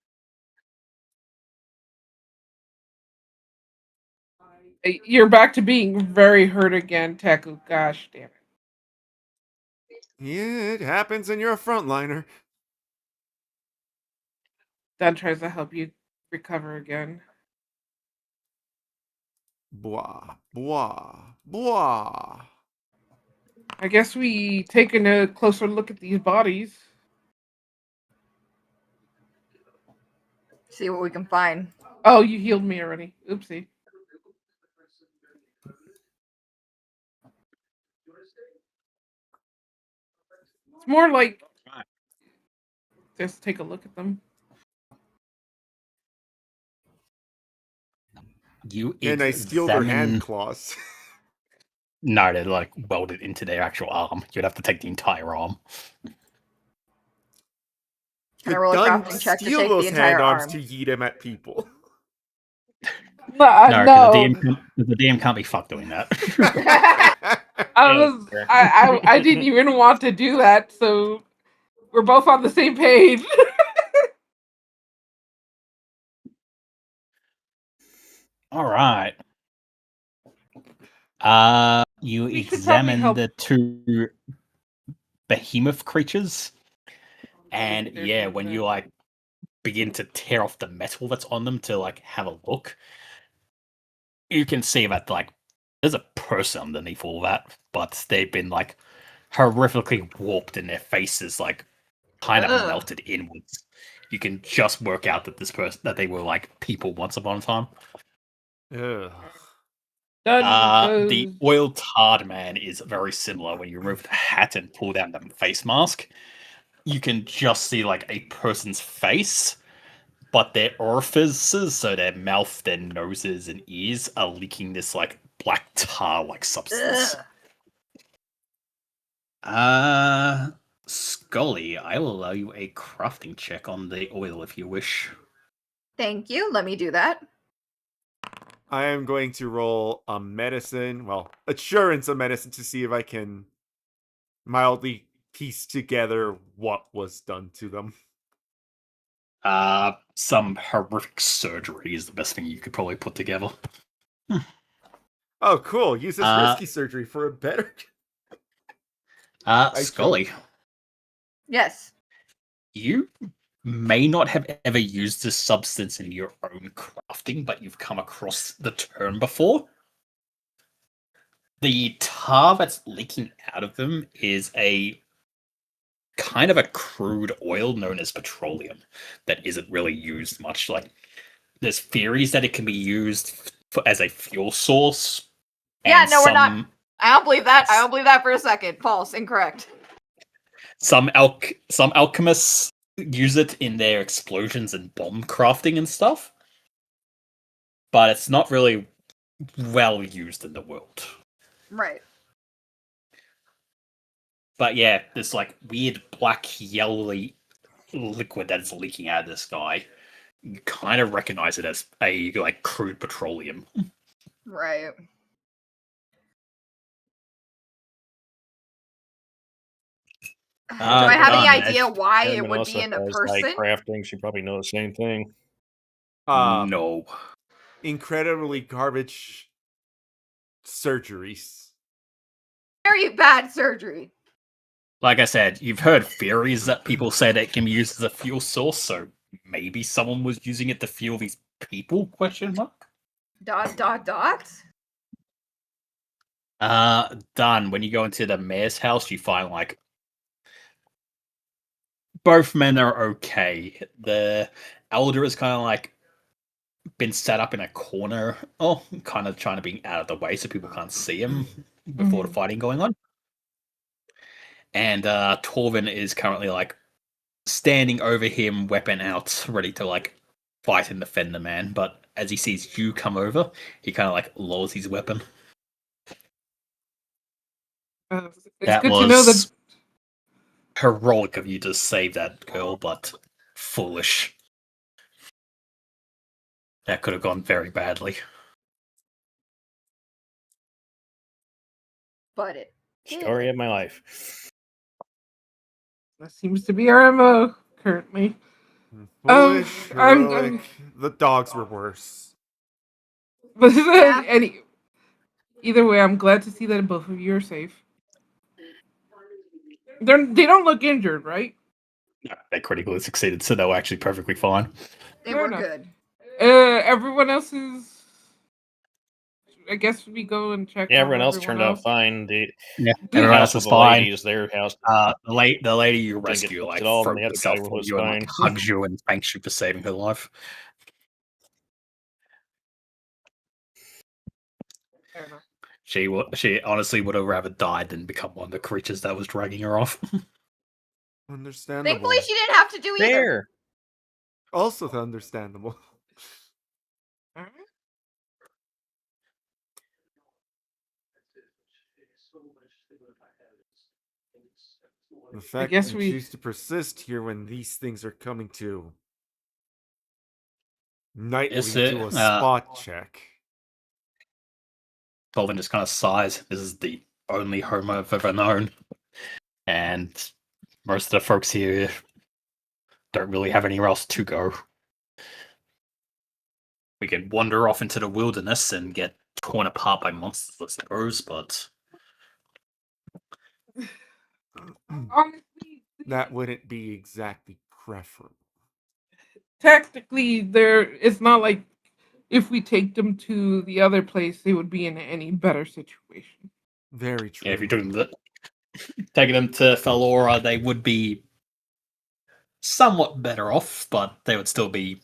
You're back to being very hurt again, Taku. Gosh damn it. Yeah, it happens and you're a frontliner. Don tries to help you recover again. Blah, blah, blah. I guess we taking a closer look at these bodies. See what we can find. Oh, you healed me already. Oopsie. It's more like just take a look at them. You And I steal their hand claws. No, they're like welded into their actual arm. You'd have to take the entire arm. Can I roll a Done crafting check to steal take the those entire hand arms arm? to yeet them at people. No, No. because the DM can't be fucked doing that. I didn't even want to do that, so we're both on the same page. All right. You You should probably examine help. the two behemoth creatures, and There's yeah, one when there. you like begin to tear off the metal that's on them to like have a look, you can see that like there's a person underneath all that, but they've been like horrifically warped in their faces, like kind of Ugh. melted inwards. You can just work out that that they were like people once upon a time. Ugh. The oil tarred man is very similar. When you remove the hat and pull down the face mask, you can just see like a person's face, but their orifices, so their mouth, their noses, and ears are leaking this like black tar-like substance. Scully, I will allow you a crafting check on the oil if you wish. Thank you. Let me do that. I am going to roll a medicine, assurance of medicine to see if I can mildly piece together what was done to them. Some horrific surgery is the best thing you could probably put together. Oh, cool. Use this risky surgery for a better... Scully, Yes. you may not have ever used this substance in your own crafting, but you've come across the term before. The tar that's leaking out of them is a kind of a crude oil known as petroleum that isn't really used much. Like, there's theories that it can be used as a fuel source. Yeah, no, we're not. I don't believe that. I don't believe that for a second. False. Incorrect. Some alchemists use it in their explosions and bomb crafting and stuff, but it's not really well used in the world. Right. But yeah, this like weird black yellowy liquid that's leaking out of this guy. You kind of recognize it as a like crude petroleum. Right. Do I have any done. idea why it Everyone would else be that in a does, like, person? crafting should probably know the same thing. No. Incredibly garbage surgeries. Very bad surgery. Like I said, you've heard theories that people say that it can be used as a fuel source, so maybe someone was using it to fuel these people? Question mark. ... Done. When you go into the mayor's house, you find like both men are okay. The elder is kind of like been set up in a corner, kind of trying to be out of the way so people can't see him before the fighting going on. And Torvin is currently like standing over him, weapon out, ready to like fight and defend the man. But as he sees you come over, he kind of like lowers his weapon. It's That good to know that. was heroic of you to save that girl, but foolish. That could have gone very badly. But it Story of my life. That seems to be our MO currently. Foolish, I'm- heroic. The dogs were worse. Yeah. Either way, I'm glad to see that both of you are safe. They don't look injured, right? No, they critically succeeded, so they were actually perfectly fine. They Fair were enough. good. Everyone else is. I guess we go and check. Yeah, on everyone else turned out fine. The Yeah, The everyone house else was the fine. ladies, their house The lady you didn't get rescue touched like at all, and throws the other herself guy on was you and like fine. hugs you and thanks you for saving her life. Fair enough. She honestly would have rather died than become one of the creatures that was dragging her off. Understandable. Thankfully, she didn't have to do either. Fair. Also understandable. Alright. The fact guess you we- choose to persist here when these things are coming to nightly Is it? do a spot check. Tolvin just kind of sighs. This is the only home I've ever known. And most of the folks here don't really have anywhere else to go. We can wander off into the wilderness and get torn apart by monsters, I suppose, but Honestly, That wouldn't be exactly preferable. technically, it's not like if we take them to the other place, they would be in any better situation. Very true. yeah, if you're taking them to Felora, they would be somewhat better off, but they would still be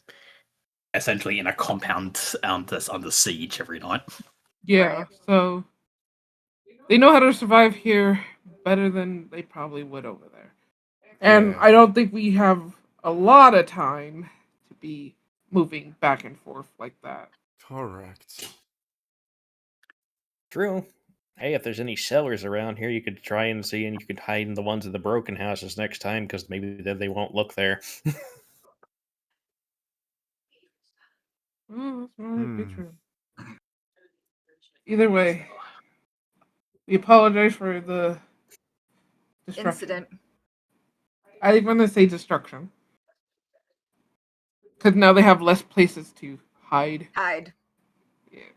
essentially in a compound under siege every night. Yeah, Right. so they know how to survive here better than they probably would over there. And Yeah. I don't think we have a lot of time to be moving back and forth like that. Correct. True. Hey, if there's any sellers around here, you could try and see, and you could hide in the ones in the broken houses next time, because maybe then they won't look there. Oh, that's might be Hmm. true. Either way, we apologize for the destruction. Incident. I'm gonna say destruction. Because now they have less places to hide. Hide. Yes.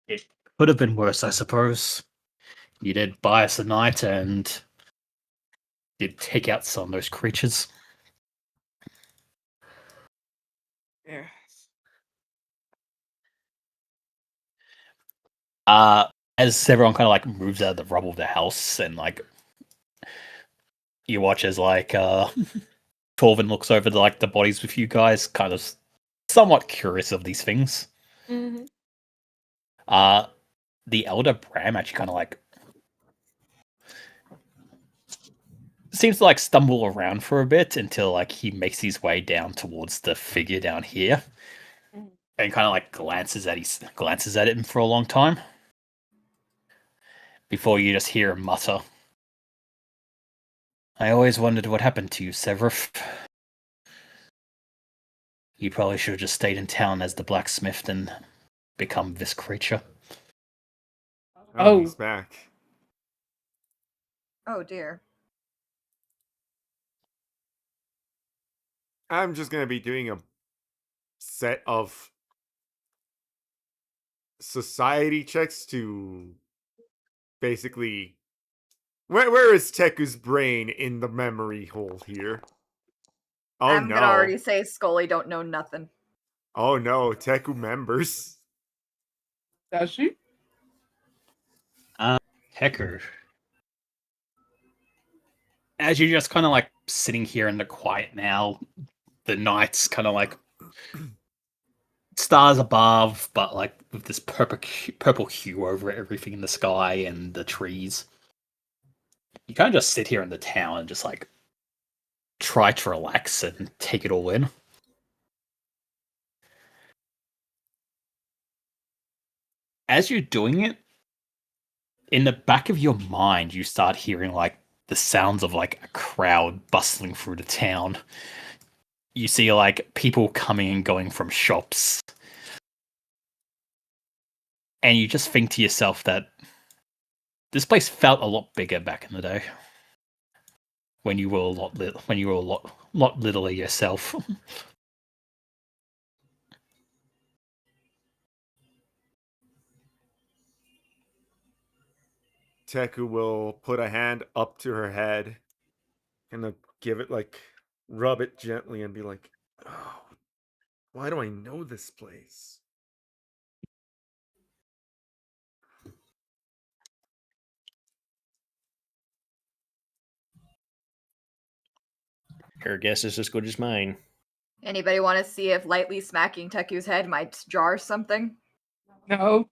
It could have been worse, I suppose. You did buy us a night and did take out some of those creatures. Yes. As everyone kind of like moves out of the rubble of the house and like you watch as like Torvin looks over like the bodies with you guys, kind of somewhat curious of these things. Mm-hmm. The elder Bram actually kind of like seems to like stumble around for a bit until like he makes his way down towards the figure down here, and kind of like glances at him for a long time before you just hear him mutter, "I always wondered what happened to you, Severus. You probably should have just stayed in town as the blacksmith and become this creature." Oh, Oh. he's back. Oh dear. I'm just gonna be doing a set of society checks to basically where is Teku's brain in the memory hole here? Oh I'm no. gonna already say Scully don't know nothing. Oh no, Teku members. Does she? Hecker. As you're just kind of like sitting here in the quiet now, the night's kind of like stars above, but like with this purple hue over everything in the sky and the trees. You kind of just sit here in the town and just like try to relax and take it all in. As you're doing it, in the back of your mind, you start hearing like the sounds of like a crowd bustling through the town. You see like people coming and going from shops. And you just think to yourself that this place felt a lot bigger back in the day. When you were a lot littler yourself. Teku will put a hand up to her head and give it like rub it gently and be like, "Oh, why do I know this place?" Her guess is as good as mine. Anybody want to see if lightly smacking Teku's head might jar something? No.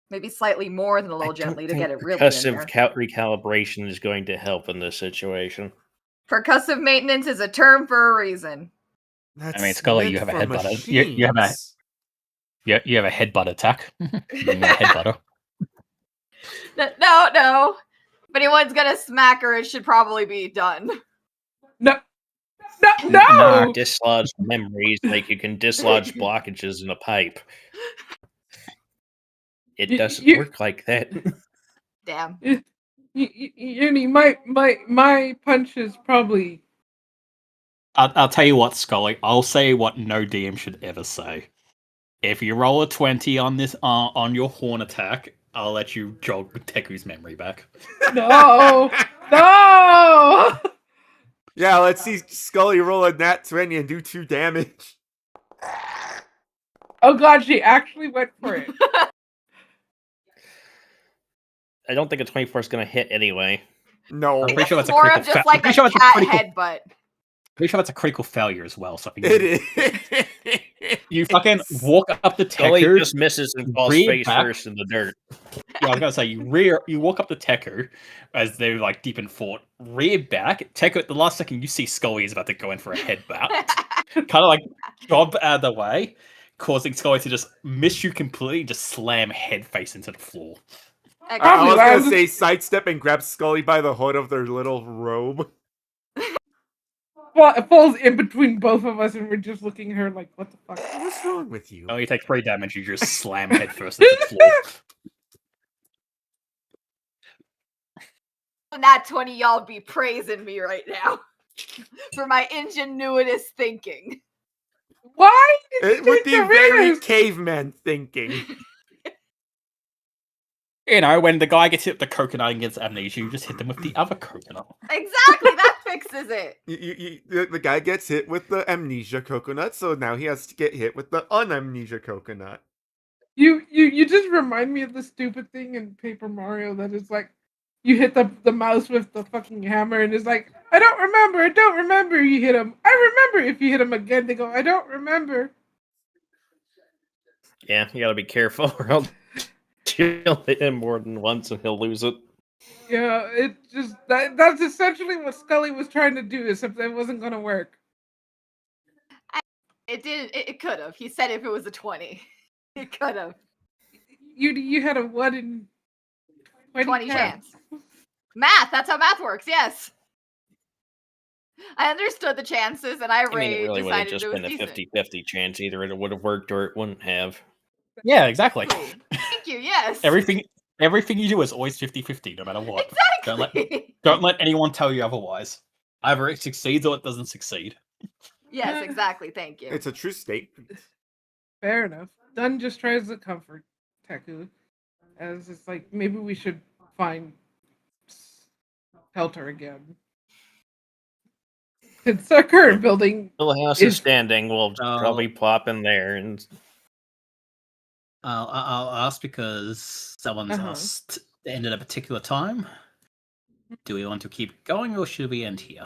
Maybe slightly more than a I little don't gently to think get it really in percussive there. recalibration is going to help in this situation. Percussive maintenance is a term for a reason. That's I mean, Scully, you meant have a for headbutt. You have a machines. you have a headbutt attack. Being a headbutter. No. If anyone's gonna smack her, it should probably be done. No. No. Dislodge memories like you can dislodge blockages in a pipe. It doesn't work like that. Damn. Uni, my punch is probably. I'll tell you what, Scully. I'll say what no DM should ever say. If you roll a 20 on this on your horn attack, I'll let you jog Teku's memory back. No. Yeah, let's see Scully roll a nat 20 and do 2 damage. Oh god, she actually went for it. I don't think a 24 is going to hit anyway. No, I'm pretty sure that's a More critical. of just like a pretty sure that's a cat critical. headbutt. Pretty sure that's a critical failure as well. So I think it is. you fucking walk up the Scully Teku. just misses and falls rear face back. first in the dirt. Yeah, I was gonna say you walk up the Teku as they're like deep in thought, rear back. Teku at the last second you see Scully is about to go in for a headbutt. Kind of like job out of the way, causing Scully to just miss you completely and just slam head face into the floor. I was gonna say sidestep and grab Scully by the hood of their little robe. Well, it falls in between both of us, and we're just looking at her like, "What the fuck? What's wrong with you?" Oh, you take 3 damage. You just slam head first into the floor. Nat 20, y'all be praising me right now for my ingenuitous thinking. Why? It would be very caveman thinking. You know, when the guy gets hit with the coconut and gets amnesia, you just hit them with the other coconut. Exactly, that fixes it. The guy gets hit with the amnesia coconut, so now he has to get hit with the unamnesia coconut. You just remind me of the stupid thing in Paper Mario that is like, you hit the mouse with the fucking hammer, and it's like, I don't remember. You hit him. I remember. If you hit him again, they go, I don't remember. Yeah, you gotta be careful, or else you'll hit him more than once and he'll lose it. Yeah, it just that's essentially what Scully was trying to do, except it wasn't gonna work. It did. It could have. He said if it was a 20, it could have. You had a 1 in 20 chance. Math. That's how math works. Yes. I understood the chances, and I mean, it really would have decided just it was been a decent. 50-50 chance. Either it would have worked or it wouldn't have. Yeah, exactly. Thank you. Yes. Everything you do is always 50-50, no matter what. Exactly. Don't let anyone tell you otherwise. Either it succeeds or it doesn't succeed. Yes, exactly. Thank you. It's a true statement. Fair enough. Dunn just tries to comfort Teku, as it's like maybe we should find shelter again. Since our current building Till the house is is standing, we'll just probably plop in there and. I'll ask because someone's asked to end at a particular time. Do we want to keep going or should we end here?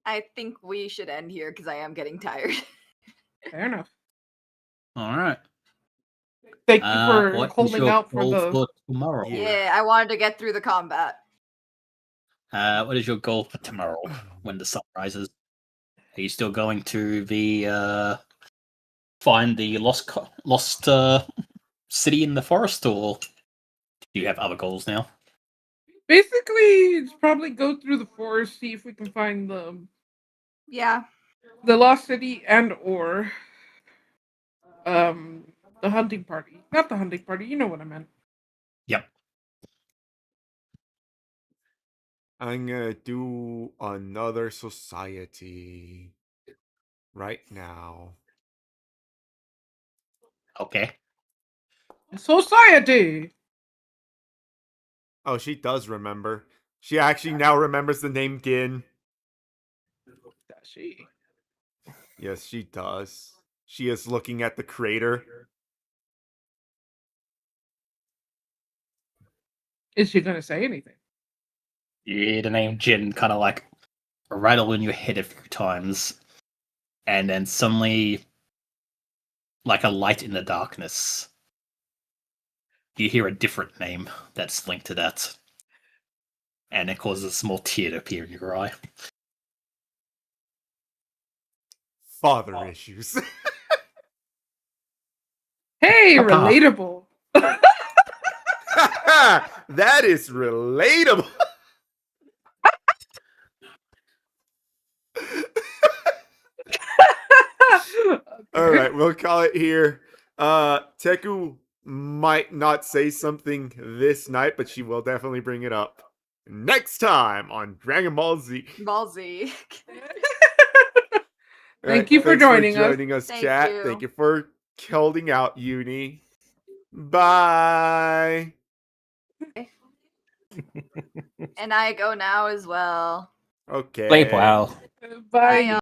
I think we should end here because I am getting tired. fair enough. All right. Thank you for what is holding your out for goal the. for tomorrow? Yeah, I wanted to get through the combat. What is your goal for tomorrow when the sun rises? Are you still going to the find the lost city in the forest, or do you have other goals now? Basically, it's probably go through the forest, see if we can find the lost city and or the hunting party. Not the hunting party. You know what I meant. Yep. I'm gonna do another society right now. Okay. Society. Oh, she does remember. She actually now remembers the name Gin. Does she? Yes, she does. She is looking at the crater. Is she gonna say anything? Yeah, the name Jin kind of like rattle in your head a few times, and then suddenly, like a light in the darkness, you hear a different name that's linked to that, and it causes a small tear to appear in your eye. Father issues. Hey, Papa. relatable. That is relatable. All right, we'll call it here. Teku might not say something this night, but she will definitely bring it up next time on Dragon Ball Z. Ball Z. Thank you for Thanks joining us. Thank chat. you. Thank you for holding out, Uni. Bye. And I go now as well. Okay. Sleep well. Bye. Bye,